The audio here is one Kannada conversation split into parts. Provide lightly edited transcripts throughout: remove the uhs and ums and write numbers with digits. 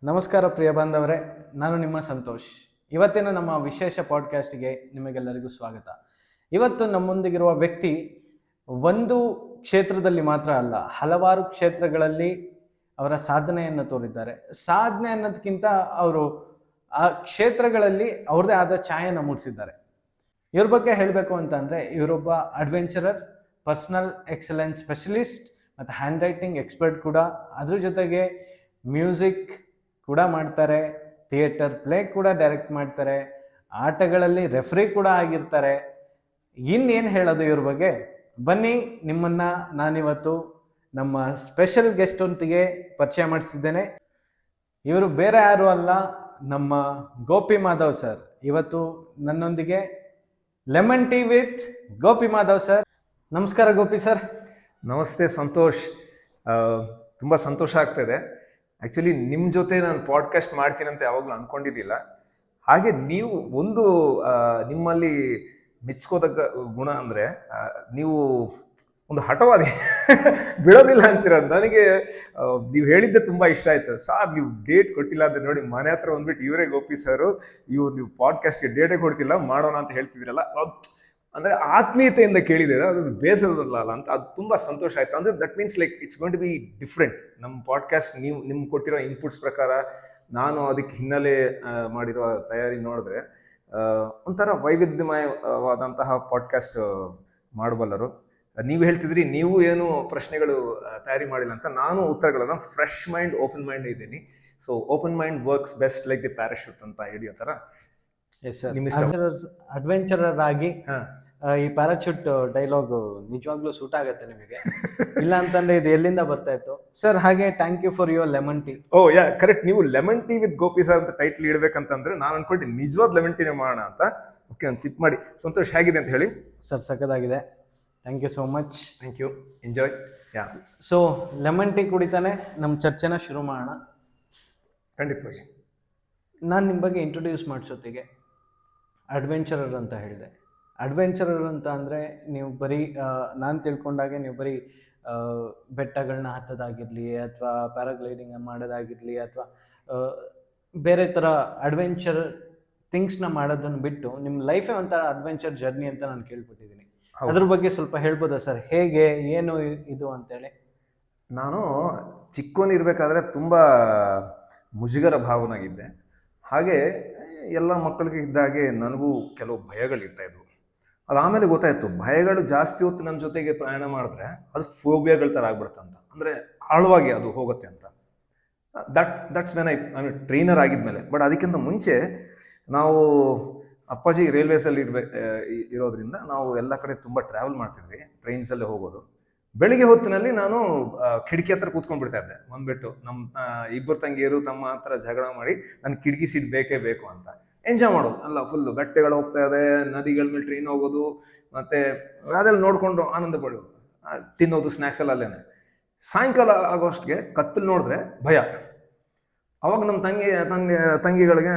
ನಮಸ್ಕಾರ ಪ್ರಿಯ ಬಾಂಧವರೇ, ನಾನು ನಿಮ್ಮ ಸಂತೋಷ್. ಇವತ್ತಿನ ನಮ್ಮ ವಿಶೇಷ ಪಾಡ್ಕಾಸ್ಟ್ಗೆ ನಿಮಗೆಲ್ಲರಿಗೂ ಸ್ವಾಗತ. ಇವತ್ತು ನಮ್ಮೊಂದಿಗಿರುವ ವ್ಯಕ್ತಿ ಒಂದು ಕ್ಷೇತ್ರದಲ್ಲಿ ಮಾತ್ರ ಅಲ್ಲ, ಹಲವಾರು ಕ್ಷೇತ್ರಗಳಲ್ಲಿ ಅವರ ಸಾಧನೆಯನ್ನು ತೋರಿದ್ದಾರೆ. ಸಾಧನೆ ಅನ್ನೋದಕ್ಕಿಂತ ಅವರು ಆ ಕ್ಷೇತ್ರಗಳಲ್ಲಿ ಅವ್ರದ್ದೇ ಆದ ಛಾಯೆಯನ್ನು ಮೂಡಿಸಿದ್ದಾರೆ. ಇವ್ರ ಬಗ್ಗೆ ಹೇಳಬೇಕು ಅಂತ ಅಂದರೆ, ಇವರೊಬ್ಬ ಅಡ್ವೆಂಚರರ್, ಪರ್ಸನಲ್ ಎಕ್ಸಲೆನ್ಸ್ ಸ್ಪೆಷಲಿಸ್ಟ್ ಮತ್ತು ಹ್ಯಾಂಡ್ ರೈಟಿಂಗ್ ಎಕ್ಸ್ಪರ್ಟ್ ಕೂಡ. ಅದ್ರ ಜೊತೆಗೆ ಮ್ಯೂಸಿಕ್ ಕೂಡ ಮಾಡ್ತಾರೆ, ಥಿಯೇಟರ್ ಪ್ಲೇ ಕೂಡ ಡೈರೆಕ್ಟ್ ಮಾಡ್ತಾರೆ, ಆಟಗಳಲ್ಲಿ ರೆಫ್ರಿ ಕೂಡ ಆಗಿರ್ತಾರೆ. ಇನ್ನೇನು ಹೇಳೋದು ಇವ್ರ ಬಗ್ಗೆ? ಬನ್ನಿ, ನಿಮ್ಮನ್ನು ನಾನಿವತ್ತು ನಮ್ಮ ಸ್ಪೆಷಲ್ ಗೆಸ್ಟೊಂದಿಗೆ ಪರಿಚಯ ಮಾಡಿಸಿದ್ದೇನೆ. ಇವರು ಬೇರೆ ಯಾರು ಅಲ್ಲ, ನಮ್ಮ ಗೋಪಿ ಮಾಧವ್ ಸರ್. ಇವತ್ತು ನನ್ನೊಂದಿಗೆ lemon tea with Gopi Madhav sir. ನಮಸ್ಕಾರ ಗೋಪಿ ಸರ್. ನಮಸ್ತೆ ಸಂತೋಷ್. ತುಂಬ ಸಂತೋಷ ಆಗ್ತಾಯಿದೆ. ಆ್ಯಕ್ಚುಲಿ ನಿಮ್ಮ ಜೊತೆ ನಾನು ಪಾಡ್ಕಾಸ್ಟ್ ಮಾಡ್ತೀನಿ ಅಂತ ಯಾವಾಗಲೂ ಅಂದ್ಕೊಂಡಿದ್ದಿಲ್ಲ. ಹಾಗೆ ನೀವು ಒಂದು ನಿಮ್ಮಲ್ಲಿ ಮೆಚ್ಕೋದಕ್ಕ ಗುಣ ಅಂದರೆ ನೀವು ಒಂದು ಹಠವಾದಿ ಬಿಡೋದಿಲ್ಲ ಅಂತೀರ. ನನಗೆ ನೀವು ಹೇಳಿದ್ದೆ ತುಂಬ ಇಷ್ಟ ಆಯಿತು. ಸಾರ್, ನೀವು ಡೇಟ್ ಕೊಟ್ಟಿಲ್ಲ ಅಂದರೆ ನೋಡಿ, ಮನೆ ಹತ್ರ ಬಂದ್ಬಿಟ್ಟು ಇವರೇ ಗೋಪಿ ಸರು, ನೀವು ಪಾಡ್ಕಾಸ್ಟ್ಗೆ ಡೇಟೇ ಕೊಡ್ತಿಲ್ಲ, ಮಾಡೋಣ ಅಂತ ಹೇಳ್ತಿದ್ದೀರಲ್ಲ, ಅಂದರೆ ಆತ್ಮೀಯತೆಯಿಂದ ಕೇಳಿದ್ದೀರ, ಅದು ಬೇಸರದಲ್ಲ ಅಂತ. ಅದು ತುಂಬ ಸಂತೋಷ ಆಯಿತು. ಅಂದರೆ that means like it's going to be different. ನಮ್ಮ ಪಾಡ್ಕಾಸ್ಟ್ ನೀವು ನಿಮ್ಗೆ ಕೊಟ್ಟಿರೋ ಇನ್ಪುಟ್ಸ್ ಪ್ರಕಾರ ನಾನು ಅದಕ್ಕೆ ಹಿನ್ನೆಲೆ ಮಾಡಿರೋ ತಯಾರಿ ನೋಡಿದ್ರೆ ಒಂಥರ ವೈವಿಧ್ಯಮಯವಾದಂತಹ ಪಾಡ್ಕಾಸ್ಟ್ ಮಾಡಬಲ್ಲರು. ನೀವು ಹೇಳ್ತಿದ್ರಿ ನೀವು ಏನು ಪ್ರಶ್ನೆಗಳು ತಯಾರಿ ಮಾಡಿಲ್ಲ ಅಂತ. ನಾನು ಉತ್ತರಗಳನ್ನು ಫ್ರೆಶ್ ಮೈಂಡ್, ಓಪನ್ ಮೈಂಡ್ ಇದ್ದೀನಿ. So open mind works best like the parachute ಅಂತ ಹಿಡಿಯೋ ಥರ. ಅಡ್ವೆಂಚರರ್ ಆಗಿ ಈ ಪ್ಯಾರಾಚೂಟ್ ಡೈಲಾಗ್ ನಿಜವಾಗ್ಲೂ ಸೂಟ್ ಆಗುತ್ತೆ ನಿಮಗೆ, ಇಲ್ಲ ಅಂತಂದ್ರೆ ಇದು ಎಲ್ಲಿಂದ ಬರ್ತಾ ಇತ್ತು ಸರ್? ಹಾಗೆ thank you for your lemon tea. Oh yeah, correct. ನೀವು lemon tea with Gopi sir ಅಂತ ಟೈಟ್ಲ್ ಇಡ್ಬೇಕಂತಂದ್ರೆ ನಾನು ಅನ್ಕೊಂಡು ನಿಜವಾದ ಲೆಮನ್ ಟೀನೇ ಮಾಡೋಣ ಅಂತ. ಓಕೆ, ಒಂದು ಸಿಪ್ ಮಾಡಿ. ಸಂತೋಷ್, ಹೇಗಿದೆ ಅಂತ ಹೇಳಿ ಸರ್? ಸಖತ್ತಾಗಿದೆ, thank you so much. Thank you, enjoy. Yeah, so lemon tea ಕುಡಿತಾನೆ ನಮ್ಮ ಚರ್ಚೆನ ಶುರು ಮಾಡೋಣ. ಖಂಡಿತವಾಗಿ. ನಾನು ನಿಮ್ಮ ಬಗ್ಗೆ ಇಂಟ್ರೊಡ್ಯೂಸ್ ಮಾಡಿಸೋತ್ತಿಗೆ ಅಡ್ವೆಂಚರರ್ ಅಂತ ಹೇಳಿದೆ. ಅಡ್ವೆಂಚರರ್ ಅಂತ ಅಂದರೆ ನೀವು ಬರೀ ನಾನು ತಿಳ್ಕೊಂಡಾಗೆ ನೀವು ಬರೀ ಬೆಟ್ಟಗಳನ್ನ ಹತ್ತೋದಾಗಿರಲಿ, ಅಥವಾ ಪ್ಯಾರಾಗ್ಲೈಡಿಂಗ್ ಮಾಡೋದಾಗಿರಲಿ, ಅಥವಾ ಬೇರೆ ಥರ ಅಡ್ವೆಂಚರ್ ಥಿಂಗ್ಸ್ನ ಮಾಡೋದನ್ನು ಬಿಟ್ಟು ನಿಮ್ಮ ಲೈಫೇ ಒಂಥರ ಅಡ್ವೆಂಚರ್ ಜರ್ನಿ ಅಂತ ನಾನು ಕೇಳ್ಬಿಟ್ಟಿದ್ದೀನಿ. ಅದ್ರ ಬಗ್ಗೆ ಸ್ವಲ್ಪ ಹೇಳ್ಬೋದಾ ಸರ್? ಹೇಗೆ, ಏನು ಇದು ಅಂತೇಳಿ. ನಾನು ಚಿಕ್ಕವನಿರ್ಬೇಕಾದ್ರೆ ತುಂಬ ಮುಜುಗರ ಭಾವನಾಗಿದ್ದೆ. ಹಾಗೆ ಎಲ್ಲ ಮಕ್ಕಳಿಗೆ ಇದ್ದಾಗೆ ನನಗೂ ಕೆಲವು ಭಯಗಳಿರ್ತಾ ಇದ್ವು. ಅದಾದಮೇಲೆ ಗೊತ್ತಾಯಿತು, ಭಯಗಳು ಜಾಸ್ತಿ ಹೊತ್ತು ನನ್ನ ಜೊತೆಗೆ ಪ್ರಯಾಣ ಮಾಡಿದ್ರೆ ಅದು ಫೋಬಿಯಾಗಳ ಥರ ಆಗ್ಬಿಡುತ್ತಂತ. ಅಂದರೆ ಆಳವಾಗಿ ಅದು ಹೋಗುತ್ತೆ ಅಂತ. ದಟ್ಸ್ ವೆನ್ ಐ ಟ್ರೈನರ್ ಆಗಿದ್ಮೇಲೆ. ಬಟ್ ಅದಕ್ಕಿಂತ ಮುಂಚೆ ನಾವು ಅಪ್ಪಾಜಿ ರೈಲ್ವೇಸಲ್ಲಿ ಇರೋದ್ರಿಂದ ನಾವು ಎಲ್ಲ ಕಡೆ ತುಂಬ ಟ್ರಾವೆಲ್ ಮಾಡ್ತಿದ್ವಿ, ಟ್ರೈನ್ಸಲ್ಲೇ ಹೋಗೋದು. ಬೆಳಿಗ್ಗೆ ಹೊತ್ತಿನಲ್ಲಿ ನಾನು ಕಿಟಕಿ ಹತ್ರ ಕೂತ್ಕೊಂಡ್ಬಿಡ್ತಾ ಇದ್ದೆ. ಬಂದ್ಬಿಟ್ಟು ನಮ್ಮ ಇಬ್ಬರು ತಂಗಿಯರು ತಮ್ಮ ಹತ್ರ ಜಗಳ ಮಾಡಿ ನನ್ನ ಕಿಟಕಿ ಸೀಟ್ ಬೇಕೇ ಬೇಕು ಅಂತ ಎಂಜಾಯ್ ಮಾಡೋದು. ಅಲ್ಲ, ಫುಲ್ಲು ಬೆಟ್ಟಗಳು ಹೋಗ್ತಾ ಇದೆ, ನದಿಗಳ ಮೇಲೆ ಟ್ರೈನ್ ಹೋಗೋದು, ಮತ್ತು ಅದೆಲ್ಲ ನೋಡಿಕೊಂಡು ಆನಂದ ಪಡೆಯೋದು, ತಿನ್ನೋದು, ಸ್ನ್ಯಾಕ್ಸ್ ಎಲ್ಲ ಅಲ್ಲೇನೆ. ಸಾಯಂಕಾಲ ಆಗೋಷ್ಟಿಗೆ ಕತ್ತಲು ನೋಡಿದ್ರೆ ಭಯ. ಅವಾಗ ನಮ್ಮ ತಂಗಿಗಳಿಗೆ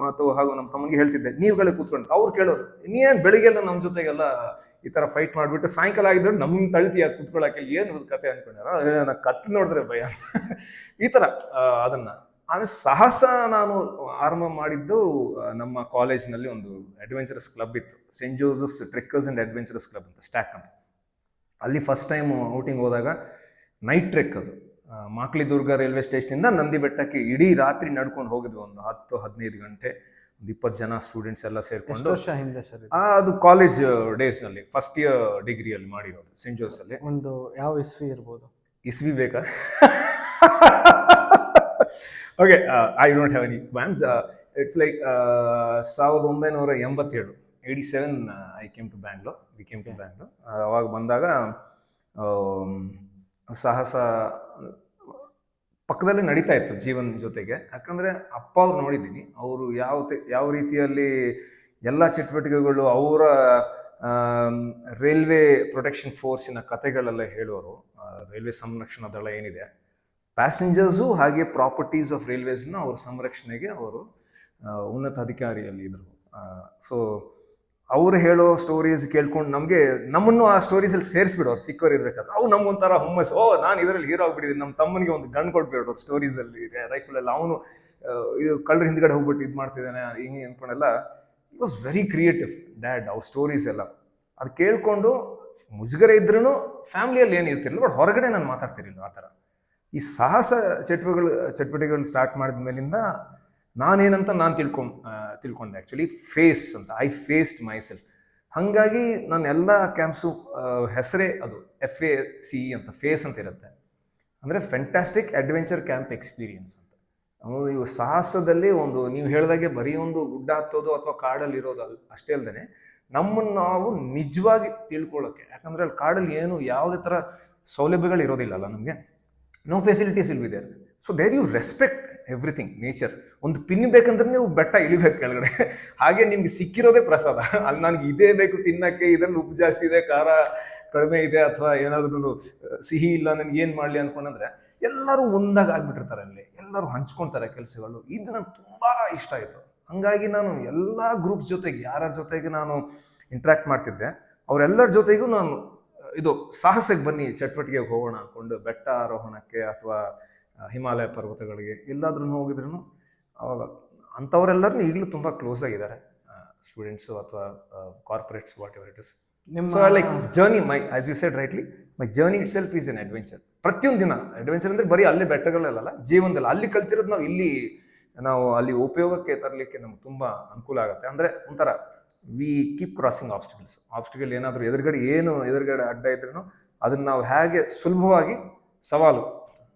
ಮತ್ತು ಹಾಗೂ ನಮ್ಮ ತಮ್ಮನಿಗೆ ಹೇಳ್ತಿದ್ದೆ, ನೀವುಗಳಿಗೆ ಕೂತ್ಕೊಂಡು. ಅವ್ರು ಕೇಳೋರು, ನೀನು ಬೆಳಿಗ್ಗೆಲ್ಲ ನಮ್ಮ ಜೊತೆಗೆಲ್ಲ ಈ ಥರ ಫೈಟ್ ಮಾಡಿಬಿಟ್ಟು ಸಾಯಂಕಾಲ ಆಗಿದ್ರೆ ನಮ್ಮ ತಳ್ತಿಯ ಕೂತ್ಕೊಳ್ಳೋಕೆ ಏನು ಕತೆ ಅಂದ್ಕೊಂಡಾರ, ನಾನು ಕತ್ಲು ನೋಡಿದ್ರೆ ಭಯ ಈ ಥರ ಅದನ್ನು. ಆಮೇಲೆ ಸಾಹಸ ನಾನು ಆರಂಭ ಮಾಡಿದ್ದು ನಮ್ಮ ಕಾಲೇಜ್ನಲ್ಲಿ ಒಂದು ಅಡ್ವೆಂಚರಸ್ ಕ್ಲಬ್ ಇತ್ತು, Saint Joseph's trekkers and adventurous club ಅಂತ, ಸ್ಟ್ಯಾಕ್ ಅಂತ. ಅಲ್ಲಿ ಫಸ್ಟ್ ಟೈಮ್ ಔಟಿಂಗ್ ಹೋದಾಗ ನೈಟ್ ಟ್ರೆಕ್ ಅದು. ಮಾಕ್ಲಿದುರ್ಗ ರೈಲ್ವೆ ಸ್ಟೇಷನಿಂದ ನಂದಿ ಬೆಟ್ಟಕ್ಕೆ ಇಡೀ ರಾತ್ರಿ ನಡ್ಕೊಂಡು ಹೋಗಿದ್ವಿ. ಒಂದು 10-15 ಗಂಟೆ, ಒಂದು 20 ಜನ ಸ್ಟೂಡೆಂಟ್ಸ್ ಎಲ್ಲ ಸೇರ್ಕೊಂಡು. ವರ್ಷ ಹಿಂದೆ ಸರ್ ಅದು ಕಾಲೇಜ್ ಡೇಸ್ನಲ್ಲಿ, ಫಸ್ಟ್ ಇಯರ್ ಡಿಗ್ರಿಯಲ್ಲಿ ಮಾಡಿರೋದು ಸೆಂಟ್ ಜೋಸಲ್ಲಿ. ಒಂದು ಯಾವ ಇಸ್ವಿ ಇರ್ಬೋದು? ಇಸ್ವಿ ಬೇಕಾ? Okay, I don't have any plans. It's like 1987, 87 I came to Bangalore. We came to Bangalore. ಅವಾಗ ಬಂದಾಗ ಸಾಹಸ ಪಕ್ಕದಲ್ಲಿ ನಡೀತಾ ಇತ್ತು ಜೀವನ ಜೊತೆಗೆ. ಯಾಕಂದರೆ ಅಪ್ಪ ಅವ್ರು ನೋಡಿದ್ದೀನಿ, ಅವರು ಯಾವ ರೀತಿಯಲ್ಲಿ ಎಲ್ಲ ಚಟುವಟಿಕೆಗಳು, ಅವರ ರೈಲ್ವೆ ಪ್ರೊಟೆಕ್ಷನ್ ಫೋರ್ಸಿನ ಕತೆಗಳೆಲ್ಲ ಹೇಳೋರು. ರೈಲ್ವೆ ಸಂರಕ್ಷಣಾ ದಳ ಏನಿದೆ, ಪ್ಯಾಸೆಂಜರ್ಸು ಹಾಗೆ ಪ್ರಾಪರ್ಟೀಸ್ ಆಫ್ ರೈಲ್ವೇಸ್ನ ಅವ್ರ ಸಂರಕ್ಷಣೆಗೆ ಅವರು ಉನ್ನತ ಅಧಿಕಾರಿಯಲ್ಲಿ ಇದ್ರು. ಸೊ ಅವ್ರು ಹೇಳೋ ಸ್ಟೋರೀಸ್ ಕೇಳ್ಕೊಂಡು ನಮ್ಮನ್ನು ಆ ಸ್ಟೋರೀಸಲ್ಲಿ ಸೇರಿಸ್ಬಿಡೋರು. ಚಿಕ್ಕವ್ರು ಇರ್ಬೇಕಾದ್ರೆ ಅವು ನಮ್ಗೊಂಥರ ಹುಮ್ಮಸ್. ನಾನು ಇದರಲ್ಲಿ ಹೀರೋ ಆಗ್ಬಿಟ್ಟಿದ್ದೀನಿ, ನಮ್ಮ ತಮ್ಮನಿಗೆ ಒಂದು ಗನ್ ಕೊಟ್ಬಿಡೋರು ಸ್ಟೋರೀಸಲ್ಲಿ, ರೈಫಲಲ್ಲಿ. ಅವನು ಇದು ಕಳ್ಳರ ಹಿಂದ್ಗಡೆ ಹೋಗ್ಬಿಟ್ಟು ಇದು ಮಾಡ್ತಿದ್ದಾನೆ ಹಿಂಗೆ ಅನ್ಕೊಂಡೆಲ್ಲ. It was very creative dad, ಅವ್ರ ಸ್ಟೋರೀಸ್ ಎಲ್ಲ. ಅದು ಕೇಳ್ಕೊಂಡು ಮುಜುಗರ ಇದ್ರೂ ಫ್ಯಾಮಿಲಿಯಲ್ಲಿ ಏನು ಇರ್ತಿರಲಿಲ್ಲ, ಬಟ್ ಹೊರಗಡೆ ನಾನು ಮಾತಾಡ್ತಿರಲಿಲ್ಲ ಆ ಥರ. ಈ ಸಾಹಸ ಚಟುವಟಿಕೆಗಳು ಸ್ಟಾರ್ಟ್ ಮಾಡಿದ ಮೇಲಿಂದ ನಾನೇನಂತ ನಾನು ತಿಳ್ಕೊಂಡೆ ಆ್ಯಕ್ಚುಲಿ ಫೇಸ್ ಅಂತ. I faced my self. ಹಾಗಾಗಿ ನಾನು ಎಲ್ಲ ಕ್ಯಾಂಪ್ಸು ಹೆಸರೇ ಅದು FACE ಅಂತ, ಫೇಸ್ ಅಂತ ಇರುತ್ತೆ. ಅಂದರೆ ಫೆಂಟಾಸ್ಟಿಕ್ ಅಡ್ವೆಂಚರ್ ಕ್ಯಾಂಪ್ ಎಕ್ಸ್ಪೀರಿಯನ್ಸ್ ಅಂತ. ಇವು ಸಾಹಸದಲ್ಲಿ ಒಂದು ನೀವು ಹೇಳಿದಾಗೆ ಬರೀ ಒಂದು ಗುಡ್ಡ ಹತ್ತೋದು ಅಥವಾ ಕಾಡಲ್ಲಿ ಇರೋದು ಅಷ್ಟೇ ಅಲ್ಲದೆ ನಮ್ಮನ್ನು ನಾವು ನಿಜವಾಗಿ ತಿಳ್ಕೊಳ್ಳೋಕ್ಕೆ. ಯಾಕಂದರೆ ಅಲ್ಲಿ ಕಾಡಲ್ಲಿ ಏನು ಯಾವುದೇ ಥರ ಸೌಲಭ್ಯಗಳು ಇರೋದಿಲ್ಲಲ್ಲ ನಮಗೆ, ನೋ ಫೆಸಿಲಿಟೀಸ್ ಇಲ್ ಇದೆ. So there you respect everything, nature. ಒಂದು ಪಿನ್ ಬೇಕಂದ್ರೆ ನೀವು ಬೆಟ್ಟ ಇಳಿಬೇಕು ಕೆಳಗಡೆ, ಹಾಗೆ ನಿಮ್ಗೆ ಸಿಕ್ಕಿರೋದೇ ಪ್ರಸಾದ. ಅಲ್ಲಿ ನನಗೆ ಇದೇ ಬೇಕು ತಿನ್ನಕ್ಕೆ, ಇದರಲ್ಲಿ ಉಪ್ಪು ಜಾಸ್ತಿ ಇದೆ, ಖಾರ ಕಡಿಮೆ ಇದೆ, ಅಥವಾ ಏನಾದ್ರೂ ಸಿಹಿ ಇಲ್ಲ, ನನಗೆ ಏನು ಮಾಡಲಿ ಅನ್ಕೊಂಡ್ರೆ ಎಲ್ಲರೂ ಒಂದಾಗ ಆಗ್ಬಿಟ್ಟಿರ್ತಾರೆ ಅಲ್ಲಿ, ಎಲ್ಲರೂ ಹಂಚ್ಕೊಳ್ತಾರೆ ಕೆಲಸಗಳು. ಇದು ನಂಗೆ ತುಂಬ ಇಷ್ಟ ಆಯಿತು. ಹಾಗಾಗಿ ನಾನು ಎಲ್ಲ ಗ್ರೂಪ್ಸ್ ಜೊತೆಗೆ, ಯಾರ ಜೊತೆಗೆ ನಾನು ಇಂಟ್ರ್ಯಾಕ್ಟ್ ಮಾಡ್ತಿದ್ದೆ ಅವರೆಲ್ಲರ ಜೊತೆಗೂ ನಾನು ಇದು ಸಾಹಸಕ್ಕೆ ಬನ್ನಿ ಚಟುವಟಿಕೆಗೆ ಹೋಗೋಣ ಅಂದ್ಕೊಂಡು ಬೆಟ್ಟ ಆರೋಹಣಕ್ಕೆ ಅಥವಾ ಹಿಮಾಲಯ ಪರ್ವತಗಳಿಗೆ ಎಲ್ಲಾದ್ರೂ ಹೋಗಿದ್ರು ಅವಾಗ ಅಂಥವರೆಲ್ಲರೂ ಈಗಲೂ ತುಂಬ ಕ್ಲೋಸ್ ಆಗಿದ್ದಾರೆ, ಸ್ಟೂಡೆಂಟ್ಸು ಅಥವಾ corporates, whatever it is. Like journey, as you said rightly, my journey itself is an adventure. ಪ್ರತಿಯೊಂದು ದಿನ ಅಡ್ವೆಂಚರ್ ಅಂದರೆ ಬರೀ ಅಲ್ಲೇ ಬೆಟ್ಟಗಳಲ್ಲ, ಜೀವನದಲ್ಲಿ ಅಲ್ಲಿ ಕಲ್ತಿರೋದು ನಾವು ಅಲ್ಲಿ ಉಪಯೋಗಕ್ಕೆ ತರಲಿಕ್ಕೆ ನಮ್ಗೆ ತುಂಬ ಅನುಕೂಲ ಆಗುತ್ತೆ. ಅಂದರೆ ಒಂಥರ ವಿ ಕೀಪ್ ಕ್ರಾಸಿಂಗ್ ಆಬ್ಸ್ಟಿಕಲ್ ಏನಾದರೂ ಎದುರುಗಡೆ ಅಡ್ಡ ಇದ್ರೂ ಅದನ್ನು ನಾವು ಹೇಗೆ ಸುಲಭವಾಗಿ ಸವಾಲು.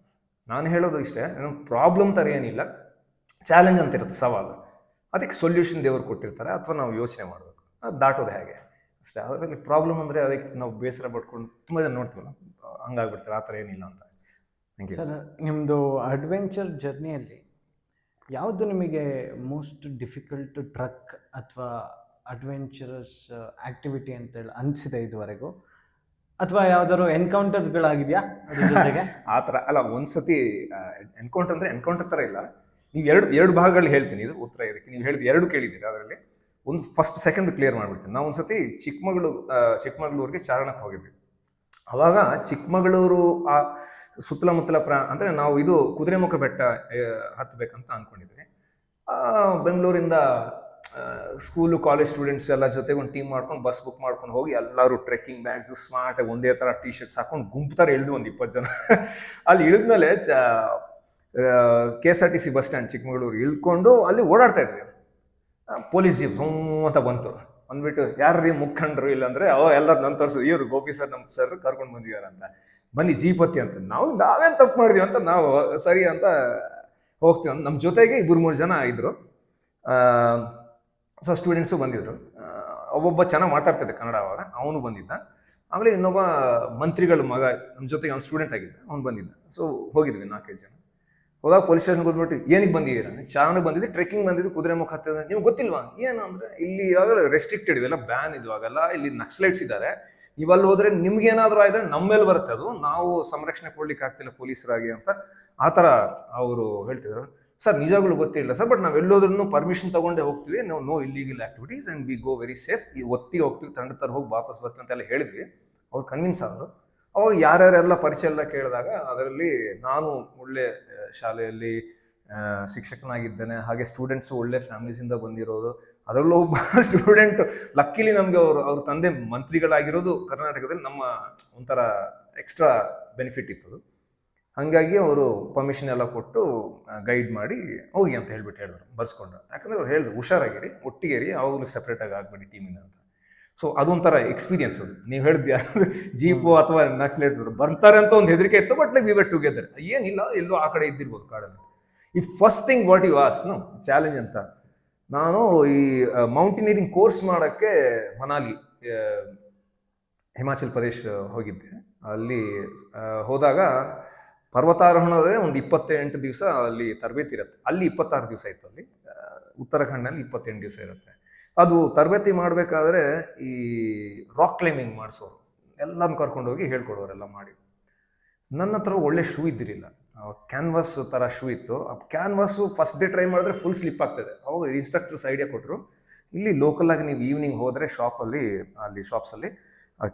ನಾನು ಹೇಳೋದು ಇಷ್ಟೇ, ಪ್ರಾಬ್ಲಮ್ ಥರ ಏನಿಲ್ಲ, ಚಾಲೆಂಜ್ ಅಂತ ಇರುತ್ತೆ, ಸವಾಲು. ಅದಕ್ಕೆ ಸೊಲ್ಯೂಷನ್ ದೇವರು ಕೊಟ್ಟಿರ್ತಾರೆ, ಅಥವಾ ನಾವು ಯೋಚನೆ ಮಾಡಬೇಕು ಅದು ದಾಟೋದು ಹೇಗೆ ಅಷ್ಟೇ. ಅದರಲ್ಲಿ ಪ್ರಾಬ್ಲಮ್ ಅಂದರೆ ಅದಕ್ಕೆ ನಾವು ಬೇಸರ ಪಡ್ಕೊಂಡು ತುಂಬ ಜನ ನೋಡ್ತೀವಲ್ಲ, ಹಂಗಾಗ್ಬಿಡ್ತಾರೆ. ಆ ಥರ ಏನಿಲ್ಲ ಅಂತ. ಸರ್, ನಿಮ್ಮದು ಅಡ್ವೆಂಚರ್ ಜರ್ನಿಯಲ್ಲಿ ಯಾವುದು ನಿಮಗೆ ಮೋಸ್ಟ್ ಡಿಫಿಕಲ್ಟ್ ಟ್ರಕ್ ಅಥವಾ ಅಡ್ವೆಂಚರಸ್ ಆ್ಯಕ್ಟಿವಿಟಿ ಅಂತೇಳಿ ಅನಿಸಿದೆ ಇದುವರೆಗೂ, ಅಥವಾ ಯಾವ್ದಾದ್ರು ಎನ್ಕೌಂಟರ್ಸ್ಗಳಾಗಿದೆಯಾ ಅದ್ರ ಜೊತೆಗೆ? ಆ ಥರ ಅಲ್ಲ, ಒಂದ್ಸತಿ ಎನ್ಕೌಂಟರ್ ಥರ ಇಲ್ಲ. ನೀವು ಎರಡು ಭಾಗಗಳು ಹೇಳ್ತೀನಿ, ಇದು ಉತ್ತರ ಇದಕ್ಕೆ. ನೀವು ಹೇಳಿದ ಎರಡು ಕೇಳಿದ್ದೀರಿ, ಅದರಲ್ಲಿ ಒಂದು ಫಸ್ಟ್ ಸೆಕೆಂಡ್ ಕ್ಲಿಯರ್ ಮಾಡಿಬಿಡ್ತೀನಿ. ನಾವು ಒಂದ್ಸತಿ ಚಿಕ್ಕಮಗಳೂರಿಗೆ ಚಾರಣಕ್ಕೆ ಹೋಗಿದ್ವಿ. ಅವಾಗ ಚಿಕ್ಕಮಗಳೂರು ಆ ಸುತ್ತಮುತ್ತಲ ಅಂದರೆ ನಾವು ಇದು ಕುದುರೆಮುಖ ಬೆಟ್ಟ ಹತ್ತಬೇಕಂತ ಅಂದ್ಕೊಂಡಿದ್ವಿ. ಬೆಂಗಳೂರಿಂದ ಸ್ಕೂಲು ಕಾಲೇಜ್ ಸ್ಟೂಡೆಂಟ್ಸ್ ಎಲ್ಲ ಜೊತೆಗೆ ಒಂದು ಟೀಮ್ ಮಾಡ್ಕೊಂಡು ಬಸ್ ಬುಕ್ ಮಾಡ್ಕೊಂಡು ಹೋಗಿ ಎಲ್ಲರೂ ಟ್ರೆಕ್ಕಿಂಗ್ ಬ್ಯಾಗ್ಸು ಸ್ಮಾರ್ಟಾಗಿ ಒಂದೇ ಥರ ಟೀ ಶರ್ಟ್ಸ್ ಹಾಕೊಂಡು ಗುಂಪು ಥರ ಇಳಿದು ಒಂದು 20 ಜನ. ಅಲ್ಲಿ ಇಳಿದ್ಮೇಲೆ KSRTC ಬಸ್ ಸ್ಟ್ಯಾಂಡ್ ಚಿಕ್ಕಮಗಳೂರು ಇಳ್ಕೊಂಡು ಅಲ್ಲಿ ಓಡಾಡ್ತಾ ಇದ್ವಿ. ಪೊಲೀಸ್ ಜೀಪ್ ಅಂತ ಬಂತು. ಅಂದ್ಬಿಟ್ಟು ಯಾರ್ರೀ ಮುಖಂಡರು, ಇಲ್ಲಾಂದ್ರೆ ಎಲ್ಲರೂ ನನ್ನ ತೋರಿಸೋದು, ಇವರು ಗೋಪಿ ಸರ್ ನಮ್ಮ ಸರ್ ಕರ್ಕೊಂಡು ಬಂದಿದ್ದಾರೆ ಅಂತ, ಬನ್ನಿ ಜೀಪತ್ತಿ ಅಂತ. ನಾವೇನು ತಪ್ಪು ಮಾಡಿದ್ವಿ ಅಂತ ನಾವು ಸರಿ ಅಂತ ಹೋಗ್ತೀವಿ. ನಮ್ಮ ಜೊತೆಗೆ 2-3 ಜನ ಇದ್ರು. ಸೊ ಸ್ಟೂಡೆಂಟ್ಸು ಬಂದಿದ್ರು. ಒಬ್ಬೊಬ್ಬ ಚೆನ್ನಾಗಿ ಮಾತಾಡ್ತಿದ್ದೆ ಕನ್ನಡ, ಅವಾಗ ಅವನು ಬಂದಿದ್ದ. ಆಮೇಲೆ ಇನ್ನೊಬ್ಬ ಮಂತ್ರಿಗಳ ಮಗ ನಮ್ಮ ಜೊತೆಗೆ ಅವ್ನು ಸ್ಟೂಡೆಂಟ್ ಆಗಿದ್ದ, ಅವ್ನು ಬಂದಿದ್ದ. ಸೊ ಹೋಗಿದ್ವಿ 4-5 ಜನ. ಹೋದಾಗ ಪೊಲೀಸ್ ಸ್ಟೇಷನ್ಗೆ ಹೋಗ್ಬಿಟ್ಟು ಏನಕ್ಕೆ ಬಂದಿದ್ದೀರಾ? ಚಾರಣಕ್ಕೆ ಬಂದಿದ್ದು, ಟ್ರೆಕ್ಕಿಂಗ್ ಬಂದಿದ್ದು, ಕುದುರೆಮುಖ ಹತ್ತಿದ. ನಿಮ್ಗೆ ಗೊತ್ತಿಲ್ವಾ? ಏನು ಅಂದರೆ ಇಲ್ಲಿ ಯಾವಾಗ ರೆಸ್ಟ್ರಿಕ್ಟೆಡ್ ಇದೆಲ್ಲ, ಬ್ಯಾನ್ ಇದು, ಆಗಲ್ಲ, ಇಲ್ಲಿ ನಕ್ಸಲೈಟ್ಸ್ ಇದ್ದಾರೆ, ನೀವು ಅಲ್ಲಿ ಹೋದ್ರೆ ನಿಮ್ಗೇನಾದರೂ ಆಯಿದ್ರೆ ನಮ್ಮ ಮೇಲೆ ಬರುತ್ತೆ, ಅದು ನಾವು ಸಂರಕ್ಷಣೆ ಕೊಡ್ಲಿಕ್ಕೆ ಆಗ್ತಿಲ್ಲ ಪೊಲೀಸರಾಗಿ ಅಂತ ಆ ಥರ ಅವರು ಹೇಳ್ತಿದ್ರು. ಸರ್ ನಿಜವಾಗ್ಲೂ ಗೊತ್ತಿಲ್ಲ ಸರ್, ಬಟ್ ನಾವು ಎಲ್ಲೋದ್ರೂ ಪರ್ಮಿಷನ್ ತಗೊಂಡೇ ಹೋಗ್ತೀವಿ, ನಾವು no illegal activities and we go very safe, ಈ ಒತ್ತಿಗೆ ಹೋಗ್ತೀವಿ, ತಂಡ ಥರ ಹೋಗಿ ವಾಪಸ್ ಬರ್ತೀವಿ ಅಂತೆಲ್ಲ ಹೇಳಿದ್ವಿ. ಅವ್ರು ಕನ್ವಿನ್ಸ್ ಆದರು. ಅವಾಗ ಯಾರ್ಯಾರೆಲ್ಲ ಪರಿಚಯ ಎಲ್ಲ ಕೇಳಿದಾಗ ಅದರಲ್ಲಿ ನಾನು ಒಳ್ಳೆ ಶಾಲೆಯಲ್ಲಿ ಶಿಕ್ಷಕನಾಗಿದ್ದೇನೆ, ಹಾಗೆ ಸ್ಟೂಡೆಂಟ್ಸು ಒಳ್ಳೆ ಫ್ಯಾಮಿಲೀಸಿಂದ ಬಂದಿರೋದು. ಅದರಲ್ಲೂ ಒಬ್ಬ ಸ್ಟೂಡೆಂಟ್ ಲಕ್ಕಿಲಿ ನಮಗೆ ಅವ್ರ ತಂದೆ ಮಂತ್ರಿಗಳಾಗಿರೋದು ಕರ್ನಾಟಕದಲ್ಲಿ, ನಮ್ಮ ಒಂಥರ ಎಕ್ಸ್ಟ್ರಾ ಬೆನಿಫಿಟ್ ಇತ್ತು. ಹಾಗಾಗಿ ಅವರು ಪರ್ಮಿಷನ್ ಎಲ್ಲ ಕೊಟ್ಟು ಗೈಡ್ ಮಾಡಿ ಹೋಗಿ ಅಂತ ಹೇಳಿದ್ರು, ಬರ್ಸ್ಕೊಂಡ್ರು. ಯಾಕಂದರೆ ಅವ್ರು ಹೇಳಿದ್ರು ಹುಷಾರಾಗಿರಿ, ಒಟ್ಟಿಗೇರಿ, ಅವಾಗಲೂ ಸಪ್ರೇಟಾಗಿ ಆಗಬೇಡಿ ಟೀಮಿಂದ ಅಂತ. ಸೊ ಅದೊಂಥರ ಎಕ್ಸ್ಪೀರಿಯನ್ಸ್ ಅದು. ನೀವು ಹೇಳಿದ್ಯಾ ಜೀಪು ಅಥವಾ ನಕ್ಸಲೈಟ್ಸ್ ಬರ್ತಾರೆ ಅಂತ ಒಂದು ಹೆದರಿಕೆ ಇತ್ತು, but like we were together. ಏನಿಲ್ಲ, ಎಲ್ಲೋ ಆ ಕಡೆ ಇದ್ದಿರ್ಬೋದು ಕಾಡಲ್ಲಿ. ಈ first thing what you as no challenge ಅಂತ, ನಾನು ಈ ಮೌಂಟೇನಿಯರಿಂಗ್ ಕೋರ್ಸ್ ಮಾಡೋಕ್ಕೆ ಮನಾಲಿ, ಹಿಮಾಚಲ್ ಪ್ರದೇಶ್ ಹೋಗಿದ್ದೆ. ಅಲ್ಲಿ ಹೋದಾಗ ಪರ್ವತಾರೋಹಣದೇ ಒಂದು 28 ದಿವಸ ಅಲ್ಲಿ ತರಬೇತಿ ಇರುತ್ತೆ. ಅಲ್ಲಿ 26 ದಿವಸ ಇತ್ತು. ಅಲ್ಲಿ ಉತ್ತರಾಖಂಡ್ನಲ್ಲಿ 28 ದಿವಸ ಇರುತ್ತೆ. ಅದು ತರಬೇತಿ ಮಾಡಬೇಕಾದ್ರೆ ಈ ರಾಕ್ ಕ್ಲೈಂಬಿಂಗ್ ಮಾಡಿಸೋರು ಎಲ್ಲನೂ ಕರ್ಕೊಂಡೋಗಿ ಹೇಳ್ಕೊಡೋರೆಲ್ಲ ಮಾಡಿ. ನನ್ನ ಹತ್ರ ಒಳ್ಳೆ ಶೂ ಇದ್ದಿರಲಿಲ್ಲ, ಕ್ಯಾನ್ವಾಸ್ ಥರ ಶೂ ಇತ್ತು. ಆ ಕ್ಯಾನ್ವಾಸು ಫಸ್ಟ್ ಡೇ ಟ್ರೈ ಮಾಡಿದ್ರೆ ಫುಲ್ ಸ್ಲಿಪ್ ಆಗ್ತದೆ. ಅವಾಗ ಇನ್ಸ್ಟ್ರಕ್ಟರ್ಸ್ ಐಡಿಯಾ ಕೊಟ್ಟರು, ಇಲ್ಲಿ ಲೋಕಲಾಗಿ ನೀವು ಈವ್ನಿಂಗ್ ಹೋದರೆ ಶಾಪ್ಸಲ್ಲಿ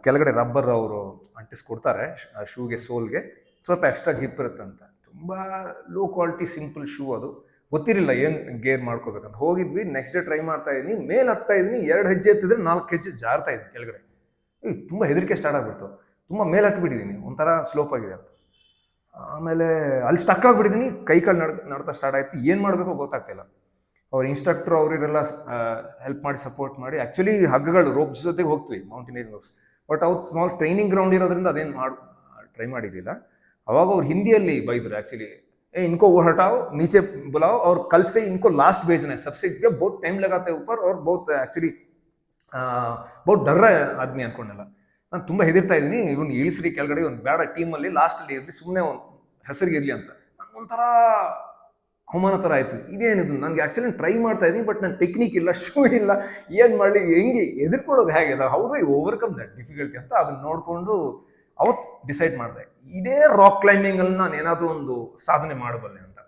ಕೆಳಗಡೆ ರಬ್ಬರ್ ಅವರು ಅಂಟಿಸ್ಕೊಡ್ತಾರೆ ಶೂಗೆ, ಸೋಲ್ಗೆ ಸ್ವಲ್ಪ ಎಕ್ಸ್ಟ್ರಾ ಗ್ರಿಪ್ ಇರುತ್ತೆ ಅಂತ. ತುಂಬ ಲೋ ಕ್ವಾಲಿಟಿ ಸಿಂಪಲ್ ಶೂ ಅದು. ಗೊತ್ತಿರಲಿಲ್ಲ ಏನು ಗೇರ್ ಮಾಡ್ಕೋಬೇಕಂತ. ಹೋಗಿದ್ವಿ, ನೆಕ್ಸ್ಟ್ ಡೇ ಟ್ರೈ ಮಾಡ್ತಾ ಇದ್ದೀನಿ, ಮೇಲೆ ಹತ್ತಾ ಇದ್ದೀನಿ, 2 ಹೆಜ್ಜೆ ಎತ್ತಿದ್ರೆ 4 ಹೆಜ್ಜೆ ಜಾರ್ತಾ ಇದ್ದೀನಿ ಕೆಳಗಡೆ. ತುಂಬ ಹೆದರಿಕೆ ಸ್ಟಾರ್ಟ್ ಆಗ್ಬಿಡ್ತು, ತುಂಬ ಮೇಲೆ ಹತ್ಬಿಟ್ಟಿದ್ದೀನಿ, ಒಂಥರ ಸ್ಲೋಪ್ ಆಗಿದೆ ಅಂತ. ಆಮೇಲೆ ಅಲ್ಲಿ ಸ್ಟಕ್ ಆಗಿಬಿಟ್ಟಿದ್ದೀನಿ, ಕೈ ಕಾಲು ನಡ್ತಾ ಸ್ಟಾರ್ಟ್ ಆಯಿತು, ಏನು ಮಾಡಬೇಕೋ ಗೊತ್ತಾಗ್ತಿಲ್ಲ. ಅವ್ರ ಇನ್ಸ್ಟ್ರಕ್ಟ್ರು ಅವರಿಗೆಲ್ಲ ಹೆಲ್ಪ್ ಮಾಡಿ ಸಪೋರ್ಟ್ ಮಾಡಿ, ಆ್ಯಕ್ಚುಲಿ ಹಗ್ಗಗಳು ರೋಪ್ಸ್ ಜೊತೆಗೆ ಹೋಗ್ತೀವಿ ಮೌಂಟೇನಿಯರಿಂಗ್ ರೋಪ್ಸ್, ಬಟ್ ಅವ್ರು ಸ್ಮಾಲ್ ಟ್ರೈನಿಂಗ್ ಗ್ರೌಂಡ್ ಇರೋದ್ರಿಂದ ಅದೇನು ಟ್ರೈ ಮಾಡಿದ್ದಿಲ್ಲ. ಅವಾಗ ಅವ್ರು ಹಿಂದಿಯಲ್ಲಿ ಬೈದರು ಆ್ಯಕ್ಚುಲಿ, इनको वो हटाओ, नीचे बुलाओ और कल से इनको लास्ट भेजना है, सबसे बहुत टाइम लगाते हैं ऊपर और बहुत एक्चुअली बहुत डर रहा है आदमी ಅನ್ಕೊಂಡೆಲ್ಲ. ನಾನು ತುಂಬ ಹೆದರ್ತಾ ಇದ್ದೀನಿ, ಇವನು ಇಳಿಸ್ರಿ ಕೆಳಗಡೆ, ಒಂದು ಬೇಡ ಟೀಮಲ್ಲಿ ಲಾಸ್ಟಲ್ಲಿ ಇರಲಿ, ಸುಮ್ಮನೆ ಒಂದು ಹೆಸರಿಗೆ ಇರಲಿ ಅಂತ. ಒಂಥರ ಅವಮಾನ ಥರ ಆಯಿತು. ಇದೇನಿದು, ನನಗೆ ಆ್ಯಕ್ಚುಲಿ ಟ್ರೈ ಮಾಡ್ತಾ ಇದ್ದೀನಿ, ಬಟ್ ನನ್ನ ಟೆಕ್ನಿಕ್ ಇಲ್ಲ, ಶೂ ಇಲ್ಲ, ಏನು ಮಾಡಲಿ, ಹೆಂಗೆ ಎದುರ್ಕೊಳ್ಳೋದು ಹೇಗೆ, how do I overcome that difficulty ಅಂತ ಅದನ್ನ ನೋಡಿಕೊಂಡು ಅವತ್ತು ಡಿಸೈಡ್ ಮಾಡಿದೆ, ಇದೇ ರಾಕ್ ಕ್ಲೈಂಬಿಂಗಲ್ಲಿ ನಾನು ಏನಾದರೂ ಒಂದು ಸಾಧನೆ ಮಾಡಬಲ್ಲೆ ಅಂತ.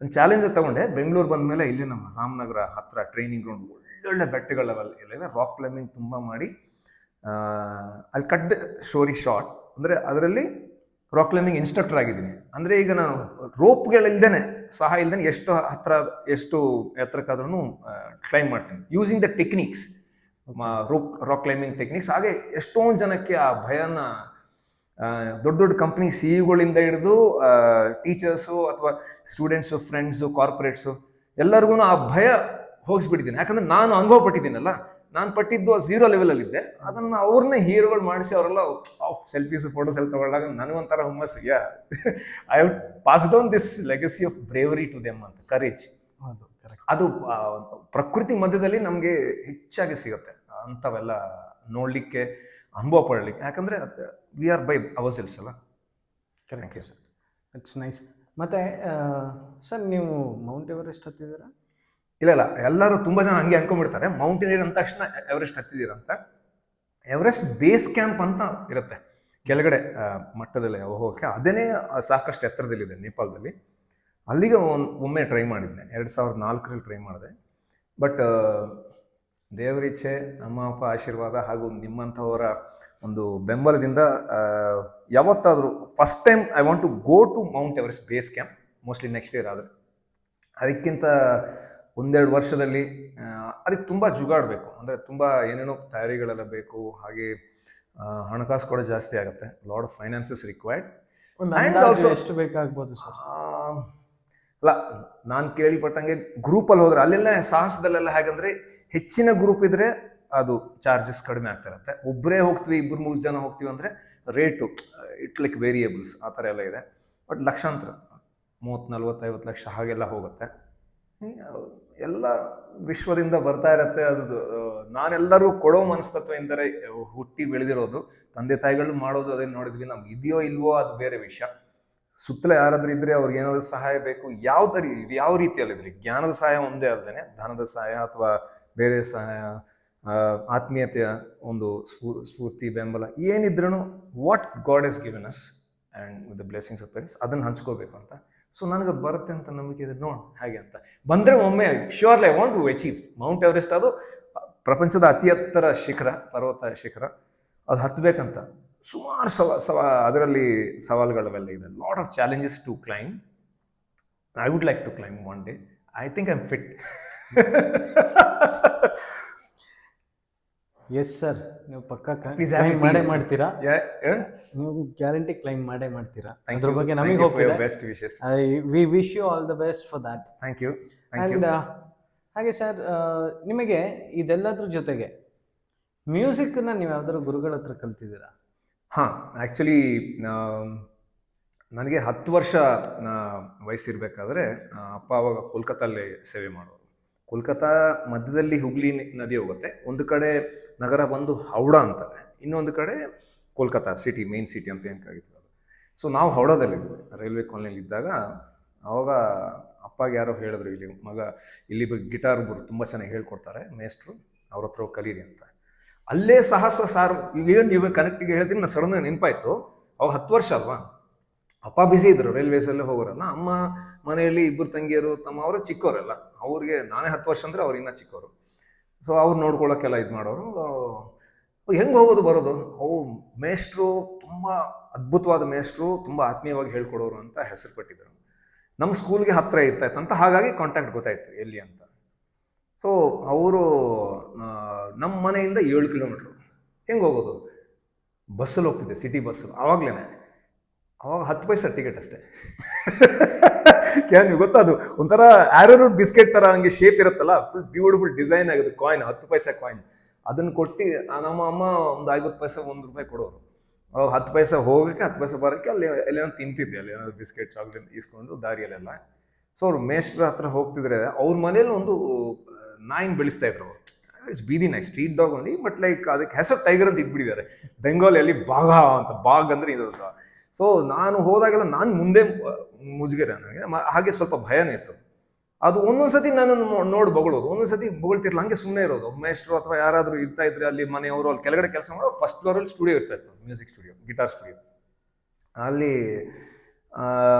ಒಂದು ಚಾಲೆಂಜ್ ತಗೊಂಡೆ. ಬೆಂಗಳೂರು ಬಂದ ಮೇಲೆ ಇಲ್ಲಿ ನಮ್ಮ ರಾಮನಗರ ಹತ್ರ ಟ್ರೈನಿಂಗ್ ಗ್ರೌಂಡ್ ಒಳ್ಳೊಳ್ಳೆ ಬೆಟ್ಟಗಳೆಲ್ಲ ಇದೆ, ರಾಕ್ ಕ್ಲೈಂಬಿಂಗ್ ತುಂಬ ಮಾಡಿ ಅಲ್ಲಿ ಕಟ್ ಸ್ಟೋರಿ ಶಾರ್ಟ್ ಅಂದರೆ ಅದರಲ್ಲಿ ರಾಕ್ ಕ್ಲೈಂಬಿಂಗ್ ಇನ್ಸ್ಟ್ರಕ್ಟರ್ ಆಗಿದ್ದೀನಿ. ಅಂದರೆ ಈಗ ನಾನು ರೋಪ್ಗಳಿಲ್ದೇ, ಸಹಾಯ ಇಲ್ದೇ ಎಷ್ಟು ಎತ್ತರಕ್ಕಾದ್ರೂ ಕ್ಲೈಂಬ್ ಮಾಡ್ತೀನಿ, using the techniques, rock climbing techniques. ಹಾಗೆ ಎಷ್ಟೊಂದು ಜನಕ್ಕೆ ಆ ಭಯನ ದೊಡ್ಡ ದೊಡ್ಡ ಕಂಪ್ನಿ ಸಿಇಗಳಿಂದ ಹಿಡಿದು ಟೀಚರ್ಸು ಅಥವಾ ಸ್ಟೂಡೆಂಟ್ಸು, ಫ್ರೆಂಡ್ಸು, ಕಾರ್ಪೊರೇಟ್ಸು ಎಲ್ಲರಿಗೂ ಆ ಭಯ ಹೋಗಿಸ್ಬಿಟ್ಟಿದ್ದೀನಿ. ಯಾಕಂದರೆ ನಾನು ಅನುಭವ ಪಟ್ಟಿದ್ದೀನಲ್ಲ, ನಾನು ಪಟ್ಟಿದ್ದು 0 ಲೆವೆಲಲ್ಲಿದ್ದೆ, ಅದನ್ನು ಅವ್ರನ್ನೇ ಹೀರೋಗಳು ಮಾಡಿಸಿ ಅವರೆಲ್ಲ ಸೆಲ್ಫೀಸ್ ಫೋಟೋಸ್ ಎಲ್ಲ ತಗೊಳ್ಳಾಗ ನನಗೊಂಥರ ಹುಮ್ಮಸ್ಸು, I have pass down this legacy of bravery to them ಅಂತ, ಕರೇಜ್. ಅದು ಪ್ರಕೃತಿ ಮಧ್ಯದಲ್ಲಿ ನಮಗೆ ಹೆಚ್ಚಾಗಿ ಸಿಗುತ್ತೆ ಅಂಥವೆಲ್ಲ ನೋಡಲಿಕ್ಕೆ, ಅನುಭವ ಪಡಲಿಕ್ಕೆ. ಯಾಕಂದರೆ we are by ourselves ಅಲ್ಲ. Correct sir, it's nice. ಮತ್ತು ಸರ್, ನೀವು ಮೌಂಟ್ ಎವರೆಸ್ಟ್ ಹತ್ತಿದ್ದೀರಾ? ಇಲ್ಲ, ಎಲ್ಲರೂ ತುಂಬ ಜನ ಹಂಗೆ ಅನ್ಕೊಂಡ್ಬಿಡ್ತಾರೆ, ಮೌಂಟೇನಿಯರ್ ಅಂದ ತಕ್ಷಣ ಎವರೆಸ್ಟ್ ಹತ್ತಿದ್ದೀರಂತ. ಎವರೆಸ್ಟ್ ಬೇಸ್ ಕ್ಯಾಂಪ್ ಅಂತ ಇರುತ್ತೆ ಕೆಳಗಡೆ ಮಟ್ಟದಲ್ಲಿ ಹೋಗೋಕ್ಕೆ, ಅದೇನೇ ಸಾಕಷ್ಟು ಎತ್ತರದಲ್ಲಿದೆ ನೇಪಾಳದಲ್ಲಿ. ಅಲ್ಲಿಗೆ ಒಮ್ಮೆ ಟ್ರೈ ಮಾಡಿದ್ದೆ, 2004ರಲ್ಲಿ ಟ್ರೈ ಮಾಡಿದೆ. ಬಟ್ ದೇವರಿಚ್ಛೆ, ಅಮ್ಮ ಅಪ್ಪ ಆಶೀರ್ವಾದ ಹಾಗೂ ನಿಮ್ಮಂಥವರ ಒಂದು ಬೆಂಬಲದಿಂದ ಯಾವತ್ತಾದರೂ first time I want to go to Mount Everest base camp, mostly next year. ಆದರೆ ಅದಕ್ಕಿಂತ 1-2 ವರ್ಷದಲ್ಲಿ ಅದಕ್ಕೆ ತುಂಬ ಜುಗಾಡಬೇಕು, ಅಂದರೆ ತುಂಬ ಏನೇನೋ ತಯಾರಿಗಳೆಲ್ಲ ಬೇಕು, ಹಾಗೆ ಹಣಕಾಸು ಕೂಡ ಜಾಸ್ತಿ ಆಗುತ್ತೆ, lot of finances required. And also ಎಷ್ಟು ಬೇಕಾಗ್ಬೋದು ಸರ್? ಅಲ್ಲ, ನಾನು ಕೇಳಿಪಟ್ಟಂಗೆ ಗ್ರೂಪಲ್ಲಿ ಹೋದ್ರೆ ಅಲ್ಲೆಲ್ಲ ಸಾಹಸದಲ್ಲೆಲ್ಲ ಹೇಗಂದರೆ ಹೆಚ್ಚಿನ ಗ್ರೂಪ್ ಇದ್ದರೆ ಅದು ಚಾರ್ಜಸ್ ಕಡಿಮೆ ಆಗ್ತಾ ಇರುತ್ತೆ. ಒಬ್ಬರೇ ಹೋಗ್ತೀವಿ, 2-3 ಜನ ಹೋಗ್ತೀವಿ ಅಂದರೆ ರೇಟು ಇಟ್ ಲೈಕ್ ವೇರಿಯೇಬಲ್ಸ್ ಆ ಥರ ಎಲ್ಲ ಇದೆ. ಬಟ್ ಲಕ್ಷಾಂತರ, 30-40-50 ಲಕ್ಷ ಹಾಗೆಲ್ಲ ಹೋಗುತ್ತೆ. ಎಲ್ಲ ವಿಶ್ವದಿಂದ ಬರ್ತಾ ಇರತ್ತೆ. ಅದು ನಾನೆಲ್ಲರೂ ಕೊಡೋ ಮನಸ್ತತ್ವದಿಂದಲೇ ಹುಟ್ಟಿ ಬೆಳೆದಿರೋದು, ತಂದೆ ತಾಯಿಗಳು ಮಾಡೋದು ಅದೇ ನೋಡಿದ್ವಿ. ನಮ್ಗೆ ಇದೆಯೋ ಇಲ್ವೋ ಅದು ಬೇರೆ ವಿಷಯ. ಸುತ್ತಲೇ ಯಾರಾದ್ರೂ ಇದ್ರೆ ಅವ್ರಿಗೆ ಏನಾದರೂ ಸಹಾಯ ಬೇಕು, ಯಾವ ರೀತಿಯಲ್ಲಿದ್ರಿ, ಜ್ಞಾನದ ಸಹಾಯ ಒಂದೇ ಅಲ್ಲದೆ ಧನದ ಸಹಾಯ ಅಥವಾ ಬೇರೆ ಸಹಾಯ, ಆತ್ಮೀಯತೆಯ ಒಂದು ಸ್ಫೂರ್ತಿ, ಬೆಂಬಲ ಏನಿದ್ರೂ what god is given us and with the blessings of parents ಅದನ್ನು ಹಂಚ್ಕೋಬೇಕು ಅಂತ. ಸೊ ನನಗೆ ಬರುತ್ತೆ ಅಂತ ನಂಬಿಕೆ ಇದೆ, ನೋಡಿ ಹಾಗೆ ಅಂತ ಬಂದರೆ ಒಮ್ಮೆ surely I want to achieve Mount Everest. ಅದು ಪ್ರಪಂಚದ ಅತಿ ಎತ್ತರ ಶಿಖರ, ಪರ್ವತ ಶಿಖರ, ಅದು ಹತ್ತಬೇಕಂತ ಸುಮಾರು ಅದರಲ್ಲಿ ಸವಾಲುಗಳೆಲ್ಲ ಇದೆ. Lot of challenges to climb. I would like to climb one day. I think I am fit. Yes sir, ನೀವು ಪಕ್ಕಾ ಕ್ಲೈಮ್ ಮಾಡೇ ಮಾಡ್ತೀರಾ, ನೀವು ಗ್ಯಾರಂಟಿ ಕ್ಲೈಮ್ ಮಾಡೇ ಮಾಡ್ತೀರಾ. ಅದ್ರ ಬಗ್ಗೆ ನಮಗೆ ಹೋಗ್ತಿದೆ. Best wishes. We wish you all the best for that. Thank you. And ಹಾಗೆ ಸರ್, ನಿಮಗೆ ಇದೆಲ್ಲದ್ರ ಜೊತೆಗೆ ಮ್ಯೂಸಿಕ್ನ ನೀವು ಯಾವ್ದಾದ್ರು ಗುರುಗಳ ಹತ್ರ ಕಲ್ತಿದ್ದೀರಾ? ಹಾಂ, ಆ್ಯಕ್ಚುಲಿ ನನಗೆ 10 ವರ್ಷ ವಯಸ್ಸಿರಬೇಕಾದ್ರೆ ಅಪ್ಪ ಅವಾಗ ಕೋಲ್ಕತ್ತಲ್ಲಿ ಸೇವೆ ಮಾಡೋರು. ಕೋಲ್ಕತ್ತಾ ಮಧ್ಯದಲ್ಲಿ ಹುಬ್ಳಿ ನದಿ ಹೋಗುತ್ತೆ. ಒಂದು ಕಡೆ ನಗರ ಬಂದು ಹೌಡಾ ಅಂತಾರೆ, ಇನ್ನೊಂದು ಕಡೆ ಕೋಲ್ಕತ್ತಾ ಸಿಟಿ, ಮೇನ್ ಸಿಟಿ ಅಂತ ಏನಕ್ಕಾಗಿತ್ತು ಅದು. ಸೊ ನಾವು ಹೌಡಾದಲ್ಲಿದ್ವಿ, ರೈಲ್ವೆ ಕಾಲೋನಿಯಲ್ಲಿ ಇದ್ದಾಗ. ಆವಾಗ ಅಪ್ಪಗೆ ಯಾರೋ ಹೇಳಿದ್ರು, ಇಲ್ಲಿ ಗಿಟಾರ್ ಒಬ್ಬರು ತುಂಬ ಚೆನ್ನಾಗಿ ಹೇಳ್ಕೊಡ್ತಾರೆ ಮೇಸ್ಟ್ರು, ಅವ್ರ ಹತ್ರ ಹೋಗಿ ಕಲೀರಿ ಅಂತ. ಅಲ್ಲೇ ಸಾಹಸ ಸಾರು ಏನು ನೀವು ಕನೆಕ್ಟಿಗೆ ಹೇಳಿದ್ರೆ ನಾನು ಸಡನ್ ನೆನಪಾಯ್ತು. ಅವಾಗ 10 ವರ್ಷ ಅಲ್ವಾ, ಅಪ್ಪ ಬಿಸಿ ಇದ್ರು, ರೈಲ್ವೇಸಲ್ಲೇ ಹೋಗೋರಲ್ಲ. ಅಮ್ಮ ಮನೆಯಲ್ಲಿ 2 ತಂಗಿಯರು, ಅವರು ಚಿಕ್ಕವರೆಲ್ಲ. ಅವ್ರಿಗೆ ನಾನೇ 10 ವರ್ಷ ಅಂದರೆ ಅವ್ರು ಇನ್ನೂ ಚಿಕ್ಕವರು. ಸೊ ಅವ್ರು ನೋಡ್ಕೊಳ್ಳೋಕ್ಕೆಲ್ಲ ಇದು ಮಾಡೋರು. ಹೆಂಗೆ ಹೋಗೋದು ಬರೋದು, ಅವು ಮೇಷ್ಟ್ರು ತುಂಬ ಅದ್ಭುತವಾದ ಮೇಷ್ಟ್ರು, ತುಂಬ ಆತ್ಮೀಯವಾಗಿ ಹೇಳ್ಕೊಡೋರು ಅಂತ ಹೆಸರು ಪಟ್ಟಿದ್ರು. ನಮ್ಮ ಸ್ಕೂಲ್ಗೆ ಹತ್ತಿರ ಇರ್ತಾಯಿತ್ತಂತ, ಹಾಗಾಗಿ ಕಾಂಟ್ಯಾಕ್ಟ್ ಗೊತ್ತಾಯ್ತು ಎಲ್ಲಿ ಅಂತ. ಸೊ ಅವರು ನಮ್ಮ ಮನೆಯಿಂದ 7 ಕಿಲೋಮೀಟ್ರು. ಹೆಂಗೆ ಹೋಗೋದು? ಬಸ್ಸಲ್ಲಿ ಹೋಗ್ತಿದ್ದೆ, ಸಿಟಿ ಬಸ್ಸಲ್ಲಿ. ಅವಾಗ 10 ಪೈಸೆ ಟಿಕೆಟ್ ಅಷ್ಟೇ. ನೀವು ಗೊತ್ತಾ, ಅದು ಒಂಥರ ಆರೋರೂಟ್ ಬಿಸ್ಕೆಟ್ ಥರ ಹಂಗೆ ಶೇಪ್ ಇರುತ್ತಲ್ಲ, ಫುಲ್ ಬ್ಯೂಟಿಫುಲ್ ಡಿಸೈನ್ ಆಗುತ್ತೆ ಕಾಯಿನ್, 10 ಪೈಸೆ ಕಾಯಿನ್. ಅದನ್ನು ಕೊಟ್ಟು ನಮ್ಮ ಅಮ್ಮ ಒಂದು 50 ಪೈಸೆ, 1 ರೂಪಾಯಿ ಕೊಡೋರು. ಅವಾಗ 10 ಪೈಸೆ ಹೋಗೋಕ್ಕೆ 10 ಪೈಸೆ ಬರೋಕ್ಕೆ ಅಲ್ಲಿ ಎಲ್ಲೇನೋ ತಿಂತಿದ್ದೆ, ಅಲ್ಲಿ ಏನಾದ್ರು ಬಿಸ್ಕೆಟ್ ಚಾಕ್ಲೇಟ್ ಇಸ್ಕೊಂಡು ದಾರಿಯಲ್ಲೆಲ್ಲ. ಸೊ ಅವ್ರು ಮೇಷ್ಟ್ರ ಹತ್ರ ಹೋಗ್ತಿದ್ರೆ ಅವ್ರ ಮನೇಲಿ ಒಂದು ನಾಯಿನ ಬೆಳೆಸ್ತಾ ಇದ್ರು ಅವರು. ಇಟ್ಸ್ ಬೀದಿ ನಾಯಿ, street dog only, but like ಅದಕ್ಕೆ ಹೆಸರು ಟೈಗರ್ ಅಂತ ಇಟ್ಬಿಟ್ಟಿದ್ದಾರೆ ಬೆಂಗಾಲಿಯಲ್ಲಿ, ಬಾಘ ಅಂತ. ಬಾಗ್ ಅಂದ್ರೆ ಇದು. ಸೊ ನಾನು ಹೋದಾಗೆಲ್ಲ ನಾನು ಮುಂದೆ ಮುಜುಗರ, ನನಗೆ ಹಾಗೆ ಸ್ವಲ್ಪ ಭಯನೇ ಇತ್ತು. ಅದು ಒಂದೊಂದ್ಸತಿ ನಾನು ನೋಡಿ ಬಗಳೋದು, ಒಂದೊಂದ್ಸತಿ ಬಗಳ್ತಿರ್ಲಿಲ್ಲ, ಹಂಗೆ ಸುಮ್ಮನೆ ಇರೋದು. ಮೇಷ್ಟ್ರು ಅಥವಾ ಯಾರಾದರೂ ಇರ್ತಾ ಇದ್ರೆ ಅಲ್ಲಿ ಮನೆಯವರು, ಅಲ್ಲಿ ಕೆಳಗಡೆ ಕೆಲಸ ಮಾಡೋ ಫಸ್ಟ್ ಫ್ಲೋರಲ್ಲಿ ಸ್ಟುಡಿಯೋ ಇರ್ತಾ ಇತ್ತು, ಮ್ಯೂಸಿಕ್ ಸ್ಟುಡಿಯೋ, ಗಿಟಾರ್ ಸ್ಟುಡಿಯೋ. ಅಲ್ಲಿ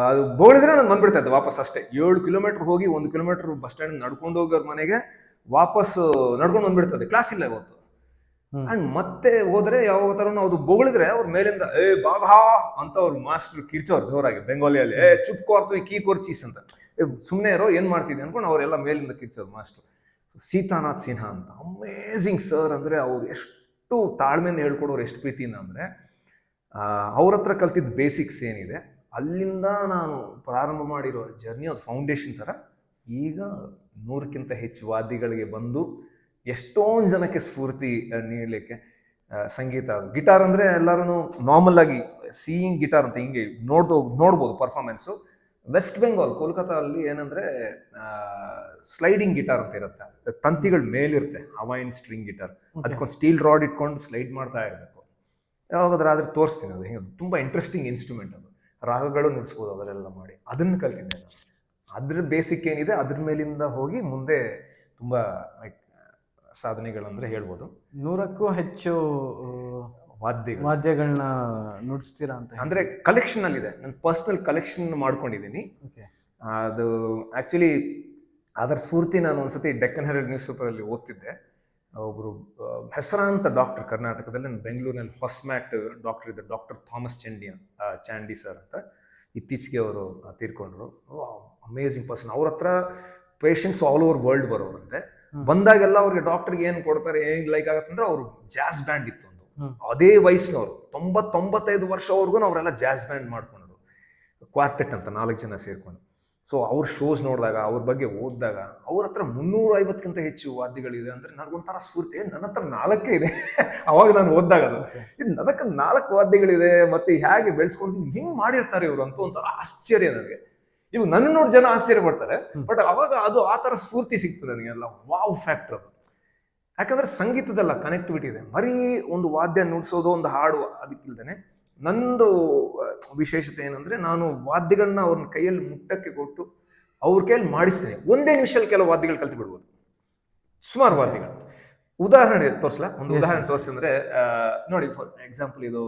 ಅದು ಬಗಳಿದ್ರೆ ನಾನು ಬಂದ್ಬಿಡ್ತಾ ಇದ್ದೆ ವಾಪಸ್ ಅಷ್ಟೇ. 7 ಕಿಲೋಮೀಟರ್ ಹೋಗಿ 1 ಕಿಲೋಮೀಟರ್ ಬಸ್ ಸ್ಟ್ಯಾಂಡ್ ನಡ್ಕೊಂಡು ಹೋಗಿ ಅವ್ರ ಮನೆಗೆ ವಾಪಸ್ ನಡ್ಕೊಂಡು ಬಂದ್ಬಿಡ್ತದೆ. ಕ್ಲಾಸ್ ಇಲ್ಲ ಇವತ್ತು. ಅಂಡ್ ಮತ್ತೆ ಹೋದ್ರೆ ಯಾವಾಗ ಥರನೂ ಅದು ಬಗಳಿದ್ರೆ ಅವ್ರ ಮೇಲಿಂದ ಬಾಘಾ ಅಂತ ಅವ್ರ ಮಾಸ್ಟರ್ ಕಿರ್ಚೋರು ಜೋರಾಗಿ ಬೆಂಗಾಲಿಯಲ್ಲಿ, ಚುಪ್ ಕೋರ್ತು ಕೀ ಕೋರ್ಚೀಸ್ ಅಂತ. ಸುಮ್ಮನೆ ಇರೋ, ಏನು ಮಾಡ್ತಿದ್ದೆ ಅನ್ಕೊಂಡು ಅವರೆಲ್ಲ ಮೇಲಿಂದ ಕಿರ್ಚೋರು ಮಾಸ್ಟರ್. ಸೀತಾನಾಥ್ ಸಿನ್ಹಾ ಅಂತ ಅಮೇಝಿಂಗ್ ಸರ್. ಅಂದರೆ ಅವ್ರು ಎಷ್ಟು ತಾಳ್ಮೆಯಿಂದ ಹೇಳ್ಕೊಡೋರು, ಎಷ್ಟು ಪ್ರೀತಿಯಿಂದ ಅಂದರೆ, ಅವ್ರ ಹತ್ರ ಕಲ್ತಿದ್ದ ಬೇಸಿಕ್ಸ್ ಏನಿದೆ ಅಲ್ಲಿಂದ ನಾನು ಪ್ರಾರಂಭ ಮಾಡಿರೋ ಜರ್ನಿ, ಅದು ಫೌಂಡೇಶನ್ ಥರ. ಈಗ 100ಕ್ಕಿಂತ ಹೆಚ್ಚು ವಾದ್ಯಗಳಿಗೆ ಬಂದು ಎಷ್ಟೊಂದು ಜನಕ್ಕೆ ಸ್ಫೂರ್ತಿ ನೀಡಲಿಕ್ಕೆ ಸಂಗೀತ. ಗಿಟಾರ್ ಅಂದರೆ ಎಲ್ಲರೂ ನಾರ್ಮಲ್ ಆಗಿ ಸೀಯಿಂಗ್ ಗಿಟಾರ್ ಅಂತ ಹಿಂಗೆ ನೋಡ್ಬೋದು ಪರ್ಫಾರ್ಮೆನ್ಸು. ವೆಸ್ಟ್ ಬೆಂಗಾಲ್, ಕೋಲ್ಕತ್ತಾ ಅಲ್ಲಿ ಏನಂದರೆ ಸ್ಲೈಡಿಂಗ್ ಗಿಟಾರ್ ಅಂತ ಇರುತ್ತೆ, ತಂತಿಗಳ ಮೇಲಿರುತ್ತೆ, ಹವಾಯಿನ್ ಸ್ಟ್ರಿಂಗ್ ಗಿಟಾರ್. ಅದಕ್ಕೊಂದು ಸ್ಟೀಲ್ ರಾಡ್ ಇಟ್ಕೊಂಡು ಸ್ಲೈಡ್ ಮಾಡ್ತಾ ಇರಬೇಕು. ಯಾವಾಗಾದ್ರೂ ತೋರಿಸ್ತೀನಿ, ಅದು ಹಿಂಗೆ ತುಂಬ ಇಂಟ್ರೆಸ್ಟಿಂಗ್ ಇನ್ಸ್ಟ್ರೂಮೆಂಟ್. ಅದು ರಾಗಗಳು ನುಡಿಸ್ಬೋದು ಅದರೆಲ್ಲ ಮಾಡಿ, ಅದನ್ನು ಕಲ್ತಿದ್ದೆ ನಾನು. ಅದ್ರ ಬೇಸಿಕ್ ಏನಿದೆ ಅದ್ರ ಮೇಲಿಂದ ಹೋಗಿ ಮುಂದೆ ತುಂಬ ಸಾಧನೆಗಳಂದ್ರೆ ಹೇಳ್ಬೋದು. 100ಕ್ಕೂ ಹೆಚ್ಚು ವಾದ್ಯಗಳನ್ನ ನುಡಿಸ್ತೀರಾ ಅಂತ ಅಂದರೆ ಕಲೆಕ್ಷನ್ ಅಲ್ಲಿದೆ, ನನ್ನ ಪರ್ಸ್ನಲ್ ಕಲೆಕ್ಷನ್ ಮಾಡ್ಕೊಂಡಿದ್ದೀನಿ. ಅದು ಆ್ಯಕ್ಚುಲಿ ಅದರ ಸ್ಫೂರ್ತಿ ನಾನು ಒಂದ್ಸತಿ ಡೆಕ್ಕನ್ ಹೆರಾಲ್ಡ್ ನ್ಯೂಸ್ ಪೇಪರಲ್ಲಿ ಓದ್ತಿದ್ದೆ. ಒಬ್ಬರು ಹೆಸರಾಂತ ಡಾಕ್ಟರ್, ಕರ್ನಾಟಕದಲ್ಲಿ, ನಾನು ಬೆಂಗಳೂರಿನಲ್ಲಿ ಹೊಸ್ಮ್ಯಾಟ್ ಡಾಕ್ಟರ್ ಇದ್ದರು, ಡಾಕ್ಟರ್ ಥಾಮಸ್ ಚಾಂಡಿ ಸರ್ ಅಂತ. ಇತ್ತೀಚೆಗೆ ಅವರು ತೀರ್ಕೊಂಡ್ರು. Amazing person. ಅವ್ರ ಹತ್ರ ಪೇಷಂಟ್ಸ್ ಆಲ್ ಓವರ್ ವರ್ಲ್ಡ್ ಬರೋರಂತೆ. ಬಂದಾಗೆಲ್ಲ ಅವ್ರಿಗೆ ಡಾಕ್ಟರ್ಗೆ ಏನು ಕೊಡ್ತಾರೆ, ಏನು ಲೈಕ್ ಆಗತ್ತಂದ್ರೆ, ಅವರು ಜಾಸ್ ಬ್ಯಾಂಡ್ ಇತ್ತು ಒಂದು, ಅದೇ ವಯಸ್ಸಿನವರು 90-95 ವರ್ಷವರೆಗೂ ಅವರೆಲ್ಲ ಜಾಸ್ ಬ್ಯಾಂಡ್ ಮಾಡ್ಕೊಂಡ್ರು, ಕ್ವಾರ್ಟೆಟ್ ಅಂತ 4 ಜನ ಸೇರ್ಕೊಂಡು. ಸೊ ಅವ್ರ ಶೋಸ್ ನೋಡಿದಾಗ, ಅವ್ರ ಬಗ್ಗೆ ಓದಿದಾಗ, ಅವ್ರ ಹತ್ರ 350ಕ್ಕಿಂತ ಹೆಚ್ಚು ವಾದ್ಯಗಳಿದೆ ಅಂದರೆ ನನಗೊಂಥರ ಸ್ಫೂರ್ತಿ. ನನ್ನ ಹತ್ರ 4 ಇದೆ. ಅವಾಗ ನಾನು ಓದಿದಾಗ ಅದು, ಇದು ನನಗೆ 4 ವಾದ್ಯಗಳಿದೆ, ಮತ್ತೆ ಹೇಗೆ ಬೆಳೆಸ್ಕೊಂಡು ಹಿಂಗೆ ಮಾಡಿರ್ತಾರೆ ಇವರು ಅಂತ ಒಂಥರ ಆಶ್ಚರ್ಯ ನನಗೆ. ಇವು ನನ್ನ ನೋಡಿ ಜನ ಆಶ್ಚರ್ಯ ಪಡ್ತಾರೆ, ಬಟ್ ಅವಾಗ ಅದು ಆ ಥರ ಸ್ಫೂರ್ತಿ ಸಿಕ್ತು ನನಗೆಲ್ಲ. ವಾವ್ ಫ್ಯಾಕ್ಟರ್ ಅದು. ಯಾಕಂದ್ರೆ ಸಂಗೀತದಲ್ಲ ಕನೆಕ್ಟಿವಿಟಿ ಇದೆ. ಬರೀ ಒಂದು ವಾದ್ಯ ನುಡಿಸೋದು, ಒಂದು ಹಾಡು ಅದಕ್ಕಿಲ್ದೇನೆ ನಂದು ವಿಶೇಷತೆ ಏನಂದ್ರೆ, ನಾನು ವಾದ್ಯಗಳನ್ನ ಅವ್ರನ್ನ ಕೈಯಲ್ಲಿ ಮುಟ್ಟಕ್ಕೆ ಕೊಟ್ಟು ಅವ್ರ ಕೈಯಲ್ಲಿ ಮಾಡಿಸ್ತೇನೆ. ಒಂದೇ ನಿಮಿಷದಲ್ಲಿ ಕೆಲವು ವಾದ್ಯಗಳು ಕಲ್ತು ಬಿಡ್ಬೋದು, ಸುಮಾರು ವಾದ್ಯಗಳು. ಉದಾಹರಣೆ ತೋರಿಸ್ಲಾ? ಒಂದು ಉದಾಹರಣೆ ತೋರಿಸಿದ್ರೆ ನೋಡಿ, ಫಾರ್ ಎಕ್ಸಾಂಪಲ್ ಇದು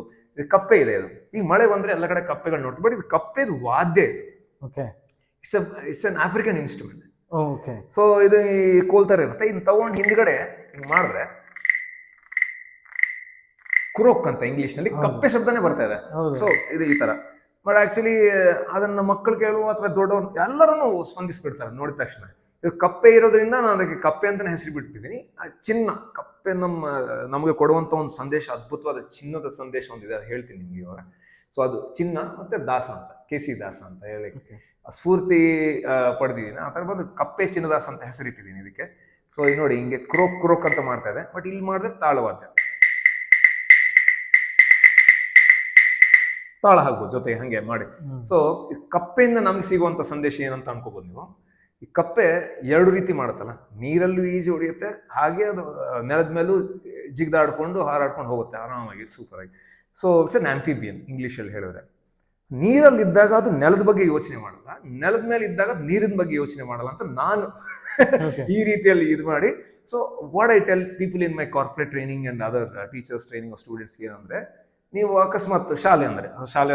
ಕಪ್ಪೆ ಇದೆ. ಇದು ಈಗ ಮಳೆ ಬಂದ್ರೆ ಎಲ್ಲ ಕಡೆ ಕಪ್ಪೆಗಳು ನೋಡ್ತೀವಿ, ಬಟ್ ಇದು ಕಪ್ಪೆದು ವಾದ್ಯ ಇದು. It's an African instrument. So ಇದು ಕೋಲ್ತಾರೆ ಇರುತ್ತೆ, ಇದನ್ನ ತಗೊಂಡು ಹಿಂದ್ಗಡೆ ಹಿಂಗ್ ಮಾಡಿದ್ರೆ ಕ್ರೋಕ್ ಅಂತ ಇಂಗ್ಲಿಷ್ ನಲ್ಲಿ ಕಪ್ಪೆ ಶಬ್ದನೇ ಬರ್ತಾ ಇದೆ. ಸೊ ಇದು ಈ ತರ. ಬಟ್ ಆಕ್ಚುಲಿ ಅದನ್ನ ಮಕ್ಕಳು ಕೇಳುವ ಅಥವಾ ದೊಡ್ಡವರು ಎಲ್ಲರೂ ಸ್ಪಂದಿಸ್ಬಿಡ್ತಾರೆ ನೋಡಿದ ತಕ್ಷಣ. ಇದು ಕಪ್ಪೆ ಇರೋದ್ರಿಂದ ನಾನು ಅದಕ್ಕೆ ಕಪ್ಪೆ ಅಂತಾನೆ ಹೆಸರು ಬಿಟ್ಟಿದ್ದೀನಿ. ಚಿನ್ನ, ಕಪ್ಪೆ ನಮಗೆ ಕೊಡುವಂತ ಒಂದು ಸಂದೇಶ, ಅದ್ಭುತವಾದ ಚಿನ್ನದ ಸಂದೇಶ ಒಂದಿದೆ, ಅದು ಹೇಳ್ತೀನಿ ನಿಮ್ಗೆ ಇವಾಗ. ಸೊ ಅದು ಚಿನ್ನ ಮತ್ತೆ ದಾಸ ಅಂತ, KC ದಾಸ ಅಂತ ಹೇಳಿ ಸ್ಫೂರ್ತಿ ಪಡೆದಿದ್ದೀನಿ. ಆ ಥರ ಬಂದು ಕಪ್ಪೆ ಚಿನ್ನದಾಸ ಅಂತ ಹೆಸರಿಟ್ಟಿದ್ದೀನಿ ಇದಕ್ಕೆ. ಸೊ ಈಗ ನೋಡಿ, ಹಿಂಗೆ ಕ್ರೋಕ್ ಕ್ರೋಕ್ ಅಂತ ಮಾಡ್ತಾ ಇದೆ, ಬಟ್ ಇಲ್ಲಿ ಮಾಡಿದ್ರೆ ತಾಳವಾದ್ಯ, ತಾಳ ಹಾಕ್ಬೋದು ಜೊತೆ ಹಂಗೆ ಮಾಡಿ. ಸೊ ಕಪ್ಪೆಯಿಂದ ನಮ್ಗೆ ಸಿಗುವಂತ ಸಂದೇಶ ಏನಂತ ಅನ್ಕೋಬಹುದು ನೀವು. ಈ ಕಪ್ಪೆ 2 ರೀತಿ ಮಾಡುತ್ತಲ್ಲ, ನೀರಲ್ಲೂ ಈಜು ಹೊಡೆಯುತ್ತೆ, ಹಾಗೆ ಅದು ನೆಲದ ಮೇಲೂ ಜಿಗ್ದಾಡ್ಕೊಂಡು ಹಾರಾಡ್ಕೊಂಡು ಹೋಗುತ್ತೆ ಆರಾಮಾಗಿ, ಸೂಪರ್ ಆಗಿ. ಸೊ ಇಟ್ಸ್ ಅನ್ ಆಂಫಿಬಿಯನ್ ಇಂಗ್ಲೀಷಲ್ಲಿ ಹೇಳಿದ್ರೆ. ನೀರಲ್ಲಿದ್ದಾಗ ಅದು ನೆಲದ ಬಗ್ಗೆ ಯೋಚನೆ ಮಾಡಲ್ಲ, ನೆಲದ ಮೇಲೆ ಇದ್ದಾಗ ಅದು ನೀರಿನ ಬಗ್ಗೆ ಯೋಚನೆ ಮಾಡಲ್ಲ ಅಂತ ನಾನು ಈ ರೀತಿಯಲ್ಲಿ ಇದು ಮಾಡಿ. So what I tell people in my corporate training and other teachers training of ಸ್ಟೂಡೆಂಟ್ಸ್ಗೆ ಏನಂದ್ರೆ, ನೀವು ಅಕಸ್ಮಾತ್ ಶಾಲೆ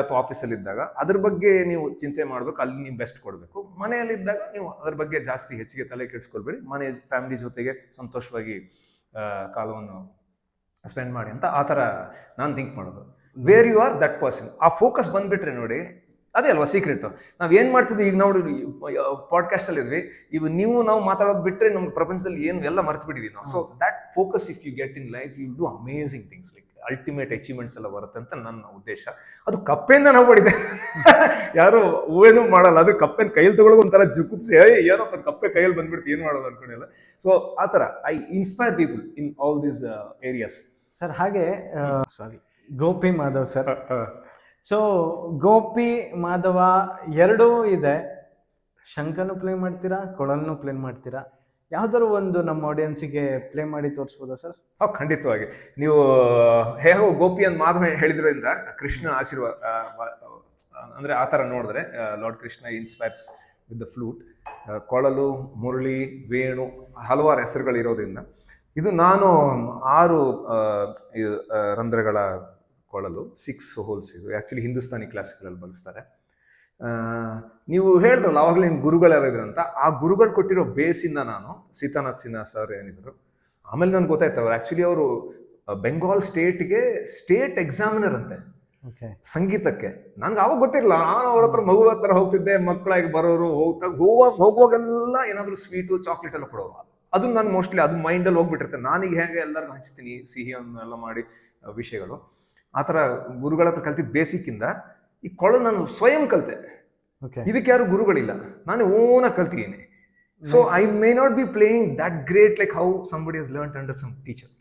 ಅಥವಾ ಆಫೀಸಲ್ಲಿ ಇದ್ದಾಗ ಅದ್ರ ಬಗ್ಗೆ ನೀವು ಚಿಂತೆ ಮಾಡಬೇಕು, ಅಲ್ಲಿ ನೀವು ಬೆಸ್ಟ್ ಕೊಡಬೇಕು. ಮನೆಯಲ್ಲಿದ್ದಾಗ ನೀವು ಅದ್ರ ಬಗ್ಗೆ ಜಾಸ್ತಿ ಹೆಚ್ಚಿಗೆ ತಲೆ ಕೆಡಿಸ್ಕೊಳ್ಬೇಡಿ, ಮನೆ ಫ್ಯಾಮಿಲಿ ಜೊತೆಗೆ ಸಂತೋಷವಾಗಿ ಕಾಲವನ್ನು ಸ್ಪೆಂಡ್ ಮಾಡಿ ಅಂತ ಆ ಥರ ನಾನು ಥಿಂಕ್ ಮಾಡೋದು. Where you are that person, ಆ ಫೋಕಸ್ ಬಂದ್ಬಿಟ್ರೆ ನೋಡಿ, ಅದೇ ಅಲ್ವಾ ಸೀಕ್ರೆಟ್. ನಾವ್ ಏನ್ ಮಾಡ್ತಿದ್ವಿ ಈಗ ನೋಡಿ ಪಾಡ್ಕಾಸ್ಟ್ ಅಲ್ಲಿ ಇದ್ವಿ, ಇವ್ ನಾವು ಮಾತಾಡೋದು ಬಿಟ್ರೆ ನಮ್ಮ ಪ್ರಪಂಚದಲ್ಲಿ ಏನು ಎಲ್ಲ ಮರ್ತು ಬಿಟ್ಟಿದೀವಿ ನಾವು. So that focus if you get in life you do amazing things, like ultimate achievements ಎಲ್ಲ ಬರುತ್ತೆ ಅಂತ ನನ್ನ ಉದ್ದೇಶ. ಅದು ಕಪ್ಪೆಯಿಂದ ನಾವು ಪಡಿದೆ. ಯಾರು ಹೂವೇನು ಮಾಡಲ್ಲ, ಅದು ಕಪ್ಪೆನ ಕೈಯಲ್ಲಿ ತಗೊಳ್ಳೋ ಒಂಥರ ಜುಕುಪ್ಸಿ, ಏನಪ್ಪ ಕಪ್ಪೆ ಕೈಯಲ್ಲಿ ಬಂದ್ಬಿಡ್ತು ಏನ್ ಮಾಡೋದು ಅನ್ಕೊಂಡಿಲ್ಲ. ಸೊ ಆ ಥರ I inspire people in all these areas. Sir ಹಾಗೆ ಸಾರಿ ಗೋಪಿ ಮಾಧವ್ ಸರ್. ಸೊ ಗೋಪಿ ಮಾಧವ ಎರಡೂ ಇದೆ. ಶಂಖನು ಪ್ಲೇ ಮಾಡ್ತೀರಾ, ಕೊಳಲ್ನು ಪ್ಲೇ ಮಾಡ್ತೀರಾ. ಯಾವ್ದಾದ್ರು ಒಂದು ನಮ್ಮ ಆಡಿಯನ್ಸಿಗೆ ಪ್ಲೇ ಮಾಡಿ ತೋರಿಸ್ಬೋದಾ ಸರ್? ಖಂಡಿತವಾಗಿ. ನೀವು ಹೇಗೋ ಗೋಪಿ ಅಂತ ಮಾಧವ ಹೇಳಿದ್ರಿಂದ ಕೃಷ್ಣ ಆಶೀರ್ವಾದ ಅಂದ್ರೆ ಆ ಥರ ನೋಡಿದ್ರೆ lord Krishna inspires with the flute. ಕೊಳಲು, ಮುರಳಿ, ವೇಣು ಹಲವಾರು ಹೆಸರುಗಳು ಇರೋದ್ರಿಂದ ಇದು ನಾನು 6 ರಂಧ್ರಗಳ ಕೊಳಲು, 6 ಹೋಲ್ಸ್. ಇದು ಆ್ಯಕ್ಚುಲಿ ಹಿಂದೂಸ್ತಾನಿ ಕ್ಲಾಸಿಕಲಲ್ಲಿ ಬಳಸ್ತಾರೆ. ನೀವು ಹೇಳಿದ್ರಲ್ಲ ಆವಾಗಲೇ ಗುರುಗಳಿದ್ರಂತ, ಆ ಗುರುಗಳು ಕೊಟ್ಟಿರೋ ಬೇಸಿಂದ ನಾನು ಸೀತಾನಾಥ್ ಸಿನ್ಹಾ ಸರ್ ಏನಿದ್ರು, ಆಮೇಲೆ ನನ್ಗೆ ಗೊತ್ತಾಯ್ತು ಅವ್ರು ಆ್ಯಕ್ಚುಲಿ ಅವರು ಬೆಂಗಾಲ್ ಸ್ಟೇಟ್ ಎಕ್ಸಾಮಿನರ್ ಅಂತೆ ಸಂಗೀತಕ್ಕೆ. ನನ್ಗೆ ಅವಾಗ ಗೊತ್ತಿರಲಿಲ್ಲ. ನಾನು ಅವ್ರ ಹತ್ರ ಮಗು ಹತ್ರ ಹೋಗ್ತಿದ್ದೆ, ಮಕ್ಕಳಾಗಿ ಬರೋರು ಹೋಗುವಾಗೆಲ್ಲ ಏನಾದರೂ ಸ್ವೀಟು ಚಾಕ್ಲೇಟ್ ಎಲ್ಲ ಕೊಡೋರು. ಅದು ನಾನು ಮೋಸ್ಟ್ಲಿ ಅದು ಮೈಂಡಲ್ಲಿ ಹೋಗ್ಬಿಟ್ಟಿರ್ತೇನೆ. ನಾನೀಗ ಹೇಗೆ ಎಲ್ಲರಿಗೂ ಹಂಚ್ತೀನಿ ಸಿಹಿಯನ್ನೆಲ್ಲ ಮಾಡಿ ವಿಷಯಗಳು, ಆ ಥರ ಗುರುಗಳ ಹತ್ರ ಕಲ್ತಿದ್ದ ಬೇಸಿಕ್ಕಿಂದ ಈ ಕೊಳಲು ನಾನು ಸ್ವಯಂ ಕಲಿತೆ. ಇದಕ್ಕೆ ಯಾರು ಗುರುಗಳಿಲ್ಲ, ನಾನು ಓನಾಗಿ ಕಲ್ತಿದ್ದೀನಿ. So I may not be playing that great like how somebody has learned under some teacher.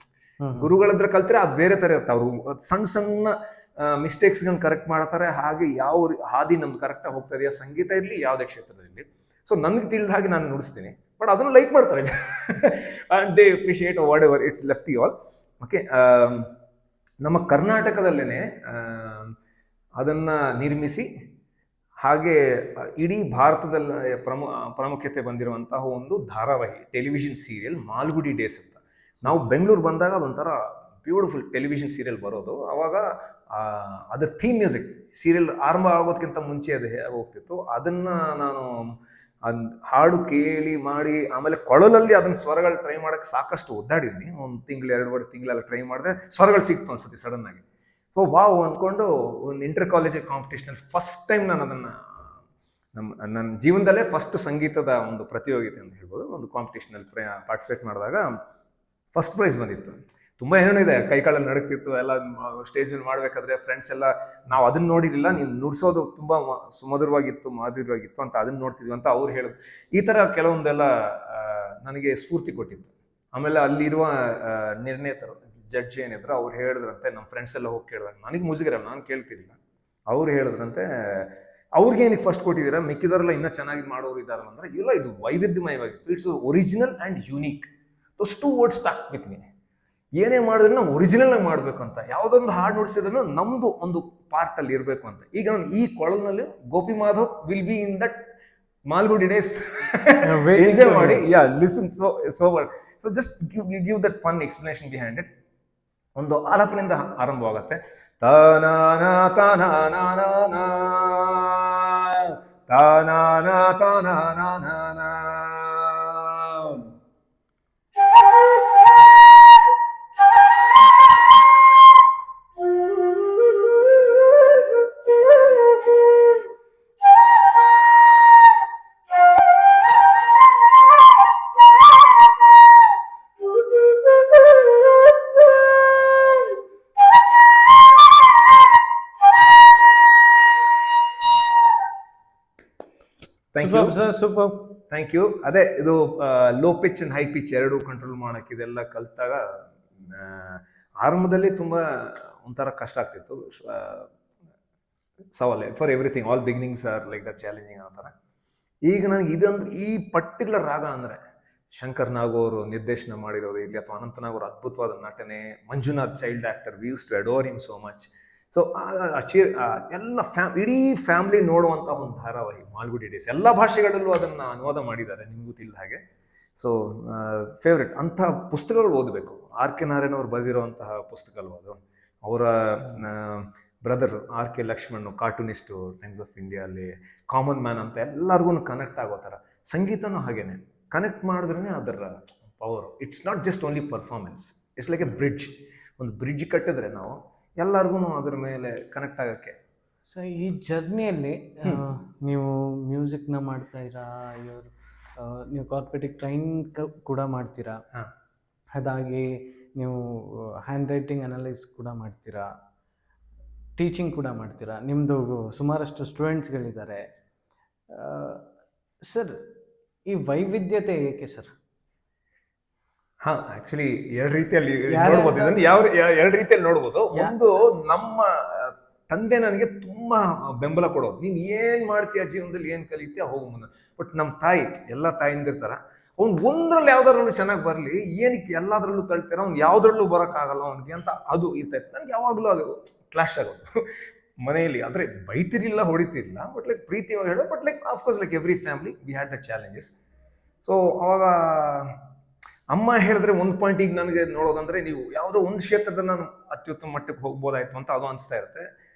ಗುರುಗಳ ಹತ್ರ ಕಲ್ತ್ರೆ ಅದು ಬೇರೆ ಥರ ಇರುತ್ತೆ. ಅವರು ಸಣ್ಣ ಸಣ್ಣ ಮಿಸ್ಟೇಕ್ಸ್ಗಳನ್ನ ಕರೆಕ್ಟ್ ಮಾಡ್ತಾರೆ. ಹಾಗೆ ಯಾವ ಹಾದಿ ನಮ್ದು ಕರೆಕ್ಟಾಗಿ ಹೋಗ್ತಾ ಇದೆಯಾ, ಸಂಗೀತ ಇರಲಿ ಯಾವುದೇ ಕ್ಷೇತ್ರದಲ್ಲಿ. ಸೊ ನನಗೆ ತಿಳಿದ ಹಾಗೆ ನಾನು ನುಡಿಸ್ತೀನಿ, ಬಟ್ ಅದನ್ನು ಲೈಕ್ ಮಾಡ್ತಾರೆ and they appreciate whatever it's left you all. Okay, ನಮ್ಮ ಕರ್ನಾಟಕದಲ್ಲೇ ಅದನ್ನ ನಿರ್ಮಿಸಿ ಹಾಗೆ ಇಡೀ ಭಾರತದಲ್ಲಿ ಪ್ರಾಮುಖ್ಯತೆ ಬಂದಿರುವಂತಹ ಒಂದು ಧಾರಾವಾಹಿ, ಟೆಲಿವಿಷನ್ ಸೀರಿಯಲ್ ಮಾಲ್ಗುಡಿ ಡೇಸ್ ಅಂತ. ನಾವು ಬೆಂಗಳೂರು ಬಂದಾಗ ಅದೊಂಥರ ಬ್ಯೂಟಿಫುಲ್ ಟೆಲಿವಿಷನ್ ಸೀರಿಯಲ್ ಬರೋದು. ಅವಾಗ ಅದರ ಥೀಮ್ ಮ್ಯೂಸಿಕ್ ಸೀರಿಯಲ್ ಆರಂಭ ಆಗೋದಕ್ಕಿಂತ ಮುಂಚೆ ಅದು ಹೇಗೆ ಹೋಗ್ತಿತ್ತು ಅದನ್ನ ನಾನು ಹಾಡು ಕೇಳಿ ಮಾಡಿ, ಆಮೇಲೆ ಕೊಳಲಲ್ಲಿ ಅದನ್ನ ಸ್ವರಗಳು ಟ್ರೈ ಮಾಡಕ್ಕೆ ಸಾಕಷ್ಟು ಒದ್ದಾಡಿದ್ನಿ. 1 ತಿಂಗಳು 2 ತಿಂಗಳೆಲ್ಲ ಟ್ರೈ ಮಾಡಿದೆ, ಸ್ವರಗಳು ಸಿಕ್ತು ಅನ್ಸುತ್ತೆ ಸಡನ್ ಆಗಿ. ಸೊ ವಾವ್ ಅಂದ್ಕೊಂಡು ಒಂದು ಇಂಟರ್ ಕಾಲೇಜ್ ಕಾಂಪಿಟೇಷನಲ್ಲಿ ಫಸ್ಟ್ ಟೈಮ್ ನಾನು ಅದನ್ನು ನನ್ನ ಜೀವನದಲ್ಲೇ ಫಸ್ಟ್ ಸಂಗೀತದ ಒಂದು ಪ್ರತಿಯೋಗಿತೆ ಅಂತ ಹೇಳ್ಬೋದು, ಒಂದು ಕಾಂಪಿಟೇಷನಲ್ಲಿ ಪಾರ್ಟಿಸಿಪೇಟ್ ಮಾಡಿದಾಗ ಫಸ್ಟ್ ಪ್ರೈಸ್ ಬಂದಿತ್ತು. ತುಂಬ ಏನೇನೋ ಇದೆ, ಕೈಕಾಲಲ್ಲಿ ನಡಕ್ತಿತ್ತು ಎಲ್ಲ. ಸ್ಟೇಜ್ ಮೇಲೆ ಮಾಡಬೇಕಾದ್ರೆ ಫ್ರೆಂಡ್ಸ್ ಎಲ್ಲ ನಾವು ಅದನ್ನ ನೋಡಿರಲಿಲ್ಲ, ನೀನು ನುಡಿಸೋದು ತುಂಬ ಸುಮಧುರವಾಗಿತ್ತು, ಮಾಧುರ್ಯವಾಗಿತ್ತು ಅಂತ ಅದನ್ನ ನೋಡ್ತಿದ್ವಿ ಅಂತ ಅವ್ರು ಹೇಳಿದ್ರು. ಈ ಥರ ಕೆಲವೊಂದೆಲ್ಲ ನನಗೆ ಸ್ಫೂರ್ತಿ ಕೊಟ್ಟಿತ್ತು. ಆಮೇಲೆ ಅಲ್ಲಿರುವ ನಿರ್ಣೇತರು ಜಡ್ಜ್ ಏನಿದ್ರು ಅವ್ರು ಹೇಳಿದ್ರಂತೆ, ನಮ್ಮ ಫ್ರೆಂಡ್ಸ್ ಎಲ್ಲ ಹೋಗಿ ಕೇಳಿದಾಗ ನನಗೆ ಮುಜುಗರಲ್ಲ, ನಾನು ಕೇಳ್ತಿರಲಿಲ್ಲ. ಅವ್ರು ಹೇಳಿದ್ರಂತೆ, ಅವ್ರಿಗೆ ಏನಕ್ಕೆ ಫಸ್ಟ್ ಕೊಟ್ಟಿದ್ದೀರಾ, ಮಿಕ್ಕಿದವರೆಲ್ಲ ಇನ್ನೂ ಚೆನ್ನಾಗಿ ಮಾಡೋರು ಇದ್ದಾರಲ್ಲ ಅಂದ್ರೆ, ಇಲ್ಲ ಇದು ವೈವಿಧ್ಯಮಯವಾಗಿತ್ತು, it's original and unique. Those 2 words stuck with me. ಏನೇ ಮಾಡಿದ್ರೆ ನಾವು ಒರಿಜಿನಲ್ ಆಗಿ ಮಾಡಬೇಕು ಅಂತ, ಯಾವುದೊಂದು ಹಾಡು ನುಡಿಸಿದ್ರು ನಮ್ದು ಒಂದು ಪಾರ್ಟ್ ಅಲ್ಲಿ ಇರಬೇಕು ಅಂತ. ಈಗ ನಾನು ಈ ಕೊಳಲ್ನಲ್ಲಿ Gopi Madhav will be in that Malgudi days enjoy ಮಾಡಿ. Listen so just give that fun explanation behind it. ಒಂದು ಆಲಾಪನೆಯಿಂದ ಆರಂಭವಾಗತ್ತೆ. ತಾನಾನ ತಾನಾನ ತಾನಾನ ತಾನಾನ. Thank you. ಅದೇ ಇದು low pitch and high pitch ಎರಡೂ ಕಂಟ್ರೋಲ್ ಮಾಡಕ್ಕೆ ಇದೆಲ್ಲ ಕಲಿತಾಗ ಆರಂಭದಲ್ಲಿ ತುಂಬಾ ಒಂಥರ ಕಷ್ಟ ಆಗ್ತಿತ್ತು. ಸವಾಲೆ for everything, all beginnings are like that challenging ಆ ಥರ. ಈಗ ನನಗೆ ಇದೊಂದು ಈ ಪರ್ಟಿಕ್ಯುಲರ್ ರಾಗ ಅಂದರೆ ಶಂಕರ್ ನಾಗ್ ಅವರು ನಿರ್ದೇಶನ ಮಾಡಿರೋದು ಇರಲಿ, ಅಥವಾ ಅನಂತ ನಾಗ್ ಅವರ ಅದ್ಭುತವಾದ ನಟನೆ, Manjunath child actor, we use to adore him so much. So ಎಲ್ಲ ಇಡೀ ಫ್ಯಾಮಿಲಿ ನೋಡುವಂಥ ಒಂದು ಧಾರಾವಾಹಿ ಮಾಲ್ಗುಡಿ ಡೇಸ್. ಎಲ್ಲ ಭಾಷೆಗಳಲ್ಲೂ ಅದನ್ನು ಅನುವಾದ ಮಾಡಿದ್ದಾರೆ, ನಿಮಗೂ ತಿಳಿದ ಹಾಗೆ. ಸೊ ಫೇವ್ರೆಟ್ ಅಂಥ ಪುಸ್ತಕಗಳು ಓದಬೇಕು. ಆರ್ ಕೆ ನಾರಾಯಣ್ ಅವರು ಬರೆದಿರುವಂತಹ ಪುಸ್ತಕ ಅಲ್ವ ಅದು. ಅವರ brother R K Laxman, cartoonist, Times of India ಅಲ್ಲಿ ಕಾಮನ್ ಮ್ಯಾನ್ ಅಂತ ಎಲ್ಲರಿಗೂ ಕನೆಕ್ಟ್ ಆಗೋ ಥರ. ಸಂಗೀತನೂ ಹಾಗೇನೆ, ಕನೆಕ್ಟ್ ಮಾಡಿದ್ರೇ ಅದರ power. It's not just only performance, it's like A bridge. ಒಂದು ಬ್ರಿಡ್ಜ್ ಕಟ್ಟಿದ್ರೆ ನಾವು ಎಲ್ಲರಿಗೂ ಅದ್ರ ಮೇಲೆ ಕನೆಕ್ಟ್ ಆಗೋಕ್ಕೆ ಸೊ ಈ ಜರ್ನಿಯಲ್ಲಿ ನೀವು ಮ್ಯೂಸಿಕ್ನ ಮಾಡ್ತಾ ಇರಾ, ಇವರು ನೀವು ಕಾರ್ಪೊರೇಟಿಗೆ ಟ್ರೈನ್ ಕೂಡ ಮಾಡ್ತೀರಾ, ಅದಾಗಿ ನೀವು ಹ್ಯಾಂಡ್ ರೈಟಿಂಗ್ ಅನಲೈಸ್ ಕೂಡ ಮಾಡ್ತೀರಾ, ಟೀಚಿಂಗ್ ಕೂಡ ಮಾಡ್ತೀರಾ, ನಿಮ್ಮದು ಸುಮಾರಷ್ಟು ಸ್ಟೂಡೆಂಟ್ಸ್ಗಳಿದ್ದಾರೆ. ಸರ್, ಈ ವೈವಿಧ್ಯತೆ ಏಕೆ ಸರ್? ಆಕ್ಚುಲಿ ಎರಡು ರೀತಿಯಲ್ಲಿ ನೋಡ್ಬೋದು ಇದನ್ನು. ಎರಡು ರೀತಿಯಲ್ಲಿ ನೋಡ್ಬೋದು. ಒಂದು, ನಮ್ಮ ತಂದೆ ನನಗೆ ತುಂಬಾ ಬೆಂಬಲ ಕೊಡೋದು, ನೀನ್ ಏನ್ ಮಾಡ್ತೀಯ ಜೀವನದಲ್ಲಿ, ಏನ್ ಕಲಿತೀಯ ಹೋಗು ಮುಂದೆ. ಬಟ್ ನಮ್ಮ ತಾಯಿ, ಎಲ್ಲ ತಾಯಿಂದಿರ್ತಾರ, ಅವ್ನು ಒಂದ್ರಲ್ಲಿ ಯಾವ್ದಾದ್ರಲ್ಲೂ ಚೆನ್ನಾಗಿ ಬರ್ಲಿ, ಏನಕ್ಕೆ ಎಲ್ಲಾದ್ರಲ್ಲೂ ಕಳ್ತೀರ, ಅವ್ನು ಯಾವ್ದ್ರಲ್ಲೂ ಬರೋಕ್ಕಾಗಲ್ಲ ಅವ್ನಿಗೆ ಅಂತ ಅದು ಇರ್ತೈತೆ. ನನಗೆ ಯಾವಾಗಲೂ ಅದು ಕ್ಲಾಶ್ ಆಗೋದು ಮನೆಯಲ್ಲಿ. ಅಂದ್ರೆ ಬೈತಿರಿಲ್ಲ, ಹೊಡಿತಿರ್ಲಿಲ್ಲ, ಬಟ್ ಲೈಕ್ ಪ್ರೀತಿಯಾಗಿ ಹೇಳೋದು. But like of course like every family we had the challenges. So ಅವಾಗ ಅಮ್ಮ ಹೇಳಿದ್ರೆ ಒಂದು ಪಾಯಿಂಟ್, ಈಗ ನನಗೆ ನೋಡೋದಂದ್ರೆ, ನೀವು ಯಾವುದೋ ಒಂದು ಕ್ಷೇತ್ರದಲ್ಲಿ ನಾನು ಅತ್ಯುತ್ತಮ ಮಟ್ಟಕ್ಕೆ ಹೋಗ್ಬೋದಾಯ್ತು ಅಂತ ಅದು ಅನಿಸ್ತಾ ಇರುತ್ತೆ.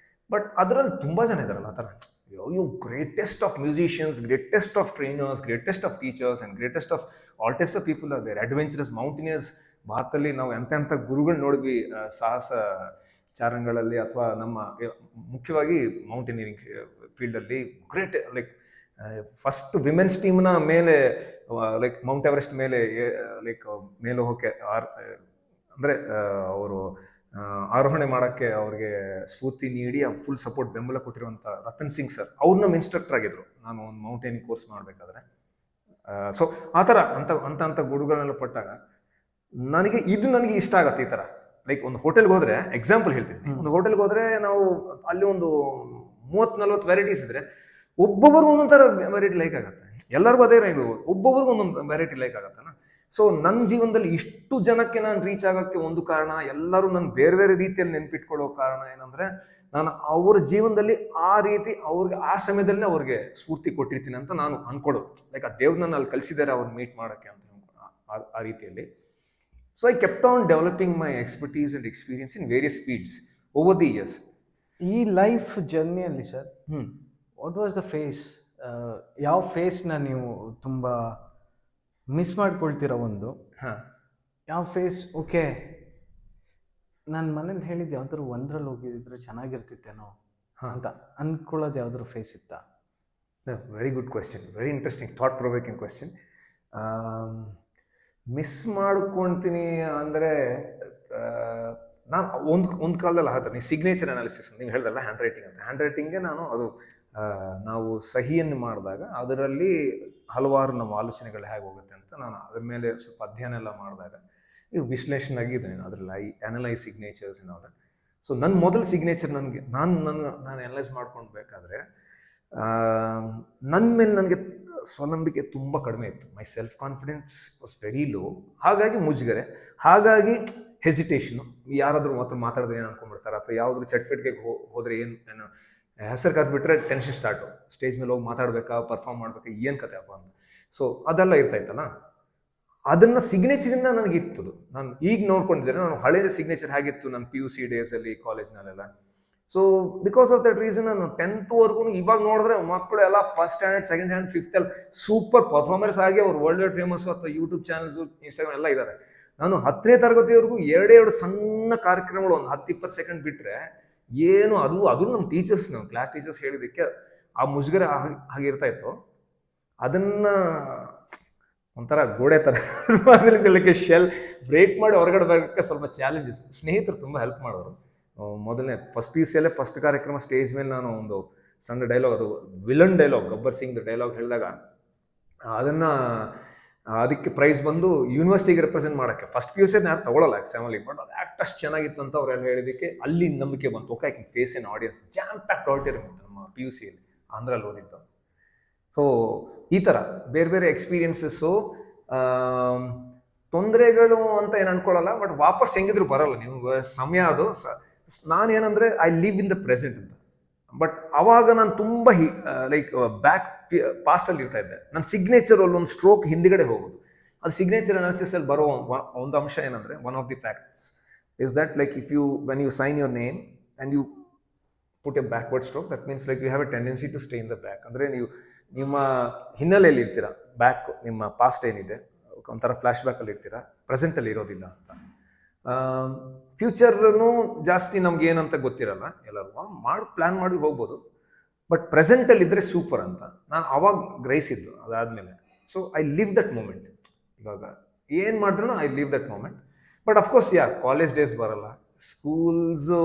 ಬಟ್ ಅದರಲ್ಲಿ ತುಂಬಾ ಜನ ಇದಾರಲ್ಲ ಆ ಥರ, you greatest of musicians, greatest of trainers, greatest of teachers and greatest of all types of people are there. Adventurous mountaineers. ಭಾರತದಲ್ಲಿ ನಾವು ಎಂತೆಂಥ ಗುರುಗಳು ನೋಡಿದ್ವಿ ಸಾಹಸ ಚಾರಣಗಳಲ್ಲಿ, ಅಥವಾ ನಮ್ಮ ಮುಖ್ಯವಾಗಿ ಮೌಂಟೇನಿಯರಿಂಗ್ ಫೀಲ್ಡಲ್ಲಿ ಗ್ರೇಟ್. ಲೈಕ್ ಫಸ್ಟ್ ವಿಮೆನ್ಸ್ ಟೀಮ್ನ ಮೇಲೆ ಲೈಕ್ ಮೌಂಟ್ ಎವರೆಸ್ಟ್ ಮೇಲೆ ಲೈಕ್ ಮೇಲೆ ಹೋಗಕ್ಕೆ ಅಂದರೆ ಅವರು ಆರೋಹಣೆ ಮಾಡೋಕ್ಕೆ ಅವ್ರಿಗೆ ಸ್ಫೂರ್ತಿ ನೀಡಿ ಫುಲ್ ಸಪೋರ್ಟ್ ಬೆಂಬಲ ಕೊಟ್ಟಿರುವಂಥ ರತನ್ ಸಿಂಗ್ ಸರ್, ಅವ್ರು ನಮ್ಮ ಇನ್ಸ್ಟ್ರಕ್ಟರ್ ಆಗಿದ್ರು ನಾನು ಒಂದು ಮೌಂಟೇನಿಂಗ್ ಕೋರ್ಸ್ ಮಾಡಬೇಕಾದ್ರೆ. ಸೊ ಆ ಥರ ಅಂತ ಗುರುಗಳನ್ನೆಲ್ಲ ಪಟ್ಟಾಗ ನನಗೆ ಇಷ್ಟ ಆಗತ್ತೆ. ಈ ಥರ ಲೈಕ್ ಒಂದು ಹೋಟೆಲ್ಗೆ ಹೋದರೆ, ಎಕ್ಸಾಂಪಲ್ ಹೇಳ್ತೀನಿ, ಒಂದು ಹೋಟೆಲ್ಗೆ ಹೋದರೆ ನಾವು ಅಲ್ಲಿ ಒಂದು 30-40 ವೆರೈಟೀಸ್ ಇದ್ರೆ ಒಬ್ಬೊಬ್ಬರಿಗೂ ಒಂದೊಂದು ಥರ ವೆರೈಟಿ ಲೈಕ್ ಆಗುತ್ತೆ. ಎಲ್ಲರಿಗೂ ಅದೇ ಇದು, ಒಬ್ಬೊಬ್ರಿಗೂ ಒಂದೊಂದು ವೆರೈಟಿ ಲೈಕ್ ಆಗುತ್ತಲ್ಲ. ಸೊ ನನ್ನ ಜೀವನದಲ್ಲಿ ಇಷ್ಟು ಜನಕ್ಕೆ ನಾನು ರೀಚ್ ಆಗೋಕ್ಕೆ ಒಂದು ಕಾರಣ, ಎಲ್ಲರೂ ನಾನು ಬೇರೆ ಬೇರೆ ರೀತಿಯಲ್ಲಿ ನೆನ್ಪಿಟ್ಕೊಳ್ಳೋ ಕಾರಣ ಏನಂದ್ರೆ, ನಾನು ಅವ್ರ ಜೀವನದಲ್ಲಿ ಆ ರೀತಿ ಅವ್ರಿಗೆ ಆ ಸಮಯದಲ್ಲಿ ಅವ್ರಿಗೆ ಸ್ಫೂರ್ತಿ ಕೊಟ್ಟಿರ್ತೀನಿ ಅಂತ ನಾನು ಅನ್ಕೊಳ್ಳೋದು. ಲೈಕ್ ಆ ದೇವ್ರು ನನ್ನ ಅಲ್ಲಿ ಕಲಿಸಿದ್ದಾರೆ ಅವ್ರು ಮೀಟ್ ಮಾಡೋಕ್ಕೆ ಅಂತ ಆ ರೀತಿಯಲ್ಲಿ. So I kept on developing my expertise and experience in various fields over the years. ಈ ಲೈಫ್ ಜರ್ನಿಯಲ್ಲಿ sir, what was the phase? ಯಾವ ಫೇಸ್ನ ನೀವು ತುಂಬ ಮಿಸ್ ಮಾಡ್ಕೊಳ್ತೀರ? ಒಂದು ಯಾವ ಫೇಸ್ ಓಕೆ ನಾನು ಮನೇಲಿ ಹೇಳಿದ್ದು ಯಾವ್ದಾದ್ರು ಒಂದ್ರಲ್ಲಿ ಹೋಗಿದ್ರೆ ಚೆನ್ನಾಗಿರ್ತಿತ್ತೇನೋ ಅಂತ ಅಂದ್ಕೊಳ್ಳೋದು ಯಾವ್ದಾದ್ರು ಫೇಸ್ ಇತ್ತಾ? Very good question, very interesting, thought provoking question. Miss ಮಾಡ್ಕೊಳ್ತೀನಿ ಅಂದರೆ, ನಾನು ಒಂದು ಕಾಲದಲ್ಲಿ ಹಾಗೆ ನೀವು ಸಿಗ್ನೇಚರ್ ಅನಾಲಿಸಿಸ್ ನೀವು ಹೇಳ್ದಲ್ಲ, ಹ್ಯಾಂಡ್ ರೈಟಿಂಗ್ ಅಂತ. ಹ್ಯಾಂಡ್ ರೈಟಿಂಗ್ಗೆ ನಾನು ಅದು ನಾವು ಸಹಿಯನ್ನು ಮಾಡಿದಾಗ ಅದರಲ್ಲಿ ಹಲವಾರು ನಮ್ಮ ಆಲೋಚನೆಗಳು ಹೇಗೆ ಹೋಗುತ್ತೆ ಅಂತ ನಾನು ಅದ್ರ ಮೇಲೆ ಸ್ವಲ್ಪ ಅಧ್ಯಯನ ಎಲ್ಲ ಮಾಡಿದಾಗ ಈಗ ವಿಶ್ಲೇಷಣೆ ಆಗಿದೆ ಅದರಲ್ಲಿ. ಐ ಅನಲೈಸ್ ಸಿಗ್ನೇಚರ್ಸ್ ಅನ್ನೋದು. ಸೊ ನನ್ನ ಮೊದಲ ಸಿಗ್ನೇಚರ್ ನನಗೆ ನಾನು ಅನಲೈಸ್ ಮಾಡ್ಕೊಳ್ಬೇಕಾದ್ರೆ ನನ್ನ ಮೇಲೆ ನನಗೆ ಸ್ವನಂಬಿಕೆ ತುಂಬ ಕಡಿಮೆ ಇತ್ತು. My self confidence was very low. ಹಾಗಾಗಿ ಮುಜುಗರೆ, ಹಾಗಾಗಿ ಹೆಸಿಟೇಷನು. ಯಾರಾದರೂ ಮಾತಾಡಿದ್ರೆ ಏನು ಅನ್ಕೊಂಡ್ಬಿಡ್ತಾರೆ, ಅಥವಾ ಯಾವುದ್ರ ಚಟುವಟಿಕೆಗೆ ಹೋದರೆ ಏನು ಹೆಸರು ಕರೆದ್ಬಿಟ್ರೆ ಟೆನ್ಷನ್ ಸ್ಟಾರ್ಟು. ಸ್ಟೇಜ್ ಮೇಲೆ ಹೋಗಿ ಮಾತಾಡ್ಬೇಕಾ, ಪರ್ಫಾರ್ಮ್ ಮಾಡ್ಬೇಕಾ, ಏನು ಕತೆ ಅಪ್ಪ ಅಂತ. ಸೊ ಅದೆಲ್ಲ ಇರ್ತಾಯಿತ್ತಲ್ಲ, ಅದನ್ನು ಸಿಗ್ನೇಚರಿಂದ ನನಗೆ ಇರ್ತದು. ನಾನು ಈಗ ನೋಡ್ಕೊಂಡಿದ್ದೇನೆ, ನಾನು ಹಳೆಯ ಸಿಗ್ನೇಚರ್ ಹೇಗಿತ್ತು ನನ್ನ PUC ಡೇಸಲ್ಲಿ, ಕಾಲೇಜ್ನಲ್ಲೆಲ್ಲ. So because of that reason ನಾನು 10th ಇವಾಗ ನೋಡಿದ್ರೆ ಮಕ್ಕಳು ಎಲ್ಲ first standard, second standard, 5th ಅಲ್ಲಿ ಸೂಪರ್ ಪರ್ಫಾರ್ಮರ್ಸ್ ಆಗಿ ಅವ್ರು ವರ್ಲ್ಡ್ ವೈಡ್ ಫೇಮಸ್, ಅಥವಾ ಯೂಟ್ಯೂಬ್ ಚಾನಲ್ಸು, ಇನ್ಸ್ಟಾಗ್ರಾಮ್ ಎಲ್ಲ ಇದ್ದಾರೆ. ನಾನು 10ನೇ ತರಗತಿವರೆಗೂ ಎರಡು ಸಣ್ಣ ಕಾರ್ಯಕ್ರಮಗಳು ಒಂದು 10-20 ಸೆಕೆಂಡ್ ಬಿಟ್ಟರೆ ಏನು, ಅದು ನಮ್ಮ ಟೀಚರ್ಸ್, ನಮ್ಮ ಕ್ಲಾಸ್ ಟೀಚರ್ಸ್ ಹೇಳಿದ್ದಕ್ಕೆ ಆ ಮುಜುಗರ ಹಾಗಿರ್ತಾ ಇತ್ತು. ಅದನ್ನು ಒಂಥರ ಗೋಡೆ ಥರ ಅದಕ್ಕೆ ಶೆಲ್ ಬ್ರೇಕ್ ಮಾಡಿ ಹೊರಗಡೆ ಬರೋಕ್ಕೆ ಸ್ವಲ್ಪ ಚಾಲೆಂಜಸ್. ಸ್ನೇಹಿತರು ತುಂಬ ಹೆಲ್ಪ್ ಮಾಡೋರು. ಮೊದಲನೇ ಫಸ್ಟ್ PUCಯಲ್ಲೇ ಫಸ್ಟ್ ಕಾರ್ಯಕ್ರಮ ಸ್ಟೇಜ್ ಮೇಲೆ ನಾನು ಒಂದು ಸಣ್ಣ ಡೈಲಾಗ್, ಅದು villain dialogue, Gabbar Singh dialogue ಹೇಳಿದಾಗ ಅದಕ್ಕೆ ಪ್ರೈಸ್ ಬಂದು ಯೂನಿವರ್ಸಿಟಿಗೆ ರೆಪ್ರೆಸೆಂಟ್ ಮಾಡೋಕ್ಕೆ. ಫಸ್ಟ್ PUC ಯಾರು ತಗೊಳ್ಳಲ್ಲ ಎಕ್ಸಾಮಲ್ಲಿ, ಬಟ್ ಅದು ಆ್ಯಕ್ಟ್ ಅಷ್ಟು ಚೆನ್ನಾಗಿತ್ತು ಅಂತ ಅವ್ರು ಹೇಳಿದ್ದಕ್ಕೆ ಅಲ್ಲಿ ನಂಬಿಕೆ ಬಂತು. Okay, I can face an audience. Jam packed auditorium ಇತ್ತು ನಮ್ಮ PUCಯಲ್ಲಿ, ಆಂಧ್ರಲ್ಲಿ ಓದಿದ್ದು. ಸೊ ಈ ಥರ ಬೇರೆ ಬೇರೆ ಎಕ್ಸ್ಪೀರಿಯನ್ಸಸ್ಸು, ತೊಂದರೆಗಳು ಅಂತ ಏನು ಅನ್ಕೊಳ್ಳಲ್ಲ, ಬಟ್ ವಾಪಸ್ ಹೆಂಗಿದ್ರು ಬರಲ್ಲ. ನೀವು ಸಮಯ ಅದು. ನಾನೇನಂದರೆ I live in the present ಅಂತ. ಬಟ್ ಅವಾಗ ನಾನು ತುಂಬ ಲೈಕ್ ಪಾಸ್ಟಲ್ಲಿ ಇರ್ತಾ ಇದ್ದೆ. ನನ್ನ ಸಿಗ್ನೇಚರ್ ಅಲ್ಲಿ ಒಂದು ಸ್ಟ್ರೋಕ್ ಹಿಂದ್ಗಡೆ ಹೋಗೋದು. ಅದು ಸಿಗ್ನೇಚರ್ ಅನಾಲಿಸಿಸಲ್ಲಿ ಬರೋ ಒಂದು ಅಂಶ ಏನಂದರೆ, one of the facts is that like if you when you sign your name and you put a backward stroke, that means like you have a tendency to stay in the back. ಅಂದರೆ ನೀವು ನಿಮ್ಮ ಹಿನ್ನೆಲೆಯಲ್ಲಿ ಇರ್ತೀರ, ಬ್ಯಾಕ್ ನಿಮ್ಮ ಪಾಸ್ಟ್ ಏನಿದೆ ಒಂಥರ ಫ್ಲ್ಯಾಶ್ ಬ್ಯಾಕಲ್ಲಿ ಇರ್ತೀರ, ಪ್ರೆಸೆಂಟಲ್ಲಿ ಇರೋದಿಲ್ಲ ಅಂತ. ಫ್ಯೂಚರ್ನು ಜಾಸ್ತಿ ನಮ್ಗೆ ಏನಂತ ಗೊತ್ತಿರಲ್ಲ, ಎಲ್ಲರೂ ಪ್ಲಾನ್ ಮಾಡಿ ಹೋಗ್ಬೋದು. ಬಟ್ ಪ್ರೆಸೆಂಟಲ್ಲಿ ಇದ್ರೆ ಸೂಪರ್ ಅಂತ ನಾನು ಅವಾಗ ಗ್ರಹಿಸಿದ್ದು. ಅದಾದ್ಮೇಲೆ so I live that moment. ಇವಾಗ ಏನು ಮಾಡಿದ್ರು I live that moment. But of course college days ಬರಲ್ಲ. ಸ್ಕೂಲ್ಸು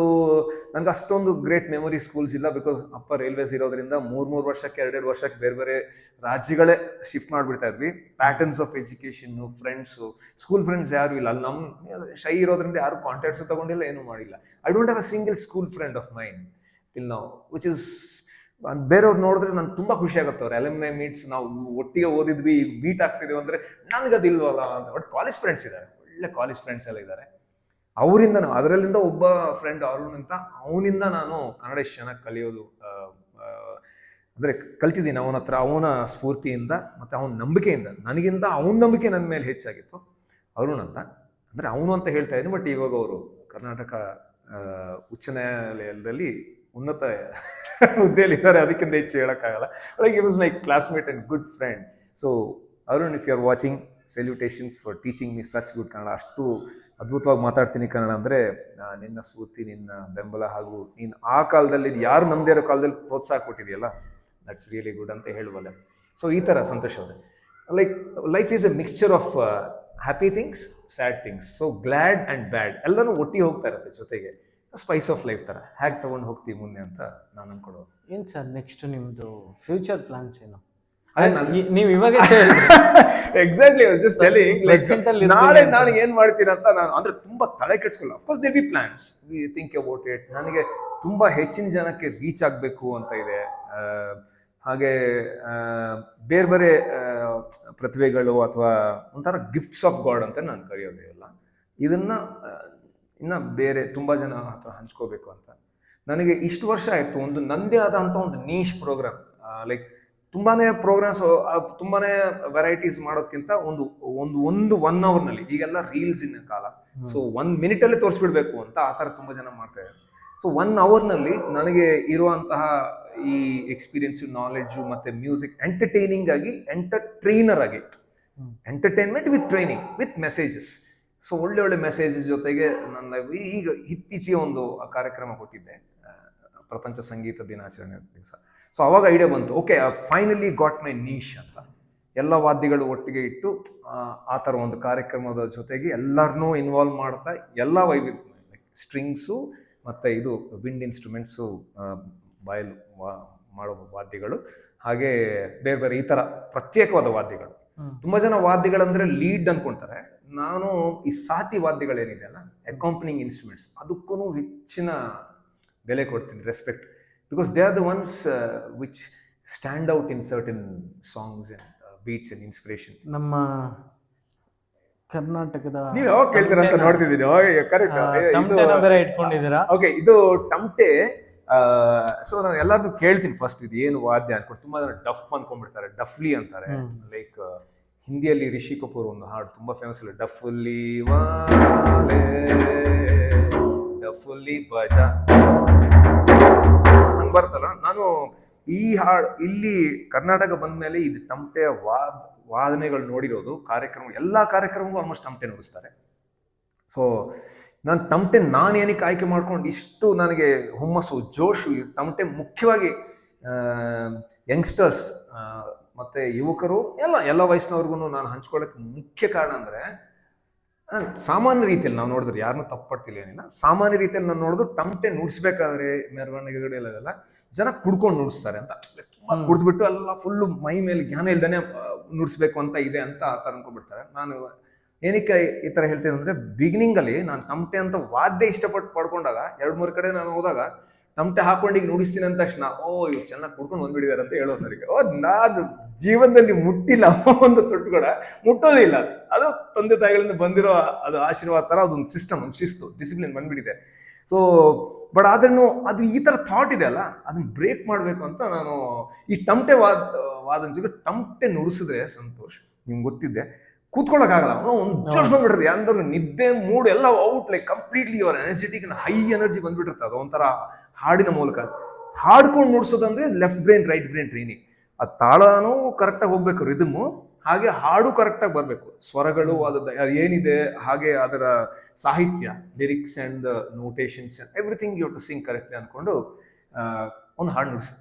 ನನಗೆ ಅಷ್ಟೊಂದು ಗ್ರೇಟ್ ಮೆಮೊರಿ ಸ್ಕೂಲ್ಸ್ ಇಲ್ಲ, ಬಿಕಾಸ್ ಅಪ್ಪ ರೈಲ್ವೇಸ್ ಇರೋದ್ರಿಂದ 3 ವರ್ಷಕ್ಕೆ 2 ವರ್ಷಕ್ಕೆ ಬೇರೆ ಬೇರೆ ರಾಜ್ಯಗಳೇ ಶಿಫ್ಟ್ ಮಾಡಿಬಿಡ್ತಾ ಇದ್ವಿ. Patterns of education, friends, school friends ಯಾರು ಇಲ್ಲ. ಅಲ್ಲಿ ನಮ್ಮ ಶೈ ಇರೋದ್ರಿಂದ ಯಾರು ಕಾಂಟ್ಯಾಕ್ಟ್ಸು ತಗೊಂಡಿಲ್ಲ, ಏನೂ ಮಾಡಿಲ್ಲ. I don't have a single school friend of mind till now, which is ಬೇರೆಯವ್ರು ನೋಡಿದ್ರೆ ನನ್ಗೆ ತುಂಬ ಖುಷಿ ಆಗುತ್ತೆ. ಅವ್ರು ಅಲುಮ್ನಿ ಮೀಟ್ಸ್ ನಾವು ಒಟ್ಟಿಗೆ ಓದಿದ್ವಿ, ಮೀಟ್ ಆಗ್ತಿದ್ದೀವಿ ಅಂದರೆ ನನಗದಿಲ್ವಲ್ಲ ಅಂತ. ಬಟ್ ಕಾಲೇಜ್ ಫ್ರೆಂಡ್ಸ್ ಇದ್ದಾರೆ, ಒಳ್ಳೆ ಕಾಲೇಜ್ ಫ್ರೆಂಡ್ಸ್ ಎಲ್ಲ ಇದ್ದಾರೆ. ಅವರಿಂದ ಅದರಲ್ಲಿಂದ ಒಬ್ಬ ಫ್ರೆಂಡ್ ಅರುಣ್ ಅಂತ, ಅವನಿಂದ ನಾನು ಕನ್ನಡ ಎಷ್ಟು ಚೆನ್ನಾಗಿ ಕಲಿಯೋದು ಅಂದರೆ ಕಲ್ತಿದ್ದೀನಿ ಅವನ ಹತ್ರ. ಅವನ ಸ್ಫೂರ್ತಿಯಿಂದ ಮತ್ತು ಅವನ ನಂಬಿಕೆಯಿಂದ, ನನಗಿಂತ ಅವನ ನಂಬಿಕೆ ನನ್ನ ಮೇಲೆ ಹೆಚ್ಚಾಗಿತ್ತು. ಅರುಣ್ ಅಂತ ಅಂದರೆ ಅವನು ಅಂತ ಹೇಳ್ತಾ ಇದ್ದೀನಿ, ಬಟ್ ಇವಾಗ ಅವರು ಕರ್ನಾಟಕ ಉಚ್ಚ ನ್ಯಾಯಾಲಯದಲ್ಲಿ ಉನ್ನತ ಹುದ್ದೆಯಲ್ಲಿದ್ದಾರೆ, ಅದಕ್ಕಿಂತ ಹೆಚ್ಚು ಹೇಳೋಕ್ಕಾಗಲ್ಲ. Like it was my classmate and good friend. So Arun, if you are watching, salutations for teaching me such good Kannada. ಅಷ್ಟು ಅದ್ಭುತವಾಗಿ ಮಾತಾಡ್ತೀನಿ ಕನ್ನಡ ಅಂದರೆ ನಿನ್ನ ಸ್ಫೂರ್ತಿ, ನಿನ್ನ ಬೆಂಬಲ, ಹಾಗೂ ನೀನು ಆ ಕಾಲದಲ್ಲಿ ಯಾರು ನಮ್ಮದೇ ಇರೋ ಕಾಲದಲ್ಲಿ ಪ್ರೋತ್ಸಾಹ ಕೊಟ್ಟಿದೆಯಲ್ಲ, ದಟ್ಸ್ ರಿಯಲಿ ಗುಡ್ ಅಂತ ಹೇಳುವಲ್ಲ. ಸೊ ಈ ಥರ ಸಂತೋಷ ಇದೆ. Like life is a mixture of happy things, sad things. So glad and bad ಎಲ್ಲನೂ ಒಟ್ಟಿಗೆ ಹೋಗ್ತಾ ಇರುತ್ತೆ ಜೊತೆಗೆ. ಸ್ಪೈಸ್ ಆಫ್ ಲೈಫ್ ಥರ ಹೇಗೆ ತೊಗೊಂಡು ಹೋಗ್ತೀವಿ ಮುಂದೆ ಅಂತ ನಾನು ಅನ್ಕೊಳ್ಳೋದು. ಏನು ಸರ್ ನೆಕ್ಸ್ಟ್ ನಿಮ್ಮದು ಫ್ಯೂಚರ್ ಪ್ಲಾನ್ಸ್ ಏನು? ಅದೇ ನೀವು ಇವಾಗ ಎಕ್ಸಾಕ್ಟ್ಲಿ ನಾಳೆ ನಾನು ಏನ್ ಮಾಡ್ತೀನಿ ಅಂತ ನಾನು ಅಂದ್ರೆ ತುಂಬಾ ತಲೆ ಕೆಡ್ಸ್ಕೊಳ್ಳ. Of course they be plans, we think about it. ನನಗೆ ತುಂಬಾ ಹೆಚ್ಚಿನ ಜನಕ್ಕೆ ರೀಚ್ ಆಗಬೇಕು ಅಂತ ಇದೆ. ಹಾಗೆ ಬೇರೆ ಬೇರೆ ಪ್ರತಿಭೆಗಳು ಅಥವಾ ಒಂಥರ ಗಿಫ್ಟ್ಸ್ ಆಫ್ ಗಾಡ್ ಅಂತ ನಾನು ಕರೆಯೋದೇ ಇಲ್ಲ. ಇದನ್ನ ಇನ್ನು ಬೇರೆ ತುಂಬ ಜನ ಹತ್ರ ಹಂಚ್ಕೋಬೇಕು ಅಂತ ನನಗೆ. ಇಷ್ಟು ವರ್ಷ ಆಯಿತು ಒಂದು ನಂದೇ ಆದಂಥ ಒಂದು ನೀಶ್ ಪ್ರೋಗ್ರಾಮ್, ಲೈಕ್ ತುಂಬಾ ಪ್ರೋಗ್ರಾಮ್ಸ್, ತುಂಬಾ ವೆರೈಟೀಸ್ ಮಾಡೋದಕ್ಕಿಂತ ಒಂದು 1 ಅವರ್ನಲ್ಲಿ, ಈಗೆಲ್ಲ ರೀಲ್ಸ್ ಇನ್ನ ಕಾಲ, ಸೊ 1 ಮಿನಿಟಲ್ಲಿ ತೋರಿಸ್ಬಿಡ್ಬೇಕು ಅಂತ ಆ ಥರ ತುಂಬ ಜನ ಮಾಡ್ತಾ ಇದ್ದಾರೆ. ಸೊ 1 ಅವರ್ನಲ್ಲಿ ನನಗೆ ಇರುವಂತಹ ಈ ಎಕ್ಸ್ಪೀರಿಯನ್ಸ್, ನಾಲೆಡ್ಜು ಮತ್ತು ಮ್ಯೂಸಿಕ್, ಎಂಟರ್ಟೈನಿಂಗ್ ಆಗಿ, ಎಂಟರ್ಟ್ರೈನರ್ ಆಗಿ, entertainment with training with messages. So ಒಳ್ಳೆ ಮೆಸೇಜಸ್ ಜೊತೆಗೆ ನನ್ನ ಈಗ ಇತ್ತೀಚೆಗೆ ಒಂದು ಕಾರ್ಯಕ್ರಮ ಕೊಟ್ಟಿದ್ದೆ, ಪ್ರಪಂಚ ಸಂಗೀತ ದಿನಾಚರಣೆ ದಿವಸ. ಸೊ ಅವಾಗ ಐಡಿಯಾ ಬಂತು, okay finally got my niche ಅಂತ. ಎಲ್ಲ ವಾದ್ಯಗಳು ಒಟ್ಟಿಗೆ ಇಟ್ಟು ಆ ಥರ ಒಂದು ಕಾರ್ಯಕ್ರಮದ ಜೊತೆಗೆ ಎಲ್ಲರನ್ನೂ ಇನ್ವಾಲ್ವ್ ಮಾಡ್ತಾ, ಎಲ್ಲ ಸ್ಟ್ರಿಂಗ್ಸು ಮತ್ತು ಇದು ವಿಂಡ್ ಇನ್ಸ್ಟ್ರೂಮೆಂಟ್ಸು, ಬಾಯಲ್ಲಿ ಮಾಡೋ ವಾದ್ಯಗಳು, ಹಾಗೆ ಬೇರೆ ಬೇರೆ ಈ ಥರ ಪ್ರತ್ಯೇಕವಾದ ವಾದ್ಯಗಳು. ತುಂಬ ಜನ ವಾದ್ಯಗಳಂದರೆ ಲೀಡ್ ಅಂದ್ಕೊಳ್ತಾರೆ. ನಾನು ಈ ಸಾತಿ ವಾದ್ಯಗಳೇನಿದೆ ಅಲ್ಲ, ಅಕಾಂಪನಿಂಗ್ ಇನ್ಸ್ಟ್ರೂಮೆಂಟ್ಸ್, ಅದಕ್ಕೂ ಹೆಚ್ಚಿನ ಬೆಲೆ ಕೊಡ್ತೀನಿ, respect. Because they are the ones which stand out in certain songs and beats and inspiration. ನಮ್ಮ ಕರ್ನಾಟಕದ ನೀವು ಯಾವಾಗ ಕೇಳ್ತೀರಾ ಅಂತ ನೋಡ್ತಿದ್ದೀನಿ. ಕರೆಕ್ಟ್, ಬೇರೆ ಇಟ್ಕೊಂಡಿದ್ದೀರಾ? ಓಕೆ, ಇದು ಟಮ್ಟೆ. ಸೊ ನಾನು ಎಲ್ಲಾದ್ರೂ ಕೇಳ್ತೀನಿ ಫಸ್ಟ್, ಇದು ಏನು ವಾದ್ಯ ಅನ್ಕೊಂಡು. ತುಂಬಾ ಜನ ಡಫ್ ಅನ್ಕೊಂಡ್ಬಿಡ್ತಾರೆ, ಡಫ್ಲಿ ಅಂತಾರೆ. ಲೈಕ್ ಹಿಂದಿಯಲ್ಲಿ ರಿಷಿ ಕಪೂರ್ ಒಂದು ಹಾಡು ತುಂಬಾ ಫೇಮಸ್ ಇಲ್ಲ, ಡಫ್ಲಿ ವಾಲೆ ಡಫ್ಲಿ ಬಜಾ ಬರ್ತಲ್ಲ. ನಾನು ಈ ಹಾಡು ಇಲ್ಲಿ ಕರ್ನಾಟಕ ಬಂದ ಮೇಲೆ ಇದು ಟಮ್ಟೆಯ ವಾದನೆಗಳು ನೋಡಿರೋದು. ಎಲ್ಲ ಕಾರ್ಯಕ್ರಮಕ್ಕೂ ಆಲ್ಮೋಸ್ಟ್ ಟಮ್ಟೆ ನುಡಿಸ್ತಾರೆ. ಸೊ ನಾನು ಟಮ್ಟೆ ಏನಕ್ಕೆ ಆಯ್ಕೆ ಮಾಡ್ಕೊಂಡು ಇಷ್ಟು ನನಗೆ ಹುಮ್ಮಸ್ಸು, ಜೋಶು, ಟಮ್ಟೆ ಮುಖ್ಯವಾಗಿ ಯಂಗ್ಸ್ಟರ್ಸ್ ಮತ್ತು ಯುವಕರು, ಎಲ್ಲ ವಯಸ್ಸಿನವ್ರಿಗೂ ನಾನು ಹಂಚ್ಕೊಳ್ಳೋಕ್ಕೆ ಮುಖ್ಯ ಕಾರಣ ಅಂದರೆ, ಸಾಮಾನ್ಯ ರೀತಿಯಲ್ಲಿ ನಾವು ನೋಡಿದ್ರೆ ಯಾರನ್ನೂ ತಪ್ಪಡ್ತಿಲ್ಲ, ಏನಿಲ್ಲ, ಸಾಮಾನ್ಯ ರೀತಿಯಲ್ಲಿ ನಾನು ನೋಡಿದ್ರು ಟಮ್ಟೆ ನುಡಿಸ್ಬೇಕಾದ್ರೆ ಮೆರವಣಿಗೆಗಳೆಲ್ಲ ಜನ ಕುಡ್ಕೊಂಡು ನುಡಿಸ್ತಾರೆ ಅಂತ. ತುಂಬ ಕುಡಿದ್ಬಿಟ್ಟು ಎಲ್ಲ ಫುಲ್ಲು ಮೈ ಮೇಲೆ ಜ್ಞಾನ ಇಲ್ದೇ ನುಡಿಸ್ಬೇಕು ಅಂತ ಇದೆ ಅಂತ ಆ ಥರ ಅನ್ಕೊಂಡ್ಬಿಡ್ತಾರೆ. ನಾನು ಏನಕ್ಕೆ ಈ ಥರ ಹೇಳ್ತೀನಿ ಅಂದರೆ, ಬಿಗಿನಿಂಗಲ್ಲಿ ನಾನು ಟಮ್ಟೆ ಅಂತ ವಾದ್ಯ ಇಷ್ಟಪಟ್ಟು ಪಡ್ಕೊಂಡಾಗ 2-3 ಕಡೆ ನಾನು ಹೋದಾಗ ಟಮ್ಟೆ ಹಾಕೊಂಡು ಈಗ ನುಡಿಸ್ತೀನಿ ಅಂದ ತಕ್ಷಣ, ಇವ್ರು ಚೆನ್ನಾಗಿ ಕುಡ್ಕೊಂಡು ಬಂದ್ಬಿಟ್ಟಿದ್ದಾರೆ ಅಂತ ಹೇಳೋದರಿಗೆ, ನಾನು ಜೀವನದಲ್ಲಿ ಮುಟ್ಟಿಲ್ಲ ಒಂದು ತೊಟ್ಟು ಕೂಡ ಮುಟ್ಟೋದಿಲ್ಲ. ಅದು ತಂದೆ ತಾಯಿಗಳಿಂದ ಬಂದಿರೋ ಅದು ಆಶೀರ್ವಾದ ಥರ, ಅದೊಂದು ಸಿಸ್ಟಮ್, ಒಂದು ಶಿಸ್ತು, ಡಿಸಿಪ್ಲಿನ್ ಬಂದ್ಬಿಟ್ಟಿದೆ. ಸೊ ಬಟ್ ಅದನ್ನು ಅದು ಈ ಥರ ಥಾಟ್ ಇದೆ ಅಲ್ಲ, ಅದನ್ನ ಬ್ರೇಕ್ ಮಾಡಬೇಕು ಅಂತ ನಾನು ಈ ಟಮ್ಟೆ ವಾದನ ಜೊತೆ ಟಮ್ಟೆ ನುಡಿಸಿದ್ರೆ, ಸಂತೋಷ್ ನಿಮ್ಗೆ ಗೊತ್ತಿದ್ದೆ, ಕೂತ್ಕೊಳ್ಳೋಕ್ಕಾಗಲ್ಲ, ಒಂದು ಜೋಶ್ ಬಂದ್ಬಿಟ್ಟಿದೆ. ಯಾರು ನಿದ್ದೆ ಮೂಡ್ ಎಲ್ಲ out, like completely our energetic, high energy ಬಂದ್ಬಿಟ್ಟಿರ್ತದೆ ಅದು ಒಂಥರ ಹಾಡಿನ ಮೂಲಕ. ಹಾಡ್ಕೊಂಡು ನುಡಿಸೋದಂದ್ರೆ left brain right brain training. ಆ ತಾಳನೂ ಕರೆಕ್ಟಾಗಿ ಹೋಗ್ಬೇಕು, ರಿದಮು, ಹಾಗೆ ಹಾಡು ಕರೆಕ್ಟಾಗಿ ಬರಬೇಕು, ಸ್ವರಗಳು ಅದು ಏನಿದೆ, ಹಾಗೆ ಅದರ ಸಾಹಿತ್ಯ, lyrics and notations everything you to sing correctly ಅಂದ್ಕೊಂಡು ಒಂದು ಹಾಡು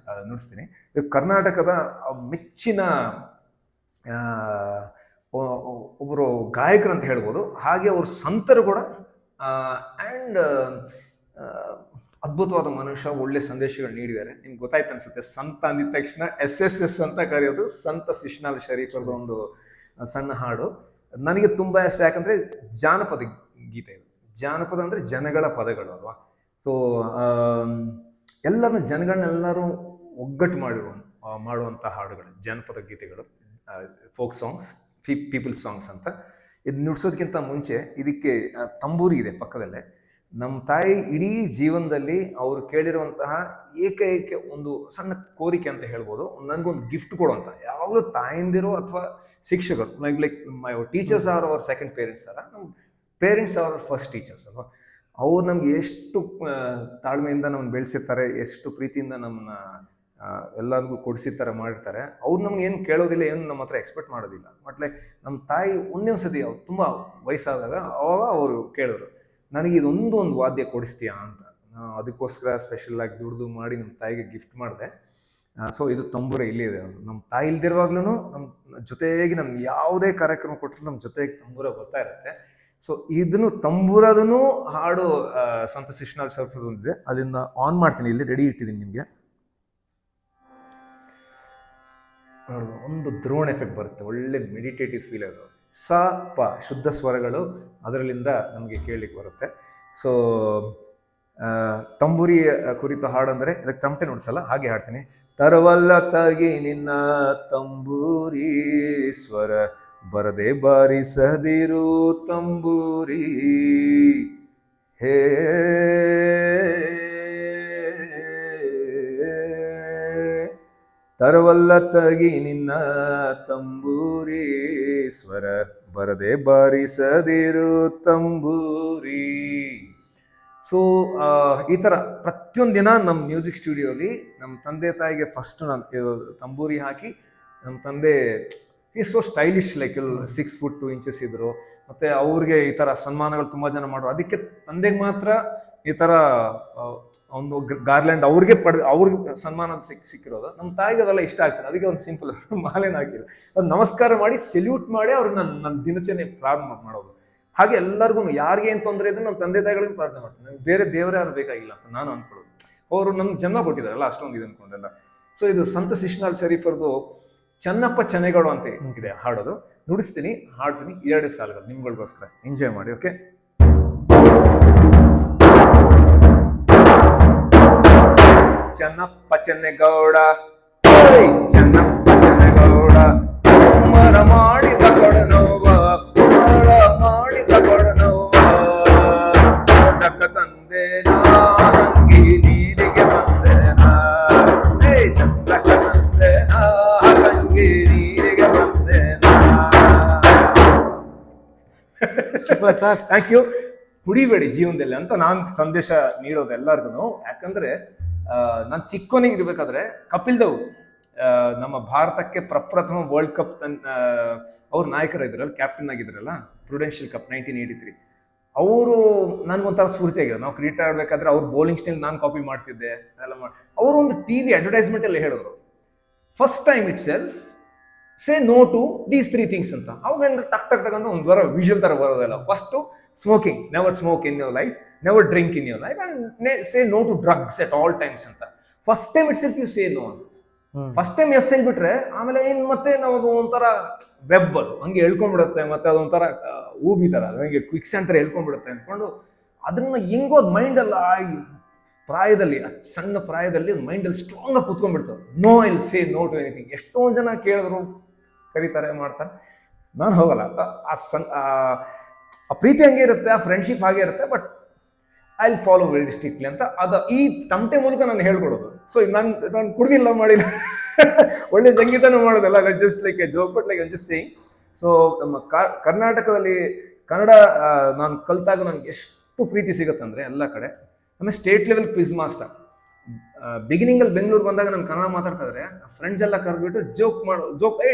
ನುಡಿಸ್ತೀನಿ. ಇದು ಕರ್ನಾಟಕದ ಮೆಚ್ಚಿನ ಒಬ್ಬರು ಗಾಯಕರು ಅಂತ ಹೇಳ್ಬೋದು, ಹಾಗೆ ಅವರು ಸಂತರು ಕೂಡ, ಆ್ಯಂಡ್ ಅದ್ಭುತವಾದ ಮನುಷ್ಯ, ಒಳ್ಳೆ ಸಂದೇಶಗಳು ನೀಡಿದ್ದಾರೆ. ನಿಮ್ಗೆ ಗೊತ್ತಾಯ್ತು ಅನ್ಸುತ್ತೆ, ಸಂತ ಅಂದಿದ ತಕ್ಷಣ SSS ಅಂತ ಕರೆಯೋದು ಸಂತ ಶಿಶ್ನಾಳ್ ಶರೀಫ್ರದ ಒಂದು ಸಣ್ಣ ಹಾಡು. ನನಗೆ ತುಂಬ ಇಷ್ಟ, ಯಾಕಂದರೆ ಜಾನಪದ ಗೀತೆ ಇದು. ಜಾನಪದ ಅಂದರೆ ಜನಗಳ ಪದಗಳು ಅಲ್ವಾ. ಸೊ ಎಲ್ಲರನ್ನ ಜನಗಳನ್ನೆಲ್ಲರೂ ಒಗ್ಗಟ್ಟು ಮಾಡುವಂಥ ಹಾಡುಗಳು ಜಾನಪದ ಗೀತೆಗಳು, ಫೋಕ್ ಸಾಂಗ್ಸ್, ಪೀಪಲ್ ಸಾಂಗ್ಸ್ ಅಂತ. ಇದು ನುಡ್ಸೋದಕ್ಕಿಂತ ಮುಂಚೆ ಇದಕ್ಕೆ ತಂಬೂರಿ ಇದೆ ಪಕ್ಕದಲ್ಲೇ. ನಮ್ಮ ತಾಯಿ ಇಡೀ ಜೀವನದಲ್ಲಿ ಅವರು ಕೇಳಿರುವಂತಹ ಏಕೈಕ ಒಂದು ಸಣ್ಣ ಕೋರಿಕೆ ಅಂತ ಹೇಳ್ಬೋದು, ನನಗೊಂದು ಗಿಫ್ಟ್ ಕೊಡುವಂಥ. ಯಾವಾಗಲೂ ತಾಯಿಂದಿರೋ ಅಥವಾ ಶಿಕ್ಷಕರು, like my teachers are our second parents ಥರ, ನಮ್ಮ ಪೇರೆಂಟ್ಸ್ ಆರ್ ಫಸ್ಟ್ ಟೀಚರ್ಸ್ ಅಲ್ವಾ. ಅವ್ರು ನಮ್ಗೆ ಎಷ್ಟು ತಾಳ್ಮೆಯಿಂದ ನಮ್ಮನ್ನು ಬೆಳೆಸಿರ್ತಾರೆ, ಎಷ್ಟು ಪ್ರೀತಿಯಿಂದ ನಮ್ಮನ್ನ ಎಲ್ಲರಿಗೂ ಕೊಡಿಸಿರ್ತಾರೆ, ಮಾಡಿರ್ತಾರೆ. ಅವ್ರು ನಮ್ಗೆ ಏನು ಕೇಳೋದಿಲ್ಲ, ಏನು ನಮ್ಮ ಹತ್ರ ಎಕ್ಸ್ಪೆಕ್ಟ್ ಮಾಡೋದಿಲ್ಲ. ಬಟ್ ಲೈಕ್ ನಮ್ಮ ತಾಯಿ ಒಂದೊಂದು ಸತಿ ಅವ್ರು ತುಂಬ ವಯಸ್ಸಾದಾಗ ಅವಾಗ ಅವರು ಕೇಳೋರು, ನನಗೆ ಇದೊಂದು ವಾದ್ಯ ಕೊಡಿಸ್ತೀಯಾ ಅಂತ. ಅದಕ್ಕೋಸ್ಕರ ಸ್ಪೆಷಲಾಗಿ ದುಡ್ದು ಮಾಡಿ ನಮ್ಮ ತಾಯಿಗೆ ಗಿಫ್ಟ್ ಮಾಡಿದೆ. ಸೊ ಇದು ತಂಬೂರ ಇಲ್ಲೇ ಇದೆ. ನಮ್ಮ ತಾಯಿ ಇಲ್ದಿರುವಾಗ್ಲೂ ನಮ್ಮ ಜೊತೆಗೆ ನಮ್ಗೆ ಯಾವುದೇ ಕಾರ್ಯಕ್ರಮ ಕೊಟ್ಟರು ನಮ್ಮ ಜೊತೆಗೆ ತಂಬೂರ ಬರ್ತಾ ಇರುತ್ತೆ. ಸೊ ಇದನ್ನು ತಂಬೂರದೂ ಹಾಡು ಸಂತ ಶಿಶ್ನಾಳ್ ಶರೀಫ್ರದ್ದು ಒಂದಿದೆ, ಅದನ್ನ ಆನ್ ಮಾಡ್ತೀನಿ, ಇಲ್ಲಿ ರೆಡಿ ಇಟ್ಟಿದ್ದೀನಿ ನಿಮಗೆ. ಒಂದು ದ್ರೋಣ್ ಎಫೆಕ್ಟ್ ಬರುತ್ತೆ, ಒಳ್ಳೆ ಮೆಡಿಟೇಟಿವ್ ಫೀಲ್ ಅದು. ಸ ಪ ಶುದ್ಧ ಸ್ವರಗಳು ಅದರಲ್ಲಿಂದ ನಮಗೆ ಕೇಳಲಿಕ್ಕೆ ಬರುತ್ತೆ. ಸೊ ತಂಬೂರಿ ಕುರಿತು ಹಾಡು ಅಂದರೆ ಇದಕ್ಕೆ ತಮಟೆ ನುಡಿಸಲ್ಲ, ಹಾಗೆ ಹಾಡ್ತೀನಿ. ತರವಲ್ಲ ತಗಿ ನಿನ್ನ ತಂಬೂರಿ ಸ್ವರ, ಬರದೆ ಬಾರಿಸದಿರು ತಂಬೂರಿ, ಹೇ ತರವಲ್ಲ ತಗಿ ನಿನ್ನ ತಂಬೂರಿ ಸ್ವರ, ಬರದೆ ಬಾರಿಸದಿರು ತಂಬೂರಿ. ಸೊ ಈ ಥರ ಪ್ರತಿಯೊಂದು ದಿನ ನಮ್ಮ ಮ್ಯೂಸಿಕ್ ಸ್ಟುಡಿಯೋಲಿ ನಮ್ಮ ತಂದೆ ತಾಯಿಗೆ ಫಸ್ಟ್ ನಾನು ತಂಬೂರಿ ಹಾಕಿ, ನಮ್ಮ ತಂದೆ is so stylish, like 6 foot 2 inches ಇದ್ರು. ಮತ್ತು ಅವ್ರಿಗೆ ಈ ಥರ ಸನ್ಮಾನಗಳು ತುಂಬ ಜನ ಮಾಡೋರು, ಅದಕ್ಕೆ ತಂದೆಗೆ ಮಾತ್ರ ಈ ಥರ ಒಂದು ಗಾರ್ಲ್ಯಾಂಡ್ ಅವ್ರಿಗೆ ಅವ್ರಿಗೆ ಸನ್ಮಾನ ಸಿಕ್ಕಿರೋದು. ನಮ್ಮ ತಾಯಿಗೆ ಅದೆಲ್ಲ ಇಷ್ಟ ಆಗ್ತದೆ, ಅದಕ್ಕೆ ಒಂದು ಸಿಂಪಲ್ ಮಾಲೆನ ಹಾಕಿಲ್ಲ, ಒಂದು ನಮಸ್ಕಾರ ಮಾಡಿ ಸೆಲ್ಯೂಟ್ ಮಾಡಿ ಅವ್ರಿಗೆ ನನ್ನ ದಿನಚರಣೆ ಪ್ರಾರಂಭ ಮಾಡೋದು. ಹಾಗೆ ಎಲ್ಲರಿಗೂ ಯಾರಿಗೆ ಏನು ತೊಂದರೆ ಇದ್ರೆ ನಮ್ಮ ತಂದೆ ತಾಯಿಗಳಿಗೂ ಪ್ರಾರ್ಥನೆ ಮಾಡ್ತೀನಿ, ನನಗೆ ಬೇರೆ ದೇವರೇ ಯಾರು ಬೇಕಾಗಿಲ್ಲ ಅಂತ ನಾನು ಅನ್ಕೊಳ್ಳೋದು. ಅವರು ನಮ್ಗೆ ಜನ್ಮ ಕೊಟ್ಟಿದ್ದಾರಲ್ಲ, ಅಷ್ಟೊಂದು ಇದು ಅನ್ಕೊಂಡೆಲ್ಲ. ಸೊ ಇದು ಸಂತ ಶಿಶ್ನಾಳ್ ಶರೀಫ್ರದ್ದು ಚನ್ನಪ್ಪ ಚೆನೆಗಳು ಅಂತ ಇದೆ ಹಾಡೋದು. ನುಡಿಸ್ತೀನಿ, ಹಾಡ್ತೀನಿ, 2 ಸಾಲುಗಳು ನಿಮ್ಗಳಿಗೋಸ್ಕರ, ಎಂಜಾಯ್ ಮಾಡಿ. ಓಕೆ. ಚೆನ್ನಪ್ಪ ಚೆನ್ನೆಗೌಡ, ಚೆನ್ನಪ್ಪ ಚೆನ್ನೆಗೌಡ, ಮರ ಮಾಡಿ ತಗೊಡನೋವ, ಮರ ಮಾಡಿ ತಗೊಡನೋವ, ತಕ್ಕ ತಂದೆ ನಂಗಿ ನೀರಿಗೆ ಬಂದೆನಾ, ಚಂದಕ್ಕ ತಂದೆ ನಂಗಿ ನೀರಿಗೆ ಬಂದೆನಾ. Super sir, thank you. ಕುಡಿಬೇಡಿ ಜೀವನದಲ್ಲಿ ಅಂತ ನಾನು ಸಂದೇಶ ನೀಡೋದು ಎಲ್ಲರಿಗೂ. ಯಾಕಂದ್ರೆ ನಾನು ಚಿಕ್ಕವನಿಗಿರ್ಬೇಕಾದ್ರೆ ಕಪಿಲ್ ದೇವ್ ನಮ್ಮ ಭಾರತಕ್ಕೆ ಪ್ರಪ್ರಥಮ ವರ್ಲ್ಡ್ ಕಪ್ ಅವ್ರ ನಾಯಕರಿದ್ರಲ್ಲ, ಕ್ಯಾಪ್ಟನ್ ಆಗಿದ್ರಲ್ಲ, ಪ್ರುಡೆನ್ಷಿಯಲ್ ಕಪ್ 1983, ಅವರು ನನ್ಗೊಂಥರ ಸ್ಫೂರ್ತಿ ಆಗಿದ್ರು. ನಾವು ಕ್ರಿಕೆಟ್ ಆಡ್ಬೇಕಾದ್ರೆ ಅವ್ರ ಬೌಲಿಂಗ್ ಸ್ಟೈಲ್ ನಾನು ಕಾಪಿ ಮಾಡ್ತಿದ್ದೆ ಎಲ್ಲ ಅವರು ಒಂದು TV ಅಡ್ವರ್ಟೈಸ್ಮೆಂಟ್ ಅಲ್ಲಿ ಹೇಳಿದ್ರು, first time itself say no to these 3 things ಅಂತ. ಅವಾಗ ಟಕ್ ಟಕ್ ಟಕ್ ಅಂತ ಒಂದು ವಿಷುವಲ್ ತರ ಬರೋದಲ್ಲ. First smoking, never smoke in your life, never drink in your life, and say no to drugs at all times ಅಂತ. First time itself you say no ಅಂತ. ಫಸ್ಟ್ ಟೈಮ್ ಎಸ್ ಹೇಳ್ಬಿಟ್ರೆ ಆಮೇಲೆ ಏನ್ ಮತ್ತೆ ನಾವು ಒಂಥರ ವೆಬ್ ಅದು ಹಂಗೆ ಹೇಳ್ಕೊಂಡ್ಬಿಡುತ್ತೆ, ಮತ್ತೆ ಅದೊಂಥರ ಊಬಿ ತರ ಹಂಗೆ ಕ್ವಿಕ್ ಸೆಂಟರ್ ಹೇಳ್ಕೊಂಡ್ಬಿಡುತ್ತೆ ಅಂದ್ಕೊಂಡು ಅದನ್ನ ಹೆಂಗೋದ್ ಮೈಂಡ್ ಅಲ್ಲ ಪ್ರಾಯದಲ್ಲಿ, ಸಣ್ಣ ಪ್ರಾಯದಲ್ಲಿ ಮೈಂಡಲ್ಲಿ ಸ್ಟ್ರಾಂಗ್ ಆಗಿ ಕೂತ್ಕೊಂಡ್ಬಿಡ್ತಾರೆ. ನೋ ಇಲ್ ಸೇ ನೋ ಟು ಎನಿಥಿಂಗ್. ಎಷ್ಟೊಂದು ಜನ ಕೇಳಿದ್ರು, ಕರೀತಾರೆ, ಮಾಡ್ತಾರೆ, ನಾನು ಹೋಗಲ್ಲ. ಆ ಪ್ರೀತಿ ಹಂಗೆ ಇರುತ್ತೆ, ಆ ಫ್ರೆಂಡ್ಶಿಪ್ ಹಾಗೆ ಇರುತ್ತೆ, but I will follow very strictly ಅಂತ ಈ ತಮಟೆ ಮೂಲಕ ನಾನು ಹೇಳ್ಕೊಡೋದು. ಸೊ ನಾನು ಕುಡ್ದಿಲ್ಲ, ಮಾಡಿಲ್ಲ, ಒಳ್ಳೆ ಸಂಗೀತನೂ ಮಾಡೋದಲ್ಲ, just like A joke, but like I just saying. So ನಮ್ಮ ಕರ್ನಾಟಕದಲ್ಲಿ ಕನ್ನಡ ನಾನು ಕಲಿತಾಗ ನನಗೆ ಎಷ್ಟು ಪ್ರೀತಿ ಸಿಗುತ್ತಂದ್ರೆ ಎಲ್ಲ ಕಡೆ. ನಮ್ಮ ಸ್ಟೇಟ್ ಲೆವೆಲ್ ಕ್ವಿಜ್ ಮಾಸ್ಟರ್ ಬಿಗಿನಿಂಗಲ್ಲಿ ಬೆಂಗಳೂರು ಬಂದಾಗ ನಾನು ಕನ್ನಡ ಮಾತಾಡ್ತಾ ಇದ್ರೆ ಫ್ರೆಂಡ್ಸ್ ಎಲ್ಲ ಕರೆದ್ಬಿಟ್ಟು ಜೋಕ್ ಗೋಪಿ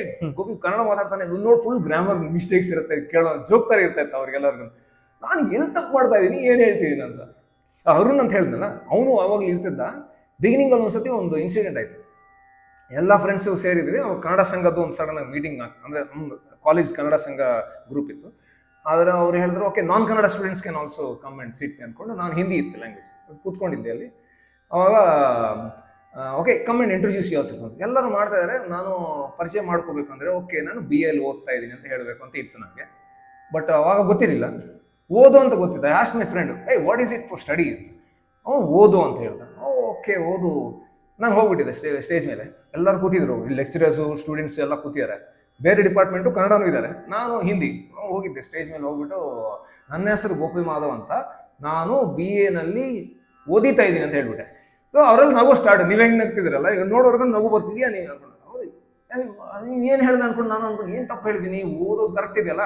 ಕನ್ನಡ ಮಾತಾಡ್ತಾನೆ ನೋಡಿ ಫುಲ್ ಗ್ರಾಮರ್ ಮಿಸ್ಟೇಕ್ಸ್ ಇರುತ್ತೆ, ಕೇಳೋ ಜೋಕ್ ತರ ಇರ್ತಾಯಿತ್ತು ಅವ್ರಿಗೆಲ್ಲರಿಗೂ. ನಾನು ಎಲ್ಲಿ ತಪ್ಪು ಮಾಡ್ತಾ ಇದ್ದೀನಿ, ಏನು ಹೇಳ್ತಿದ್ದೀನಿ ಅಂತ. ಅರುಣ್ ಅಂತ ಹೇಳಿದ್ನಲ್ಲ, ಅವನು ಆವಾಗಲೂ ಇರ್ತಿದ್ದ. ಬಿಗಿನಿಂಗಲ್ಲಿ ಒಂದ್ಸತಿ ಒಂದು ಇನ್ಸಿಡೆಂಟ್ ಆಯ್ತು. ಎಲ್ಲ ಫ್ರೆಂಡ್ಸು ಸೇರಿದ್ವಿ, ಅವಾಗ ಕನ್ನಡ ಸಂಘದ್ದು ಒಂದು ಸಡನ್ ಮೀಟಿಂಗ್ ಅಂದರೆ ಕಾಲೇಜ್ ಕನ್ನಡ ಸಂಘ ಗ್ರೂಪ್ ಇತ್ತು. ಆದರೆ ಅವ್ರು ಹೇಳಿದ್ರು okay non Kannada students can also come and ಸಿಟ್ ಅಂದ್ಕೊಂಡು, ನಾನು ಹಿಂದಿ ಇತ್ತು ಲ್ಯಾಂಗ್ವೇಜ್ ಕೂತ್ಕೊಂಡಿದ್ದೆ ಅಲ್ಲಿ. ಅವಾಗ okay come and introduce your self ಅಂತ ಎಲ್ಲರೂ ಮಾಡ್ತಾ ಇದ್ದಾರೆ. ನಾನು ಪರಿಚಯ ಮಾಡ್ಕೋಬೇಕಂದ್ರೆ ಓಕೆ ನಾನು BA ಓದ್ತಾ ಇದ್ದೀನಿ ಅಂತ ಹೇಳಬೇಕು ಅಂತ ಇತ್ತು ನನಗೆ. ಬಟ್ ಅವಾಗ ಗೊತ್ತಿರಲಿಲ್ಲ, ಓದು ಅಂತ ಗೊತ್ತಿದ್ದ. Asked my friend what is it for study ಅಂತ. ಓದು ಅಂತ ಹೇಳ್ದೆ. ಓಕೆ ಓದು. ನಾನು ಹೋಗ್ಬಿಟ್ಟಿದ್ದೆ ಸ್ಟೇಜ್ ಮೇಲೆ, ಎಲ್ಲರೂ ಕೂತಿದ್ರು, ಇಲ್ಲಿ ಲೆಕ್ಚರರ್ಸು ಸ್ಟೂಡೆಂಟ್ಸ್ ಎಲ್ಲ ಕೂತಿದ್ದಾರೆ. ಬೇರೆ ಡಿಪಾರ್ಟ್ಮೆಂಟು ಕನ್ನಡನೂ ಇದ್ದಾರೆ, ನಾನು ಹಿಂದಿ. ಹೋಗಿದ್ದೆ ಸ್ಟೇಜ್ ಮೇಲೆ ಹೋಗ್ಬಿಟ್ಟು, ನನ್ನ ಹೆಸರು ಗೋಪಿ ಮಾಧವ್ ಅಂತ, ನಾನು BA ನಲ್ಲಿ ಓದಿತಾ ಇದ್ದೀನಿ ಅಂತ ಹೇಳ್ಬಿಟ್ಟೆ. ಸೊ ಅವರಲ್ಲಿ ನಗು ಸ್ಟಾರ್ಟ್. ನೀವು ಹೆಂಗೆ ನಗ್ತಿದ್ರಲ್ಲ, ಈಗ ನೋಡೋರ್ಗು ನಗು ಬರ್ತಿದ್ಯಾ ನೀವು ಅನ್ಕೊಂಡು, ಹೌದು ನೀನು ಏನು ಹೇಳ್ದೆ ಅನ್ಕೊಂಡು ನಾನು ಅನ್ಕೊಂಡು ಏನು ತಪ್ಪು ಹೇಳಿದ್ದೀನಿ, ಓದೋದು ಕರೆಕ್ಟ್ ಇದೆಯಲ್ಲ,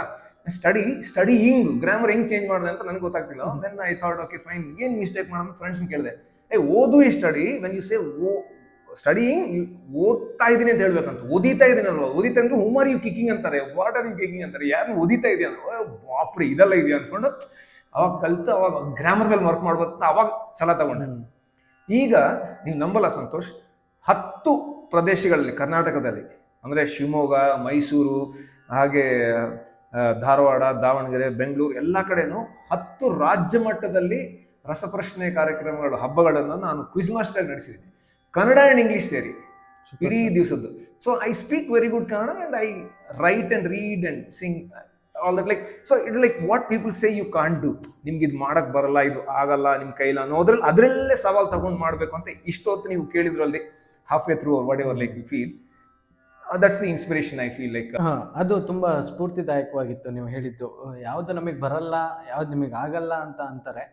ಸ್ಟಡಿಯಿಂಗ್ ಗ್ರಾಮರ್ ಹೆಂಗೆ ಚೇಂಜ್ ಮಾಡಿದೆ ಅಂತ ನನಗೆ ಗೊತ್ತಾಗ್ತಿಲ್ಲ. Then I thought okay fine, ಏನು ಮಿಸ್ಟೇಕ್ ಮಾಡೋದು ಫ್ರೆಂಡ್ಸ್ನ ಕೇಳಿದೆ. ಓದು ಈ study when you say studying, ಓದ್ತಾ ಇದ್ದೀನಿ ಅಂತ ಹೇಳ್ಬೇಕಂತ. ಓದಿತಾ ಇದೀನಲ್ವ, ಓದಿತಾ ಅಂದ್ರೆ ಹೂಮ್ ಆರ್ ಯು ಕಿಕ್ಕಿಂಗ್ ಅಂತಾರೆ, ವಾಟ್ ಆರ್ ಯು ಕಿಕ್ಕಿಂಗ್ ಅಂತಾರೆ, ಯಾರನ್ನ ಓದಿತಾ ಇದೆಯಾ ಅಂತ. ಬಾಪ್ರಿ ಇದೆಲ್ಲ ಇದೆಯಾ ಅಂದ್ಕೊಂಡು ಅವಾಗ ಕಲಿತು ಅವಾಗ ಗ್ರಾಮರ್ ಮೇಲೆ ವರ್ಕ್ ಮಾಡ್ಬೋದು ಅವಾಗ ಛಲ ತಗೊಂಡೆ. ಈಗ ನೀವು ನಂಬಲ್ಲ ಸಂತೋಷ್, 10 ಪ್ರದೇಶಗಳಲ್ಲಿ ಕರ್ನಾಟಕದಲ್ಲಿ ಅಂದರೆ ಶಿವಮೊಗ್ಗ, ಮೈಸೂರು, ಹಾಗೆ ಧಾರವಾಡ, ದಾವಣಗೆರೆ, ಬೆಂಗಳೂರು ಎಲ್ಲ ಕಡೆನೂ 10 ರಾಜ್ಯ ಮಟ್ಟದಲ್ಲಿ ರಸಪ್ರಶ್ನೆ ಕಾರ್ಯಕ್ರಮಗಳು, ಹಬ್ಬಗಳನ್ನು ನಾನು ಕ್ವಿಜ್ ಮಾಸ್ಟರ್ ನಡೆಸಿದ್ದೀನಿ, ಕನ್ನಡ ಆ್ಯಂಡ್ ಇಂಗ್ಲೀಷ್ ಸೇರಿ ಇಡೀ ದಿವಸದ್ದು. So I speak very good Kannada and I write and read and sing all that. Like so it's like what people say you can't do, ನಿಮ್ಗೆ ಇದು ಮಾಡಕ್ ಬರಲ್ಲ, ಇದು ಆಗಲ್ಲ, ನಿಮ್ಮ ಕೈಲ ಅನ್ನೋದ್ರಲ್ಲಿ ಅದರಲ್ಲೇ ಸವಾಲು ತಗೊಂಡು ಮಾಡಬೇಕು ಅಂತ ಇಷ್ಟೊತ್ತು ನೀವು ಕೇಳಿದ್ರಲ್ಲಿ half way through whatever like you feel, that's the inspiration I feel like. ಅದು ತುಂಬಾ ಸ್ಫೂರ್ತಿದಾಯಕವಾಗಿತ್ತು ನೀವು ಹೇಳಿದ್ದು. ಯಾವ್ದು ನಮಗೆ ಬರಲ್ಲ, ಯಾವ್ದು ನಿಮಗೆ ಆಗಲ್ಲ ಅಂತ ಅಂತಾರೆ,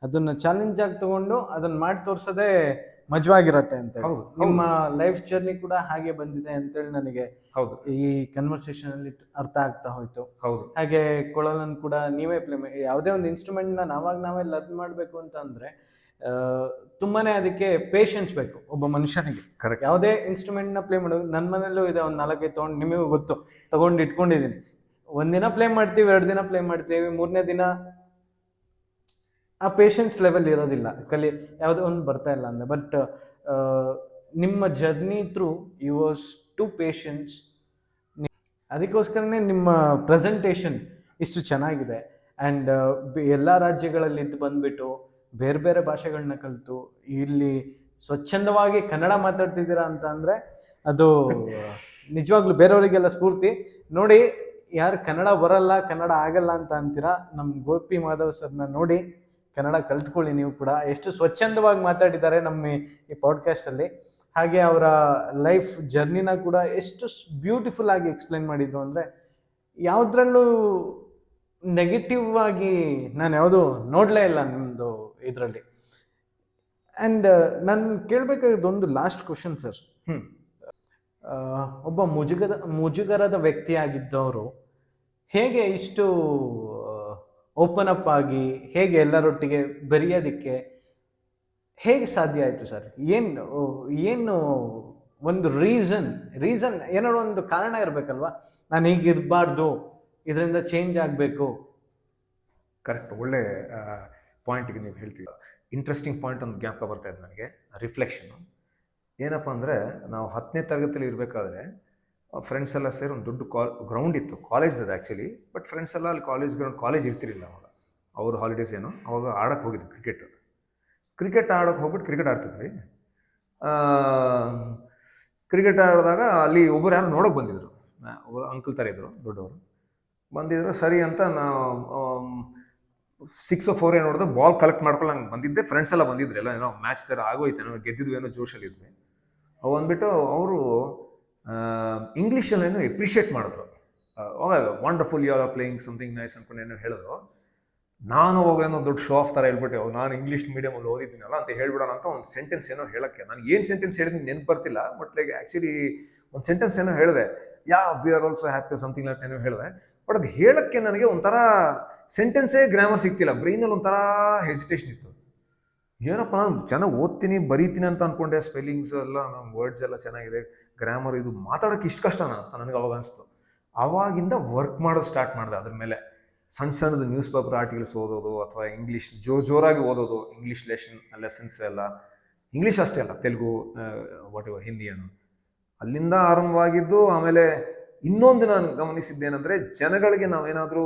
ಅದನ್ನ ಚಾಲೆಂಜ್ ಆಗಿ ತಗೊಂಡು ಅದನ್ನ ಮಾಡಿ ತೋರ್ಸೋದೇ ಮಜವಾಗಿರತ್ತೆ ಅಂತ ಹೇಳಿ. ನಿಮ್ಮ ಲೈಫ್ ಜರ್ನಿ ಕೂಡ ಹಾಗೆ ಬಂದಿದೆ ಅಂತೇಳಿ ನನಗೆ ಹೌದು ಈ ಕನ್ವರ್ಸೇಷನ್ ಅಲ್ಲಿ ಅರ್ಥ ಆಗ್ತಾ ಹೋಯ್ತು. ಹೌದು, ಹಾಗೆ ಕೊಳಲನ್ನು ಕೂಡ ನೀವೇ ಯಾವುದೇ ಒಂದು ಇನ್ಸ್ಟ್ರೂಮೆಂಟ್ ನ ನಾವೇ ಲರ್ನ್ ಮಾಡ್ಬೇಕು ಅಂತ ಅಂದ್ರೆ ತುಂಬಾನೇ ಅದಕ್ಕೆ ಪೇಷನ್ಸ್ ಬೇಕು ಒಬ್ಬ ಮನುಷ್ಯನಿಗೆ. ಯಾವುದೇ ಇನ್ಸ್ಟ್ರೂಮೆಂಟ್ ನ ಪ್ಲೇ ಮಾಡೋದು, ನನ್ನ ಮನೇಲೂ ಇದೆ ಒಂದು 4-5 ತಗೊಂಡು, ನಿಮಗೂ ಗೊತ್ತು, ತಗೊಂಡು ಇಟ್ಕೊಂಡಿದ್ದೀನಿ. ಒಂದಿನ ಪ್ಲೇ ಮಾಡ್ತೀವಿ, 2 ದಿನ ಪ್ಲೇ ಮಾಡ್ತೀವಿ, 3ನೇ ದಿನ ಆ ಪೇಷನ್ಸ್ ಲೆವೆಲ್ ಇರೋದಿಲ್ಲ, ಯಾವುದೋ ಒಂದು ಬರ್ತಾ ಇಲ್ಲ ಅಂದರೆ. ಬಟ್ ನಿಮ್ಮ journey through you was to patience. ಅದಕ್ಕೋಸ್ಕರನೇ ನಿಮ್ಮ ಪ್ರೆಸೆಂಟೇಷನ್ ಇಷ್ಟು ಚೆನ್ನಾಗಿದೆ. ಆ್ಯಂಡ್ ಎಲ್ಲ ರಾಜ್ಯಗಳಲ್ಲಿ ಬಂದುಬಿಟ್ಟು ಬೇರೆ ಬೇರೆ ಭಾಷೆಗಳನ್ನ ಕಲಿತು ಇಲ್ಲಿ ಸ್ವಚ್ಛಂದವಾಗಿ ಕನ್ನಡ ಮಾತಾಡ್ತಿದ್ದೀರಾ ಅಂತ ಅಂದರೆ ಅದು ನಿಜವಾಗ್ಲೂ ಬೇರೆಯವರಿಗೆಲ್ಲ ಸ್ಫೂರ್ತಿ. ನೋಡಿ, ಯಾರು ಕನ್ನಡ ಬರಲ್ಲ, ಕನ್ನಡ ಆಗಲ್ಲ ಅಂತ ಅಂತೀರಾ, ನಮ್ಮ ಗೋಪಿ ಮಾಧವ್ ಸರ್ನ ನೋಡಿ ಕನ್ನಡ ಕಲ್ತ್ಕೊಳ್ಳಿ. ನೀವು ಕೂಡ ಎಷ್ಟು ಸ್ವಚ್ಛಂದವಾಗಿ ಮಾತಾಡಿದ್ದಾರೆ ನಮ್ಮ ಈ ಪಾಡ್ಕಾಸ್ಟಲ್ಲಿ. ಹಾಗೆ ಅವರ ಲೈಫ್ ಜರ್ನಿನ ಕೂಡ ಎಷ್ಟು ಬ್ಯೂಟಿಫುಲ್ ಆಗಿ ಎಕ್ಸ್ಪ್ಲೈನ್ ಮಾಡಿದ್ರು ಅಂದರೆ ಯಾವುದ್ರಲ್ಲೂ ನೆಗೆಟಿವ್ ಆಗಿ ನಾನು ಯಾವುದೂ ನೋಡಲೇ ಇಲ್ಲ ನಿಮ್ಮದು ಇದರಲ್ಲಿ. ಆ್ಯಂಡ್ ನಾನು ಕೇಳಬೇಕಾಗಿರೋದು ಒಂದು ಲಾಸ್ಟ್ ಕ್ವಶನ್ ಸರ್. ಒಬ್ಬ ಮುಜುಗರದ ವ್ಯಕ್ತಿಯಾಗಿದ್ದವರು ಹೇಗೆ ಇಷ್ಟು ಓಪನ್ ಅಪ್ ಆಗಿ ಹೇಗೆ ಎಲ್ಲರೊಟ್ಟಿಗೆ ಬೆರೆಯೋದಕ್ಕೆ ಹೇಗೆ ಸಾಧ್ಯ ಆಯಿತು ಸರ್? ಏನು ಒಂದು ರೀಸನ್ ಏನಾದ್ರು ಒಂದು ಕಾರಣ ಇರಬೇಕಲ್ವಾ, ನಾನು ಹೀಗಿರಬಾರ್ದು, ಇದರಿಂದ ಚೇಂಜ್ ಆಗಬೇಕು. ಕರೆಕ್ಟ್, ಒಳ್ಳೆ ಪಾಯಿಂಟಿಗೆ ನೀವು ಹೇಳ್ತೀವಿ. ಇಂಟ್ರೆಸ್ಟಿಂಗ್ ಪಾಯಿಂಟ್ ಒಂದು ಜ್ಞಾಪಕ ಬರ್ತಾ ಇದೆ ನನಗೆ, ರಿಫ್ಲೆಕ್ಷನ್ನು. ಏನಪ್ಪ ಅಂದರೆ, ನಾವು 10ನೇ ತರಗತಿಯಲ್ಲಿ ಇರಬೇಕಾದ್ರೆ ಫ್ರೆಂಡ್ಸ್ ಎಲ್ಲ ಸೇರಿ ಒಂದು ದೊಡ್ಡ ಗ್ರೌಂಡ್ ಇತ್ತು, ಕಾಲೇಜ್ ಅದು ಆ್ಯಕ್ಚುಲಿ. ಬಟ್ ಫ್ರೆಂಡ್ಸ್ ಎಲ್ಲ ಅಲ್ಲಿ ಕಾಲೇಜ್ ಇರ್ತಿರಲಿಲ್ಲ ಅವಾಗ, ಅವ್ರ ಹಾಲಿಡೇಸ್ ಏನೋ, ಅವಾಗ ಆಡೋಕ್ಕೆ ಹೋಗಿದ್ದು ಕ್ರಿಕೆಟ್ ಆಡೋಕ್ಕೆ ಹೋಗ್ಬಿಟ್ಟು ಕ್ರಿಕೆಟ್ ಆಡ್ತಿದ್ವಿ. ಕ್ರಿಕೆಟ್ ಆಡಿದಾಗ ಅಲ್ಲಿ ಒಬ್ಬರು ಯಾರು ನೋಡೋಕೆ ಬಂದಿದ್ರು, ಒಬ್ಬರು ಅಂಕಲ್ ಥರ ಇದ್ದರು, ದೊಡ್ಡವರು ಬಂದಿದ್ರು. ಸರಿ ಅಂತ ನಾವು 6 or 4 ನೋಡಿದ್ರೆ ಬಾಲ್ ಕಲೆಕ್ಟ್ ಮಾಡ್ಕೊಂಡು ಹಂಗೆ ಬಂದಿದ್ದೆ. ಫ್ರೆಂಡ್ಸ್ ಎಲ್ಲ ಬಂದಿದ್ರು, ಎಲ್ಲ ಏನೋ ಮ್ಯಾಚ್ ಥರ ಆಗೋಯ್ತೇನೋ, ಗೆದ್ದಿದ್ವಿ ಏನೋ ಜೋಶಲ್ಲಿದ್ವಿ. ಅಂದ್ಬಿಟ್ಟು ಅವರು ಇಂಗ್ಲೀಷಲ್ಲೇನೋ ಎಪ್ರಿಷಿಯೇಟ್ ಮಾಡಿದ್ರು. Wonderful, you are playing something nice ಅಂದ್ಕೊಂಡು ಏನೋ ಹೇಳಿದ್ರು. ನಾನು ಹೋಗೇನೋ ದೊಡ್ಡ ಶೋ ಆಫ್ ಥರ ಹೇಳ್ಬಿಟ್ಟೆ, ನಾನು ಇಂಗ್ಲೀಷ್ ಮೀಡಿಯಮಲ್ಲಿ ಓದಿದ್ದೀನಲ್ಲ ಅಂತ ಹೇಳ್ಬಿಡೋಣ ಅಂತ ಒಂದು ಸೆಂಟೆನ್ಸ್ ಏನೋ ಹೇಳೋಕ್ಕೆ, ನಾನು ಏನು ಸೆಂಟೆನ್ಸ್ ಹೇಳಿದ್ದೀನಿ ನೆನಪು ಬರ್ತಿಲ್ಲ. ಬಟ್ ಲೈಕ್ ಆ್ಯಕ್ಚುಲಿ ಒಂದು ಸೆಂಟೆನ್ಸ್ ಏನೋ ಹೇಳಿದೆ, we are also happy something like ಏನೋ ಹೇಳಿದೆ. ಬಟ್ ಅದು ಹೇಳೋಕ್ಕೆ ನನಗೆ ಒಂಥರ ಸೆಂಟೆನ್ಸೇ ಗ್ರಾಮರ್ ಸಿಗ್ತಿಲ್ಲ, ಬ್ರೈನಲ್ಲಿ ಒಂಥರ ಹೆಸಿಟೇಷನ್ ಇತ್ತು. ಏನಪ್ಪ ನಾನು ಚೆನ್ನಾಗಿ ಓದ್ತೀನಿ ಬರೀತೀನಿ ಅಂತ ಅನ್ಕೊಂಡೆ, ಸ್ಪೆಲ್ಲಿಂಗ್ಸ್ ಎಲ್ಲ ನಮ್ಮ ವರ್ಡ್ಸ್ ಎಲ್ಲ ಚೆನ್ನಾಗಿದೆ, ಗ್ರಾಮರ್, ಇದು ಮಾತಾಡೋಕ್ಕೆ ಇಷ್ಟು ಕಷ್ಟನಾ ಅಂತ ನನಗೆ ಅವಾಗ ಅನಿಸ್ತು. ಆವಾಗಿಂದ ವರ್ಕ್ ಮಾಡೋದು ಸ್ಟಾರ್ಟ್ ಮಾಡಿದೆ ಅದ್ರ ಮೇಲೆ. ಸಣ್ಣ ಸಣ್ಣದು ನ್ಯೂಸ್ ಪೇಪರ್ ಆರ್ಟಿಕಲ್ಸ್ ಓದೋದು, ಅಥವಾ ಇಂಗ್ಲೀಷ್ ಜೋರಾಗಿ ಓದೋದು, ಇಂಗ್ಲೀಷ್ ಲೆಸನ್ಸ್ ಎಲ್ಲ. ಇಂಗ್ಲೀಷ್ ಅಷ್ಟೇ ಅಲ್ಲ, ತೆಲುಗು, ವಾಟ್ ಎವರ್, ಹಿಂದಿಯನ್ನು. ಅಲ್ಲಿಂದ ಆರಂಭವಾಗಿದ್ದು. ಆಮೇಲೆ ಇನ್ನೊಂದು ನಾನು ಗಮನಿಸಿದ್ದೇನೆಂದರೆ, ಜನಗಳಿಗೆ ನಾವೇನಾದರೂ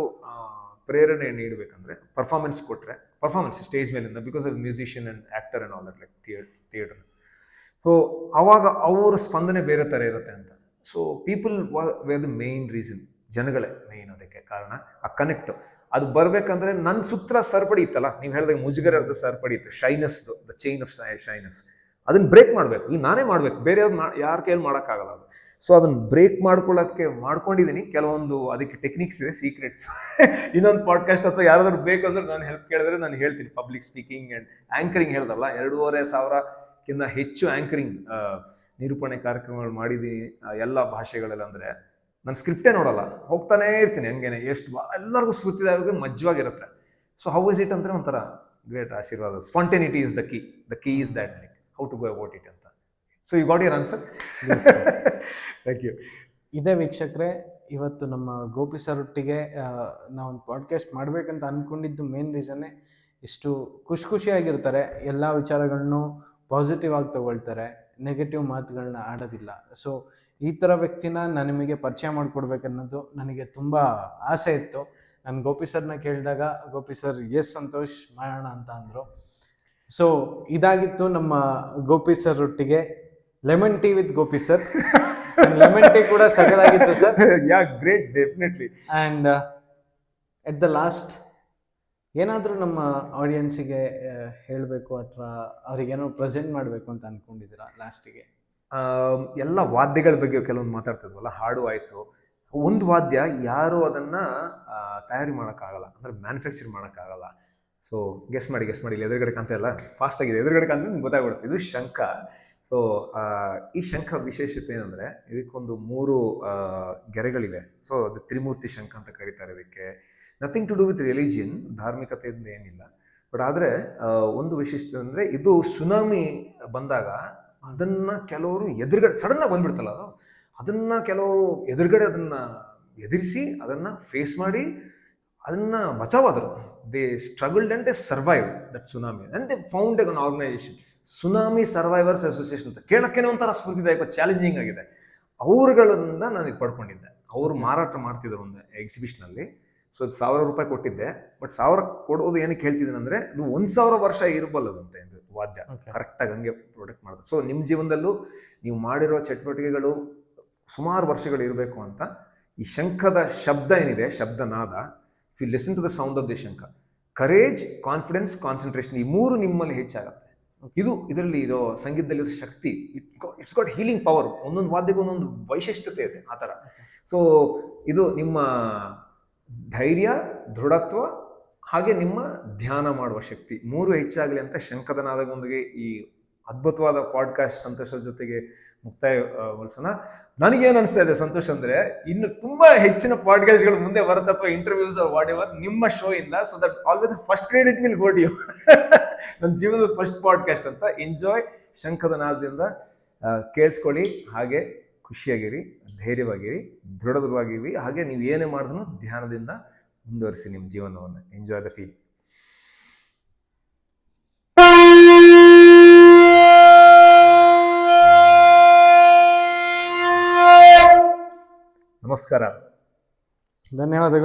ಪ್ರೇರಣೆ ನೀಡಬೇಕಂದ್ರೆ ಪರ್ಫಾರ್ಮೆನ್ಸ್ ಕೊಟ್ಟರೆ, ಪರ್ಫಾರ್ಮೆನ್ಸ್ ಸ್ಟೇಜ್ ಮೇಲಿಂದ, because of musician and actor and all that, like theatre. So ಆವಾಗ ಅವರ ಸ್ಪಂದನೆ ಬೇರೆ ಥರ ಇರುತ್ತೆ ಅಂತ. So people were the main reason, ಜನಗಳೇ ಮೇನ್ ಅದಕ್ಕೆ ಕಾರಣ. ಆ ಕನೆಕ್ಟ್ ಅದು ಬರಬೇಕಂದ್ರೆ ನನ್ನ ಸುತ್ತ ಸರಪಡಿ ಇತ್ತಲ್ಲ, ನೀವು ಹೇಳಿದಾಗ ಮುಜುಗರದ ಸರಪಡಿ ಇತ್ತು, ಶೈನೆಸ್ದು, ದ ಚೈನ್ ಆಫ್ ಶೈನೆಸ್. ಅದನ್ನು ಬ್ರೇಕ್ ಮಾಡಬೇಕು, ಈಗ ನಾನೇ ಮಾಡಬೇಕು, ಬೇರೆ ಯಾರ ಕೈಯಲ್ಲಿ ಮಾಡೋಕ್ಕಾಗಲ್ಲ ಅದು. ಸೊ ಅದನ್ನು ಬ್ರೇಕ್ ಮಾಡ್ಕೊಂಡಿದ್ದೀನಿ. ಕೆಲವೊಂದು ಅದಕ್ಕೆ ಟೆಕ್ನಿಕ್ಸ್ ಇದೆ, ಸೀಕ್ರೆಟ್ಸ್. ಇನ್ನೊಂದು ಪಾಡ್ಕಾಸ್ಟ್ ಅಥವಾ ಯಾರಾದ್ರೂ ಬೇಕಂದ್ರೆ ನಾನು ಹೆಲ್ಪ್ ಕೇಳಿದ್ರೆ ನಾನು ಹೇಳ್ತೀನಿ. ಪಬ್ಲಿಕ್ ಸ್ಪೀಕಿಂಗ್ ಆ್ಯಂಡ್ ಆ್ಯಂಕರಿಂಗ್ ಹೇಳ್ದಲ್ಲ, 2500ಕ್ಕಿಂತ ಹೆಚ್ಚು ಆ್ಯಂಕರಿಂಗ್ ನಿರೂಪಣೆ ಕಾರ್ಯಕ್ರಮಗಳು ಮಾಡಿದ್ದೀನಿ ಎಲ್ಲ ಭಾಷೆಗಳಲ್ಲಿ. ಅಂದರೆ ನಾನು ಸ್ಕ್ರಿಪ್ಟೇ ನೋಡಲ್ಲ, ಹೋಗ್ತಾನೇ ಇರ್ತೀನಿ ಹಂಗೇನೆ. ಎಲ್ಲರಿಗೂ ಸ್ಫೂರ್ತಿದಾಯಕ ಮಜ್ವಾಗಿರುತ್ತೆ. ಸೊ ಹೌ ಇಸ್ ಇಟ್ ಅಂದರೆ ಒಂಥರ ಗ್ರೇಟ್ ಆಶೀರ್ವಾದ. Spontaneity is the key is that, like how to go about it ಅಂತ. So you got your answer. Thank you. ಇದೇ ವೀಕ್ಷಕರೇ, ಇವತ್ತು ನಮ್ಮ ಗೋಪಿ ಸರ್ ಒಟ್ಟಿಗೆ ನಾವು ಒಂದು ಪಾಡ್ಕಾಸ್ಟ್ ಮಾಡಬೇಕಂತ ಅಂದ್ಕೊಂಡಿದ್ದು ಮೇನ್ ರೀಸನ್ನೇ ಇಷ್ಟು ಖುಷಿಯಾಗಿರ್ತಾರೆ. ಎಲ್ಲ ವಿಚಾರಗಳನ್ನು ಪಾಸಿಟಿವ್ ಆಗಿ ತಗೊಳ್ತಾರೆ, ನೆಗೆಟಿವ್ ಮಾತುಗಳನ್ನ ಆಡೋದಿಲ್ಲ. ಸೊ ಈ ಥರ ವ್ಯಕ್ತಿನ ನಾನು ನಿಮಗೆ ಪರಿಚಯ ಮಾಡಿಕೊಡ್ಬೇಕನ್ನೋದು ನನಗೆ ತುಂಬ ಆಸೆ ಇತ್ತು. ನಾನು ಗೋಪಿ ಸರ್ನ ಕೇಳಿದಾಗ ಗೋಪಿ ಸರ್ ಎಸ್ ಸಂತೋಷ್ ಮಾಡೋಣ ಅಂತ ಅಂದರು. ಸೊ ಇದಾಗಿತ್ತು ನಮ್ಮ ಗೋಪಿ ಸರ್ ಒಟ್ಟಿಗೆ lemon tea with Gopi sir. Lemon tea ಕೂಡ ಸಗದಾಗಿತ್ತು sir. Yeah, great, definitely. And at the last ಏನಾದರೂ ನಮ್ಮ ಆಡಿಯನ್ಸಿಗೆ ಹೇಳಬೇಕು ಅಥವಾ ಅವ್ರಿಗೇನೋ ಪ್ರೆಸೆಂಟ್ ಮಾಡಬೇಕು ಅಂತ ಅಂದ್ಕೊಂಡಿದ್ದೀರಾ ಲಾಸ್ಟಿಗೆ? ಎಲ್ಲ ವಾದ್ಯಗಳ ಬಗ್ಗೆ ಕೆಲವೊಂದು ಮಾತಾಡ್ತಿದ್ವಲ್ಲ, ಹಾಡು ಆಯಿತು. ಒಂದು ವಾದ್ಯ ಯಾರು ಅದನ್ನು ತಯಾರಿ ಮಾಡೋಕ್ಕಾಗಲ್ಲ, ಅಂದರೆ ಮ್ಯಾನುಫ್ಯಾಕ್ಚರ್ ಮಾಡೋಕ್ಕಾಗಲ್ಲ. ಸೊ ಗೆಸ್ ಮಾಡಿ ಇಲ್ಲಿ ಎದುರುಗಡೆ ಕಾಣ್ತಾ ಇಲ್ಲ, ಫಾಸ್ಟಾಗಿದೆ, ಎದುರುಗಡೆ ಕಾಣ್ತಾ ನಿಮ್ಗೆ ಗೊತ್ತಾಗ್ಬಿಡುತ್ತೆ, ಇದು ಶಂಖ. ಸೊ ಈ ಶಂಖ ವಿಶೇಷತೆ ಏನಂದರೆ, ಇದಕ್ಕೊಂದು 3 ಗೆರೆಗಳಿವೆ. ಸೊ ಅದು ತ್ರಿಮೂರ್ತಿ ಶಂಖ ಅಂತ ಕರೀತಾರೆ ಇದಕ್ಕೆ. Nothing to do with religion, ಧಾರ್ಮಿಕತೆಯಿಂದ ಏನಿಲ್ಲ. ಬಟ್ ಆದರೆ ಒಂದು ವಿಶೇಷತೆ ಅಂದರೆ, ಇದು ಸುನಾಮಿ ಬಂದಾಗ ಅದನ್ನು ಕೆಲವರು ಎದುರುಗಡೆ ಸಡನ್ನಾಗಿ ಬಂದ್ಬಿಡ್ತಲ್ಲ ಅದು, ಅದನ್ನು ಕೆಲವರು ಎದುರುಗಡೆ ಅದನ್ನು ಎದುರಿಸಿ ಅದನ್ನು ಫೇಸ್ ಮಾಡಿ ಅದನ್ನು ಬಚಾವಾದರು. They struggled and they survive that tsunami and they found an organisation, tsunami survivors association ಅಂತ. ಕೇಳೋಕ್ಕೇನೋ ಒಂಥರ ಸ್ಫೂರ್ತಿದಾಯಕ, ಚಾಲೆಂಜಿಂಗ್ ಆಗಿದೆ. ಅವರುಗಳಿಂದ ನಾನು ಇದು ಪಡ್ಕೊಂಡಿದ್ದೆ. ಅವರು ಮಾರಾಟ ಮಾಡ್ತಿದ್ರು ಒಂದು ಎಕ್ಸಿಬಿಷನಲ್ಲಿ. ಸೊ ಅದು 1000 ರೂಪಾಯಿ ಕೊಟ್ಟಿದ್ದೆ. ಬಟ್ 1000 ಕೊಡೋದು ಏನಕ್ಕೆ ಹೇಳ್ತಿದ್ದೀನಿ ಅಂದರೆ, ಇದು 1000 ವರ್ಷ ಇರಬಲ್ಲದಂತೆ ಇದು ವಾದ್ಯ, ಕರೆಕ್ಟಾಗಿ ಹಂಗೆ ಪ್ರೊಡಕ್ಟ್ ಮಾಡೋದು. ಸೊ ನಿಮ್ಮ ಜೀವನದಲ್ಲೂ ನೀವು ಮಾಡಿರೋ ಚಟುವಟಿಕೆಗಳು ಸುಮಾರು ವರ್ಷಗಳು ಇರಬೇಕು ಅಂತ ಈ ಶಂಖದ ಶಬ್ದ ಏನಿದೆ, ಶಬ್ದನಾದ, if you listen to the sound of the shankha, courage, confidence, concentration, ಈ 3 ನಿಮ್ಮಲ್ಲಿ ಹೆಚ್ಚಾಗುತ್ತೆ. ಇದರಲ್ಲಿ ಇರೋ ಸಂಗೀತದಲ್ಲಿರೋ ಶಕ್ತಿ, ಇಟ್ಸ್ ಗಾಟ್ ಹೀಲಿಂಗ್ ಪವರ್. ಒಂದೊಂದು ವಾದ್ಯಕ್ಕೆ ಒಂದೊಂದು ವೈಶಿಷ್ಟ್ಯತೆ ಇದೆ ಆ ಥರ. ಸೊ ಇದು ನಿಮ್ಮ ಧೈರ್ಯ, ದೃಢತ್ವ, ಹಾಗೆ ನಿಮ್ಮ ಧ್ಯಾನ ಮಾಡುವ ಶಕ್ತಿ 3 ಹೆಚ್ಚಾಗಲಿ ಅಂತ ಶಂಖದ ನಾದದೊಂದಿಗೆ ಈ ಅದ್ಭುತವಾದ ಪಾಡ್ಕಾಸ್ಟ್ ಸಂತೋಷದ ಜೊತೆಗೆ ಮುಕ್ತಾಯಗೊಳಿಸೋಣ. ನನಗೇನು ಅನಿಸ್ತಾ ಇದೆ ಸಂತೋಷ್ ಅಂದರೆ, ಇನ್ನು ತುಂಬಾ ಹೆಚ್ಚಿನ ಪಾಡ್ಕಾಸ್ಟ್ಗಳು ಮುಂದೆ ಬರುತ್ತೆ, ಅಥವಾ ಇಂಟರ್ವ್ಯೂಸ್ ವಾಟ್ ಎವರ್ ನಿಮ್ಮ ಶೋ ಇಂದ. So that always first credit will go to you. ನನ್ನ ಜೀವನದ ಫಸ್ಟ್ ಪಾಡ್ಕಾಸ್ಟ್ ಅಂತ. ಎಂಜಾಯ್ ಶಂಖದ ನಾದದಿಂದ ಕೇಳಿಸ್ಕೊಳ್ಳಿ. ಹಾಗೆ ಖುಷಿಯಾಗಿರಿ, ಧೈರ್ಯವಾಗಿರಿ, ದೃಢವಾಗಿರಿ. ಹಾಗೆ ನೀವು ಏನೇ ಮಾಡಿದ್ರು ಧ್ಯಾನದಿಂದ ಮುಂದುವರಿಸಿ ನಿಮ್ಮ ಜೀವನವನ್ನು. Enjoy the feel. ನಮಸ್ಕಾರ, ಧನ್ಯವಾದಗಳು.